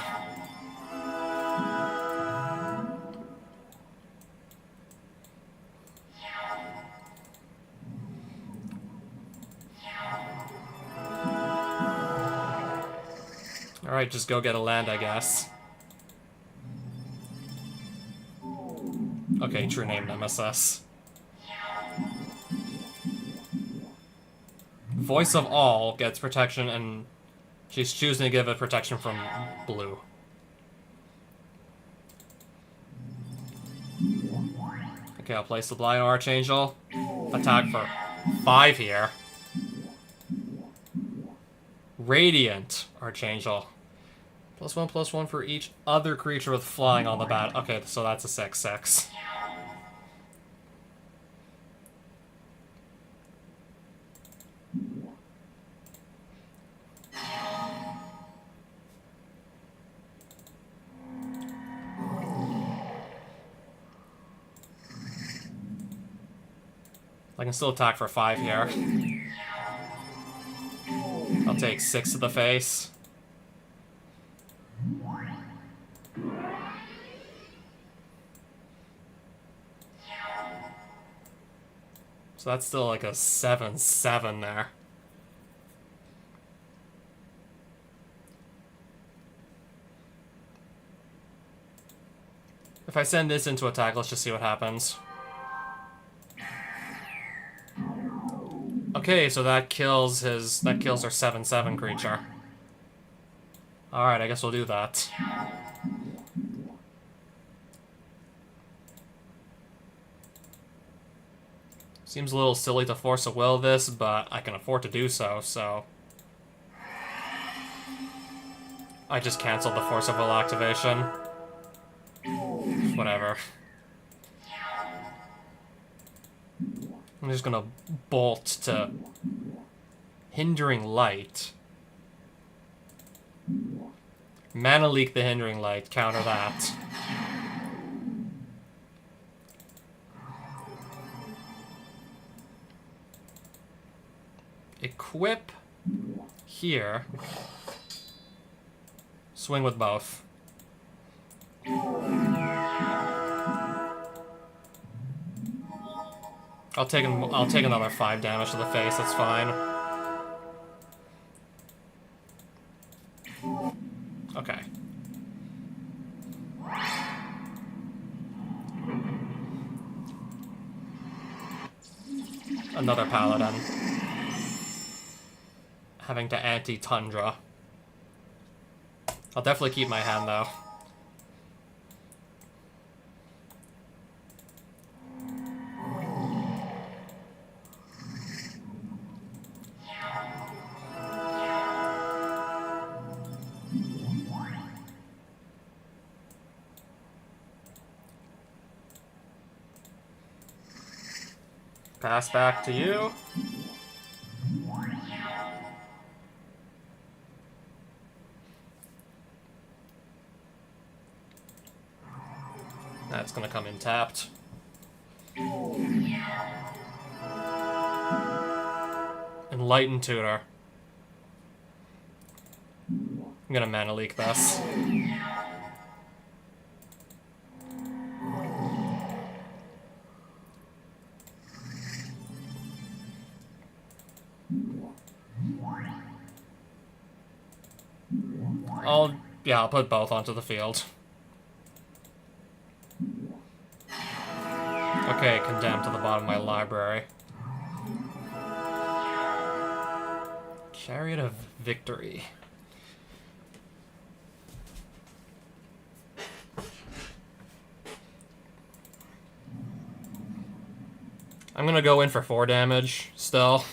Alright, just go get a land, I guess. Okay, True Name Nemesis. Voice of All gets protection, and she's choosing to give it protection from blue. Okay, I'll play Sublime Archangel. Attack for 5 here. Radiant Archangel. +1/+1 for each other creature with flying on the bat. Okay, so that's a 6/6. I can still attack for 5 here. I'll take 6 to the face. So that's still like a 7/7 there. If I send this into attack, let's just see what happens. Okay, so that kills her 7/7 creature. Alright, I guess we'll do that. Seems a little silly to force a will this, but I can afford to do so, so... I just canceled the Force of Will activation. Whatever. I'm just gonna bolt to Hindering Light. Mana Leak the Hindering Light, counter that. Equip here. Swing with both. I'll take another 5 damage to the face, that's fine. Okay. Another Paladin. Having to anti-Tundra. I'll definitely keep my hand, though. Pass back to you. That's gonna come in tapped. Enlightened Tutor. I'm gonna mana leak this. I'll put both onto the field. Okay, condemned to the bottom of my library. Chariot of Victory. I'm gonna go in for 4 damage, still.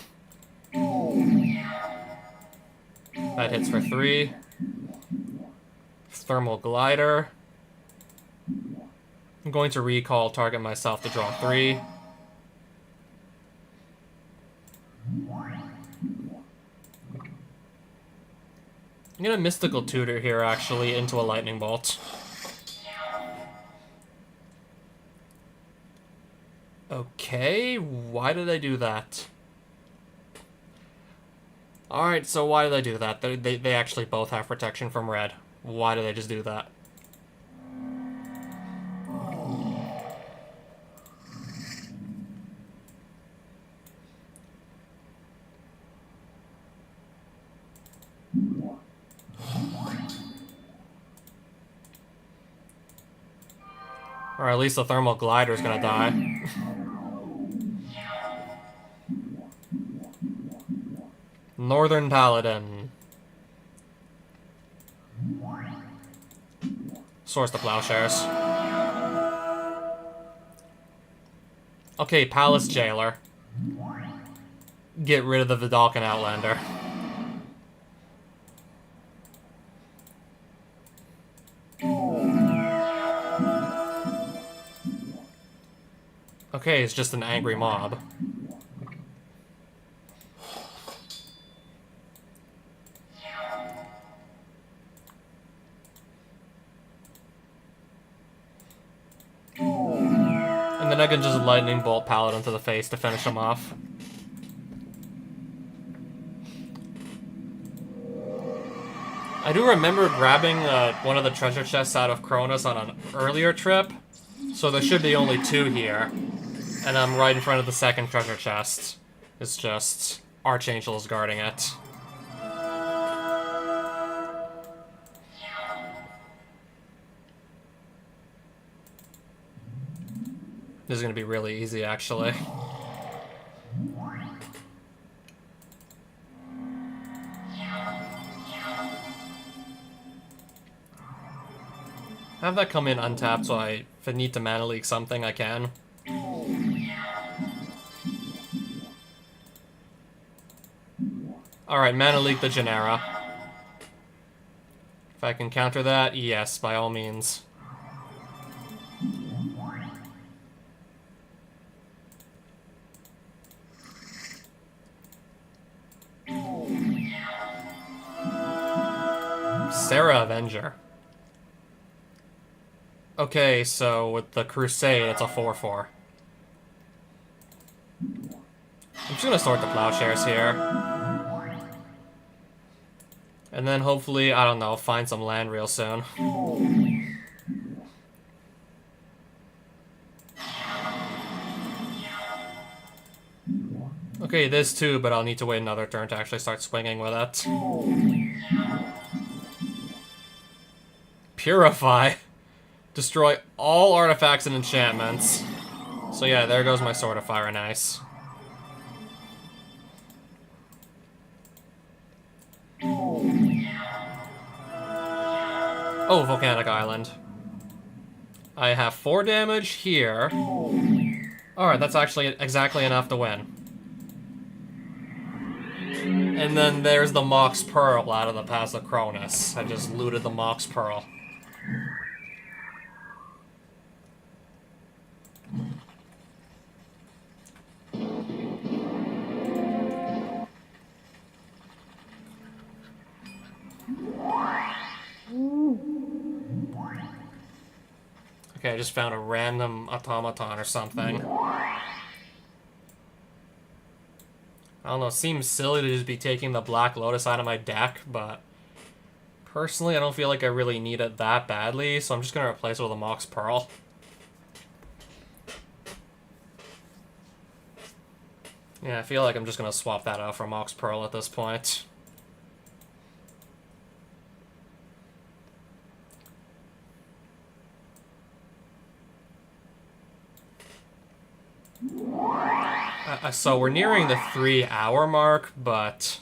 That hits for 3. Thermal Glider. I'm going to recall, target myself to draw 3. I'm gonna Mystical Tutor here, actually, into a Lightning Bolt. Okay, why did I do that? Alright, so why did I do that? They actually both have protection from red. Why did I just do that? Or at least the Thermal Glider's gonna die. Northern Paladin. Source the Plowshares. Okay, Palace Jailer. Get rid of the Vidalcan Outlander. Okay, it's just an angry mob. And then I can just Lightning Bolt Paladin to the face to finish him off. I do remember grabbing one of the treasure chests out of Cronus on an earlier trip, so there should be only 2 here. And I'm right in front of the second treasure chest. It's just Archangels guarding it. This is gonna be really easy, actually. Have that come in untapped, so if I need to mana leak something, I can. Alright, mana leak the Genera. If I can counter that, yes, by all means. Sarah Avenger. Okay, so with the Crusade, it's a 4/4. I'm just gonna sort the Plowshares here. And then hopefully, I don't know, find some land real soon. Okay, this too, but I'll need to wait another turn to actually start swinging with it. Purify. Destroy all artifacts and enchantments. So yeah, there goes my Sword of Fire and Ice. Oh, Volcanic Island. I have 4 damage here. Alright, that's actually exactly enough to win. And then there's the Mox Pearl out of the Pass of Cronus. I just looted the Mox Pearl. Okay, I just found a random automaton or something. I don't know, it seems silly to just be taking the Black Lotus out of my deck, but personally I don't feel like I really need it that badly, so I'm just gonna replace it with a Mox Pearl. Yeah, I feel like I'm just gonna swap that out for Mox Pearl at this point. So we're nearing the 3-hour mark, but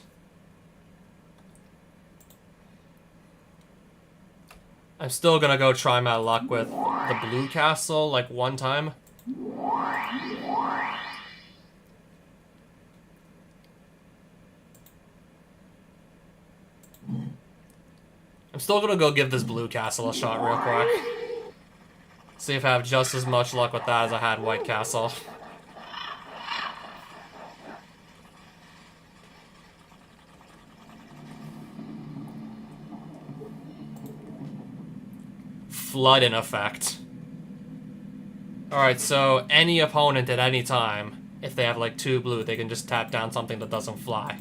I'm still gonna go try my luck with the blue castle, like, one time. I'm still gonna go give this blue castle a shot real quick. See if I have just as much luck with that as I had white castle. Flood in effect. Alright, so any opponent at any time, if they have like 2 blue, they can just tap down something that doesn't fly.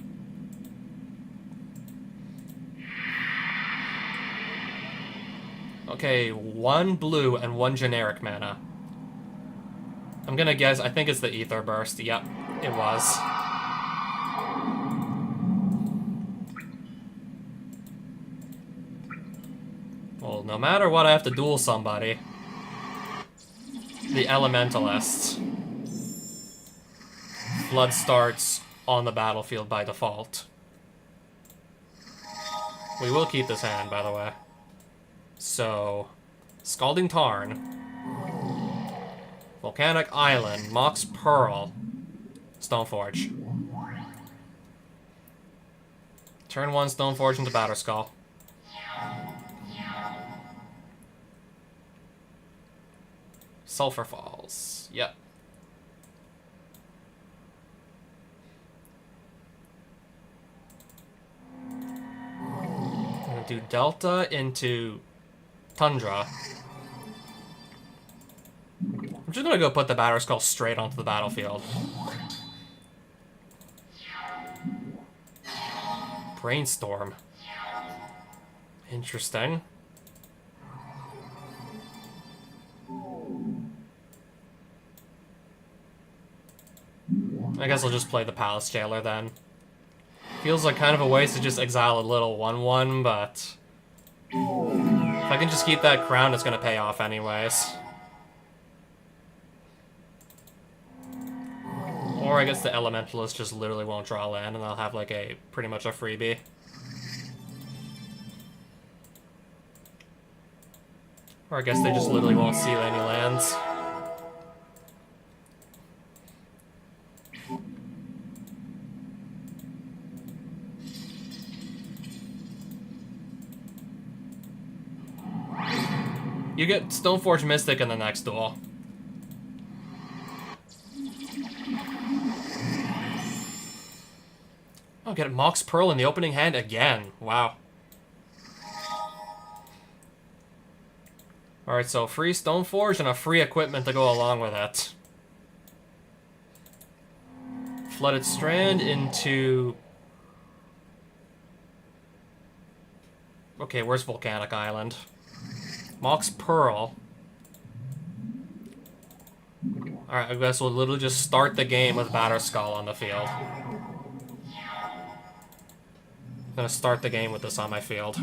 Okay, 1 blue and 1 generic mana. I'm gonna guess, I think it's the Ether Burst. Yep, it was. Well, no matter what, I have to duel somebody. The Elementalists. Flood starts on the battlefield by default. We will keep this hand, by the way. So, Scalding Tarn, Volcanic Island, Mox Pearl, Stoneforge. Turn 1, Stoneforge into Batterskull. Sulphur Falls. Yep. I'm gonna do Delta into Tundra. I'm just gonna go put the Batterskull straight onto the battlefield. Brainstorm. Interesting. I guess I'll just play the Palace Jailer then. Feels like kind of a waste to just exile a little 1/1, but if I can just keep that crown, it's gonna pay off anyways. Or I guess the Elementalist just literally won't draw land, and I'll have like a pretty much a freebie. Or I guess they just literally won't seal any lands. You get Stoneforge Mystic in the next duel. Oh, get Mox Pearl in the opening hand again. Wow. Alright, so free Stoneforge and a free equipment to go along with it. Flooded Strand into... Okay, where's Volcanic Island? Mox Pearl. Alright, I guess we'll literally just start the game with Batterskull on the field. I'm gonna start the game with this on my field.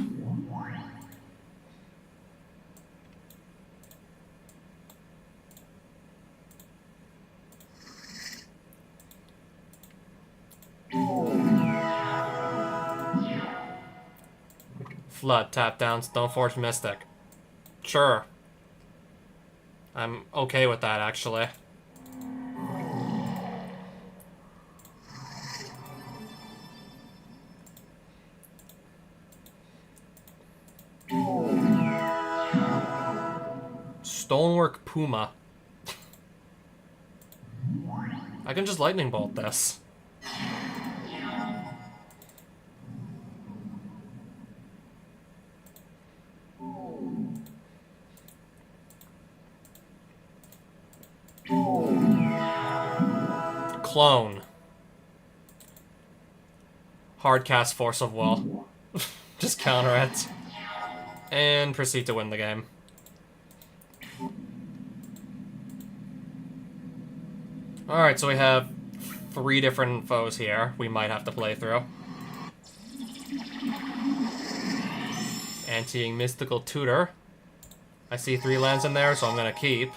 Flood, tap down, Stoneforge Mystic. Sure. I'm okay with that, actually. Stonework Puma. I can just lightning bolt this. Clone. Hard cast Force of Will. Just counter it. And proceed to win the game. Alright, so we have 3 different foes here we might have to play through. Anteing Mystical Tutor. I see 3 lands in there, so I'm gonna keep.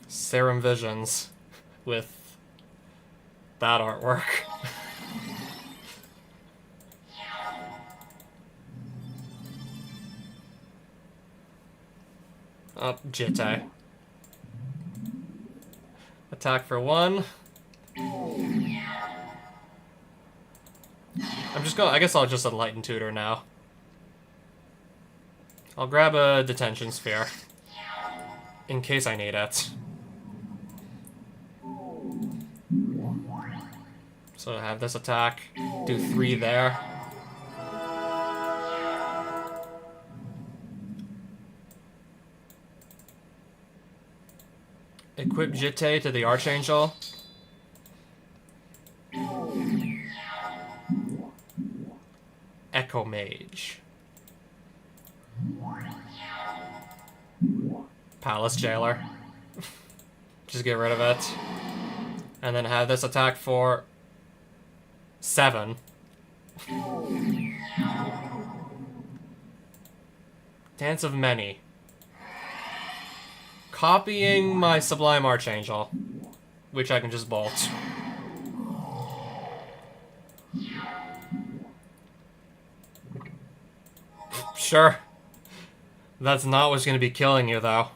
Serum Visions with that artwork. Jitte. Attack for 1. I guess I'll just Enlighten Tutor now. I'll grab a Detention Sphere. In case I need it. So I have this attack, do 3 there. Equip Jitte to the Archangel. Echo Mage. Palace Jailer. Just get rid of it. And then have this attack for 7. Dance of Many. Copying my Sublime Archangel, which I can just bolt. Sure. That's not what's going to be killing you, though.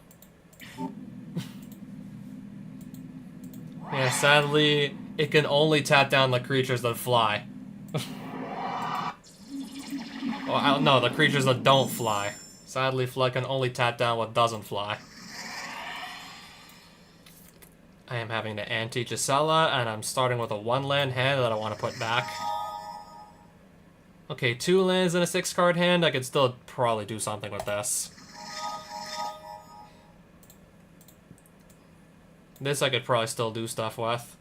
Yeah, sadly, it can only tap down the creatures that fly. Well, no, the creatures that don't fly. Sadly, Flood can only tap down what doesn't fly. I am having to anti-Gisela, and I'm starting with a 1-land hand that I want to put back. Okay, 2 lands and a 6-card hand. I could still probably do something with this. This I could probably still do stuff with.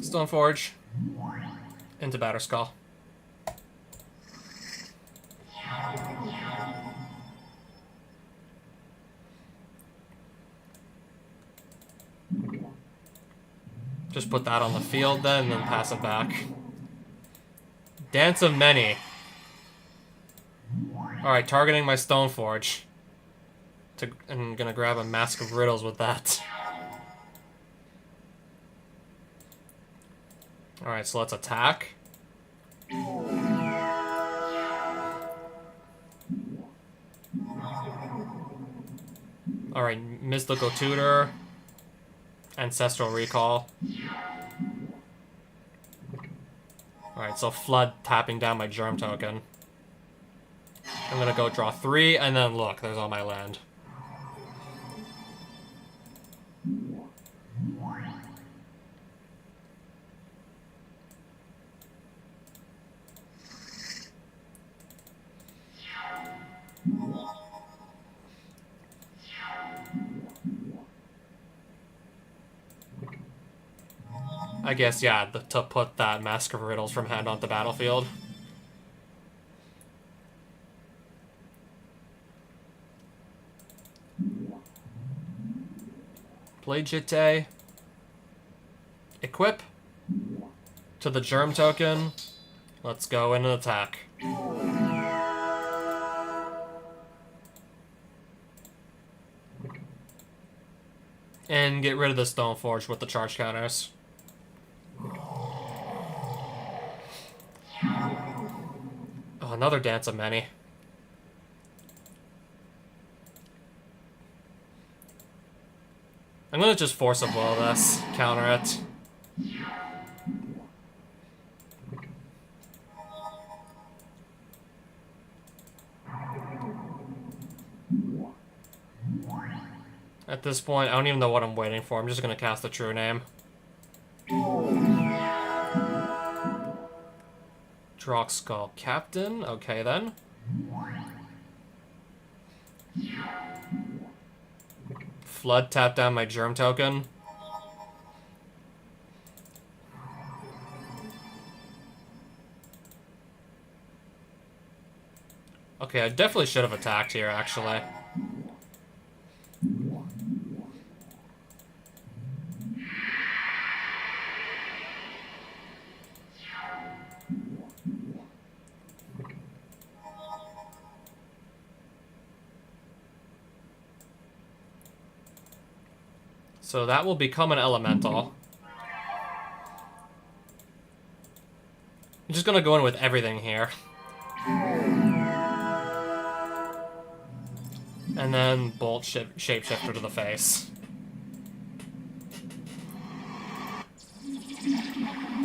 Stoneforge. Into Batterskull. Just put that on the field then, and then pass it back. Dance of Many. Alright, targeting my Stoneforge. I'm gonna grab a Mask of Riddles with that. Alright, so let's attack. Alright, Mystical Tutor. Ancestral Recall. Alright, so Flood tapping down my Germ token. I'm gonna go draw 3, and then look, there's all my land. I guess, yeah, to put that Mask of Riddles from hand onto battlefield. Play Jite. Equip. To the germ token. Let's go in and attack. And get rid of the Stoneforge with the charge counters. Oh, another Dance of Many. I'm gonna just Force of Will this. Counter it. At this point, I don't even know what I'm waiting for. I'm just gonna cast the True Name. Drogskull Captain. Okay, then. Flood, tap down my Germ token. Okay, I definitely should have attacked here, actually. So that will become an elemental. I'm just gonna go in with everything here. And then bolt shapeshifter to the face.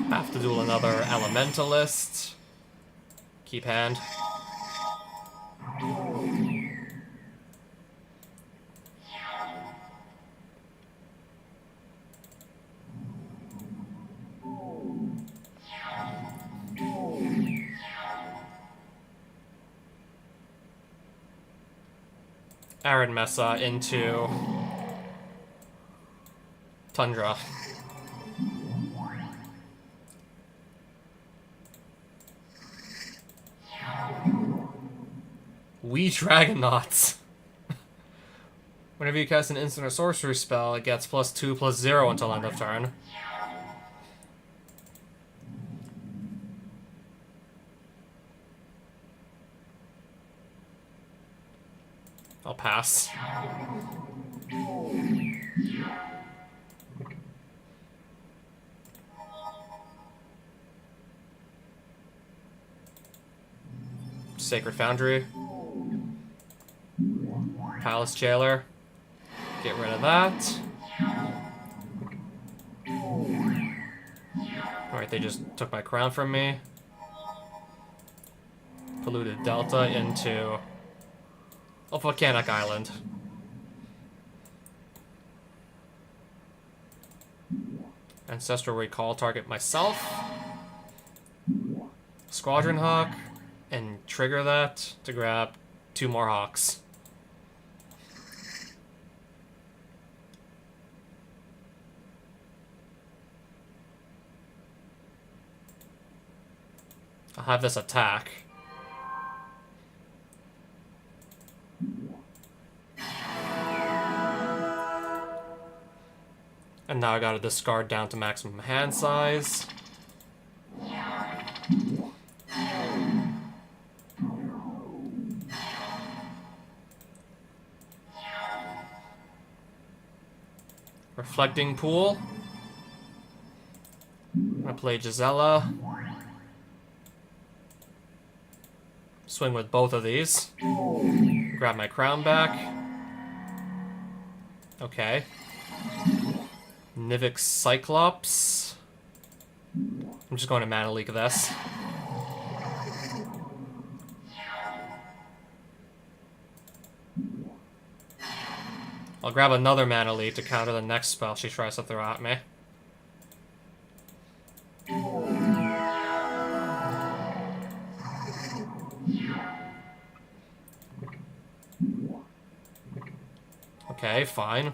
Have to duel another elementalist. Keep hand. Arid Mesa into Tundra. We Dragonauts. Whenever you cast an instant or sorcery spell, it gets +2/+0 until end of turn. I'll pass. Sacred Foundry. Palace Jailer. Get rid of that. Alright, they just took my crown from me. Polluted Delta into Volcanic Island. Ancestral Recall, target myself. Squadron Hawk, and trigger that to grab 2 more Hawks. I'll have this attack. And now I gotta discard down to maximum hand size. Reflecting Pool. I'm gonna play Gisela. Swing with both of these. Grab my crown back. Okay. Nivix Cyclops. I'm just going to Mana Leak this. I'll grab another Mana Leak to counter the next spell she tries to throw at me. Okay, fine.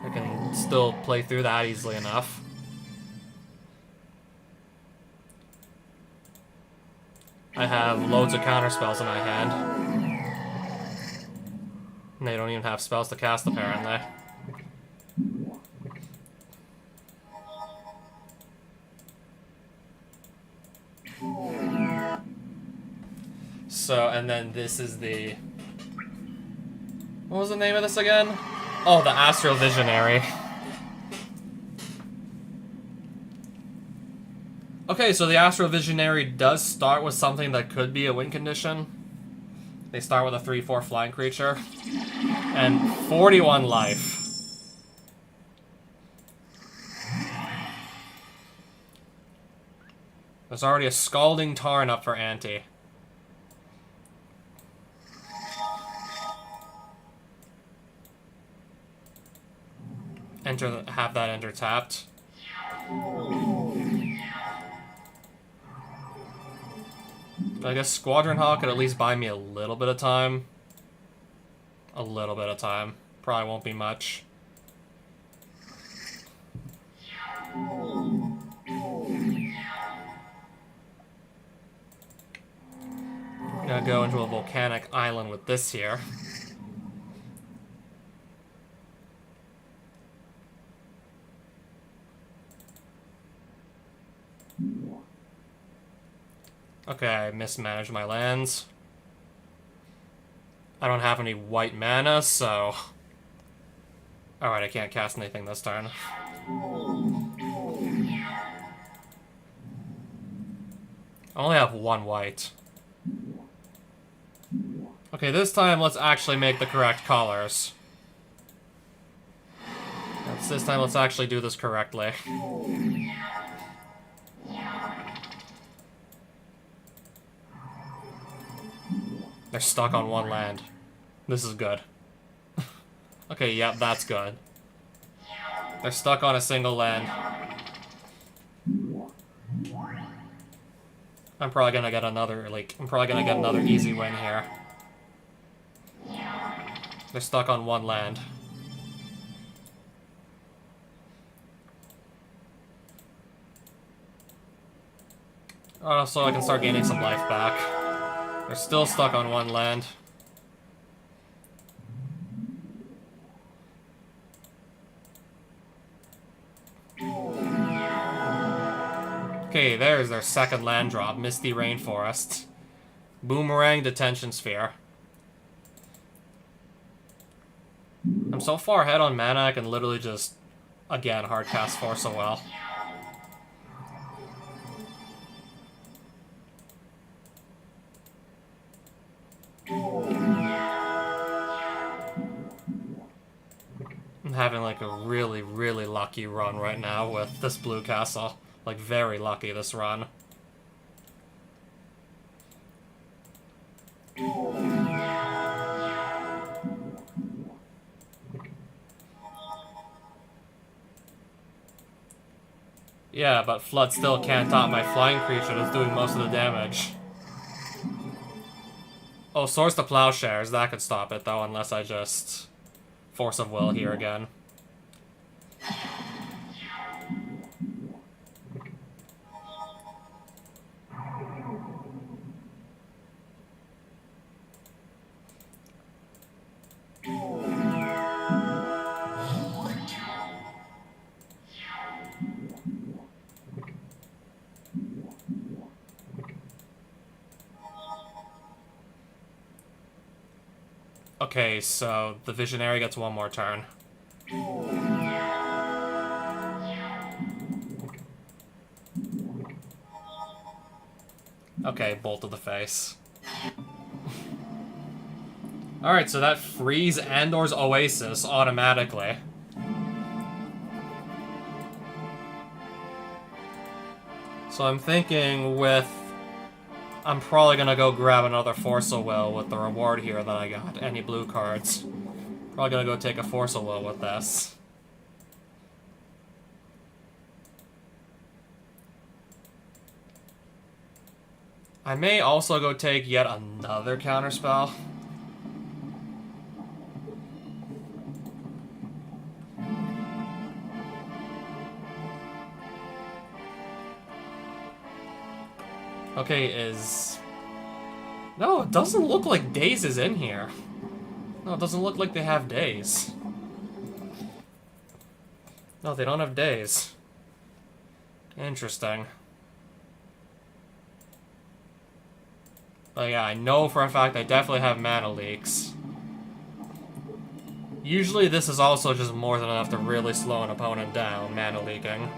I can still play through that easily enough. I have loads of counter spells in my hand. And they don't even have spells to cast, apparently. So, and then this is the... What was the name of this again? Oh, the Astral Visionary. Okay, so the Astral Visionary does start with something that could be a win condition. They start with a 3/4 flying creature. And 41 life. There's already a Scalding Tarn up for ante. Have that enter tapped. I guess Squadron Hawk could at least buy me a little bit of time. A little bit of time. Probably won't be much. Gonna go into a volcanic island with this here. Okay, I mismanaged my lands. I don't have any white mana, so... Alright, I can't cast anything this turn. I only have one white. Okay, this time let's actually make the correct colors. This time let's actually do this correctly. They're stuck on one land. This is good. Okay, yep, that's good. They're stuck on a single land. I'm probably gonna get another, easy win here. They're stuck on one land. So I can start gaining some life back. They're still stuck on one land. Okay, there's their second land drop, Misty Rainforest. Boomerang Detention Sphere. I'm so far ahead on mana, I can literally just, again, hardcast Force of Will. I'm having like a really, really lucky run right now with this blue castle. Like, very lucky this run. Yeah, but Flood still can't top my flying creature that's doing most of the damage. Oh, Source to Plowshares, that could stop it though, unless I just Force of Will here again. Okay, so the Visionary gets one more turn. Okay, Bolt to the face. Alright, so that frees Andor's Oasis automatically. So I'm thinking with... I'm probably gonna go grab another Force of Will with the reward here that I got. Any blue cards. Probably gonna go take a Force of Will with this. I may also go take yet another counterspell. Okay, is... No, it doesn't look like Daze is in here. No, it doesn't look like they have days. No, they don't have days. Interesting. But yeah, I know for a fact they definitely have mana leaks. Usually this is also just more than enough to really slow an opponent down, mana leaking.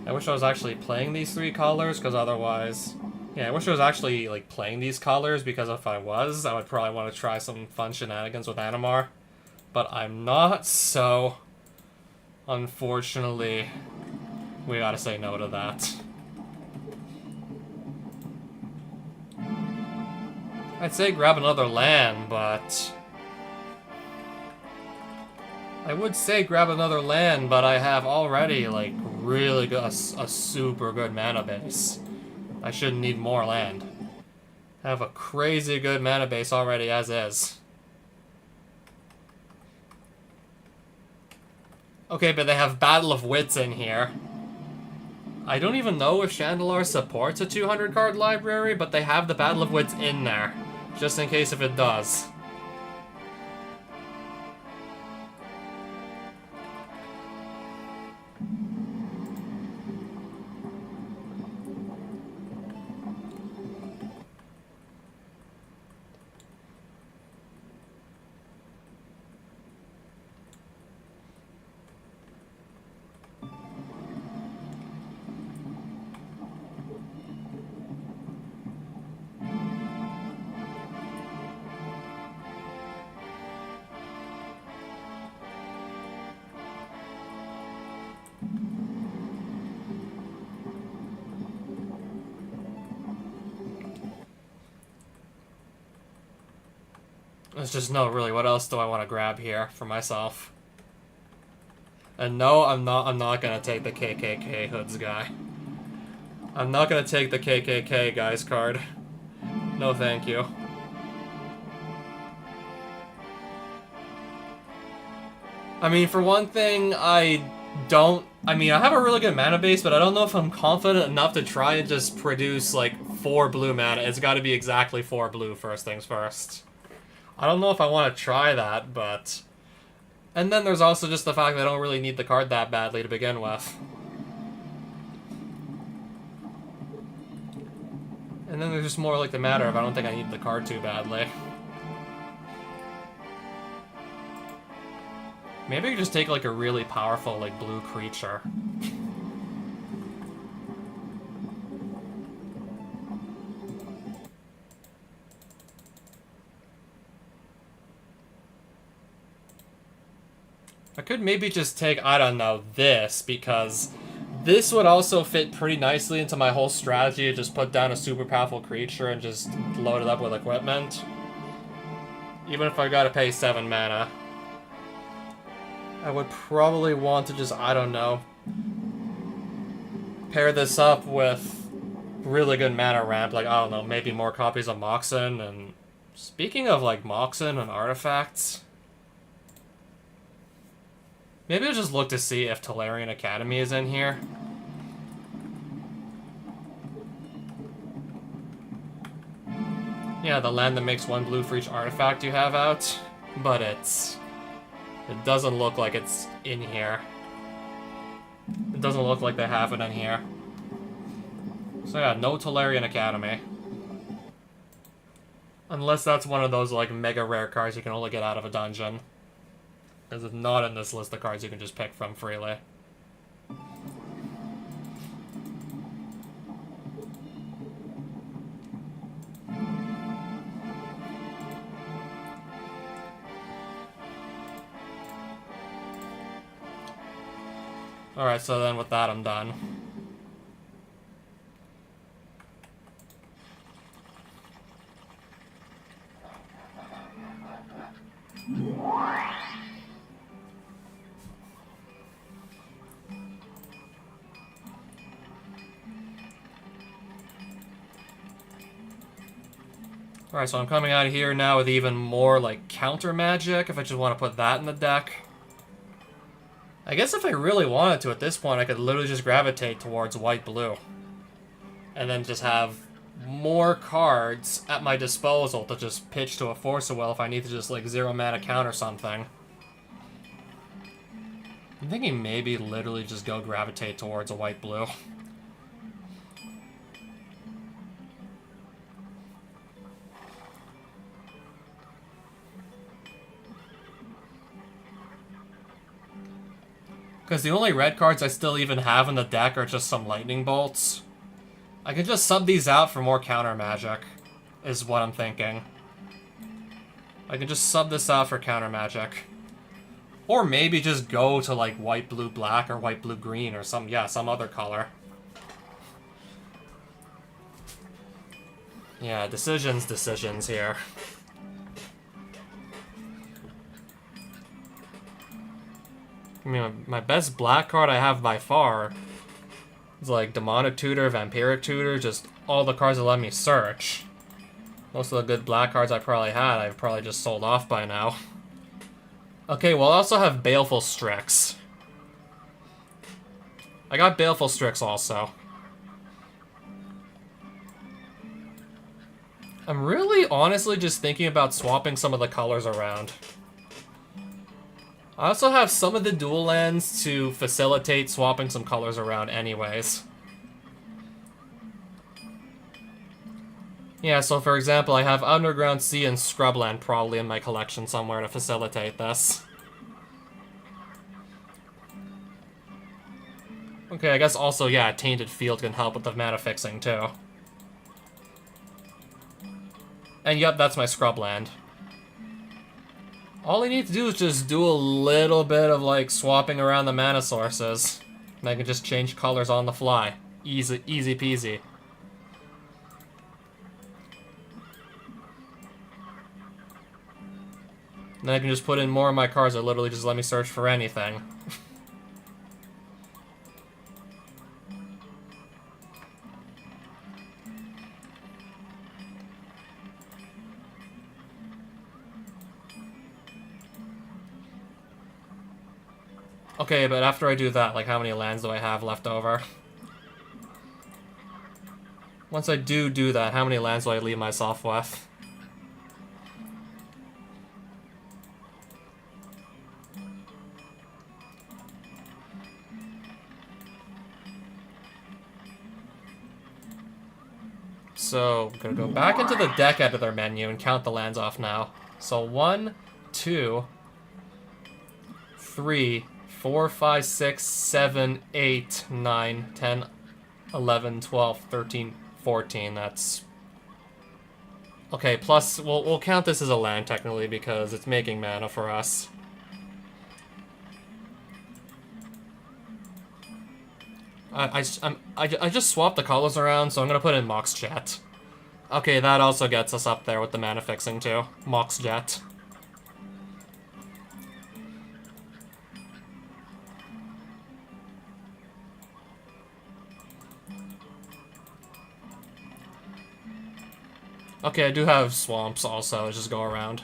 I wish I was actually playing these 3 colors, because otherwise... Yeah, I wish I was actually, like, playing these colors, because if I was, I would probably want to try some fun shenanigans with Animar. But I'm not, so... Unfortunately, we gotta say no to that. I'd say grab another land, but... I would say grab another land, but I have already, like, really good, a super good mana base. I shouldn't need more land. I have a crazy good mana base already as is. Okay, but they have Battle of Wits in here. I don't even know if Shandalar supports a 200 card library, but they have the Battle of Wits in there. Just in case if it does. There's just no, really, what else do I want to grab here for myself? And no, I'm not gonna take the KKK hoods guy. I'm not gonna take the KKK guys card. No thank you. I mean, for one thing, I have a really good mana base, but I don't know if I'm confident enough to try and just produce, like, 4 blue mana. It's gotta be exactly 4 blue first things first. I don't know if I want to try that, but... And then there's also just the fact that I don't really need the card that badly to begin with. And then there's just more like the matter of I don't think I need the card too badly. Maybe I could just take like a really powerful like blue creature. I could maybe just take, I don't know, this, because this would also fit pretty nicely into my whole strategy to just put down a super powerful creature and just load it up with equipment. Even if I gotta pay 7 mana. I would probably want to just, I don't know, pair this up with really good mana ramp, like, I don't know, maybe more copies of Moxen, and speaking of, like, Moxen and artifacts... Maybe I'll just look to see if Tolarian Academy is in here. Yeah, the land that makes 1 blue for each artifact you have out. But it doesn't look like it's in here. It doesn't look like they have it in here. So yeah, no Tolarian Academy. Unless that's one of those like mega rare cards you can only get out of a dungeon. Because it's not in this list of cards you can just pick from freely. Alright, so then with that I'm done. Alright, so I'm coming out of here now with even more, like, counter magic, if I just want to put that in the deck. I guess if I really wanted to at this point, I could literally just gravitate towards white-blue. and then just have more cards at my disposal to just pitch to a Force of Will if I need to just, like, 0-mana counter something. I'm thinking maybe literally just go gravitate towards a white-blue. Because the only red cards I still even have in the deck are just some lightning bolts. I could just sub these out for more counter magic, is what I'm thinking. I can just sub this out for counter magic. Or maybe just go to, like, white, blue, black, or white, blue, green, or some, yeah, some other color. Yeah, decisions here. I mean, my best black card I have by far is, like, Demonic Tutor, Vampiric Tutor, just all the cards that let me search. Most of the good black cards I probably had, I've probably just sold off by now. Okay, well, I also have Baleful Strix. I got Baleful Strix also. I'm really honestly just thinking about swapping some of the colors around. I also have some of the dual lands to facilitate swapping some colors around anyways. Yeah, so for example, I have Underground Sea and Scrubland probably in my collection somewhere to facilitate this. Okay, I guess also, yeah, Tainted Field can help with the mana fixing too. And yep, that's my Scrubland. All I need to do is just do a little bit of, like, swapping around the mana sources. And I can just change colors on the fly. Easy peasy. And then I can just put in more of my cards that literally just let me search for anything. Okay, but after I do that, like, how many lands do I have left over? Once I do that, how many lands do I leave myself with? So, I'm gonna go back into the deck editor menu and count the lands off now. So, 1, 2, 3, 4, 5, 6, 7, 8, 9, 10, 11, 12, 13, 14. That's... Okay, plus, we'll count this as a land technically because it's making mana for us. I just swapped the colors around, so I'm gonna put in Mox Jet. Okay, that also gets us up there with the mana fixing too. Mox Jet. Okay, I do have swamps also, just go around.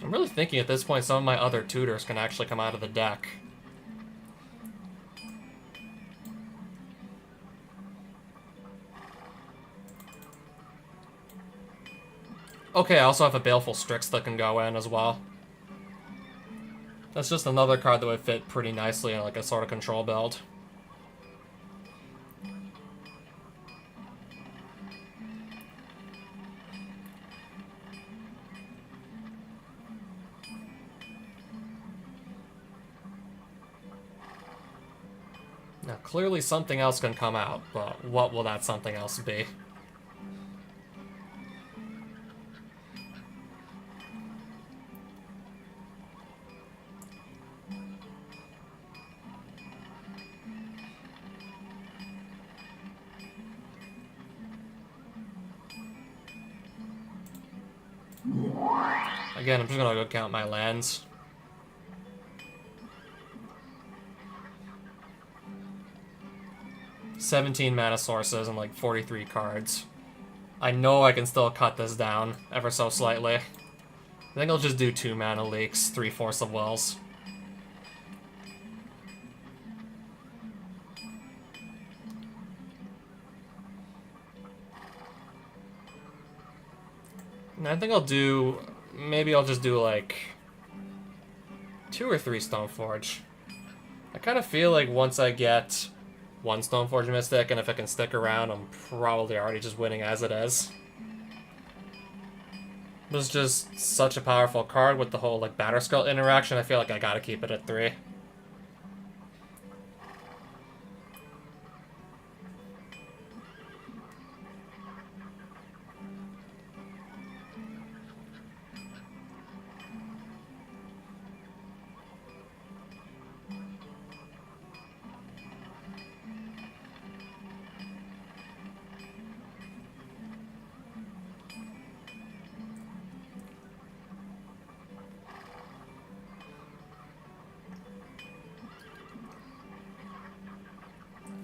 I'm really thinking at this point some of my other tutors can actually come out of the deck. Okay, I also have a Baleful Strix that can go in as well. That's just another card that would fit pretty nicely in like a sort of control build. Now, clearly something else can come out, but what will that something else be? Again, I'm just gonna go count my lands. 17 mana sources and like 43 cards. I know I can still cut this down ever so slightly. I think I'll just do 2 mana leaks, 3 Force of Wills. And I think I'll do... maybe I'll just do like 2 or 3 Stoneforge. I kind of feel like once I get 1 Stoneforge Mystic, and if it can stick around, I'm probably already just winning as it is. It was just such a powerful card with the whole like Batterskull interaction. I feel like I gotta keep it at 3.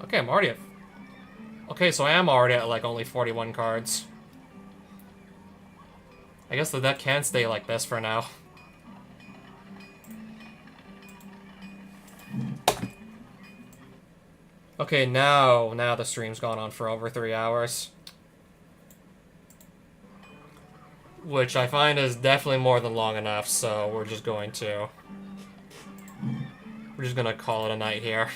Okay, I'm already at... okay, so I am already at, like, only 41 cards. I guess the deck can stay like this for now. Okay, now the stream's gone on for over 3 hours. Which I find is definitely more than long enough, so we're just gonna call it a night here.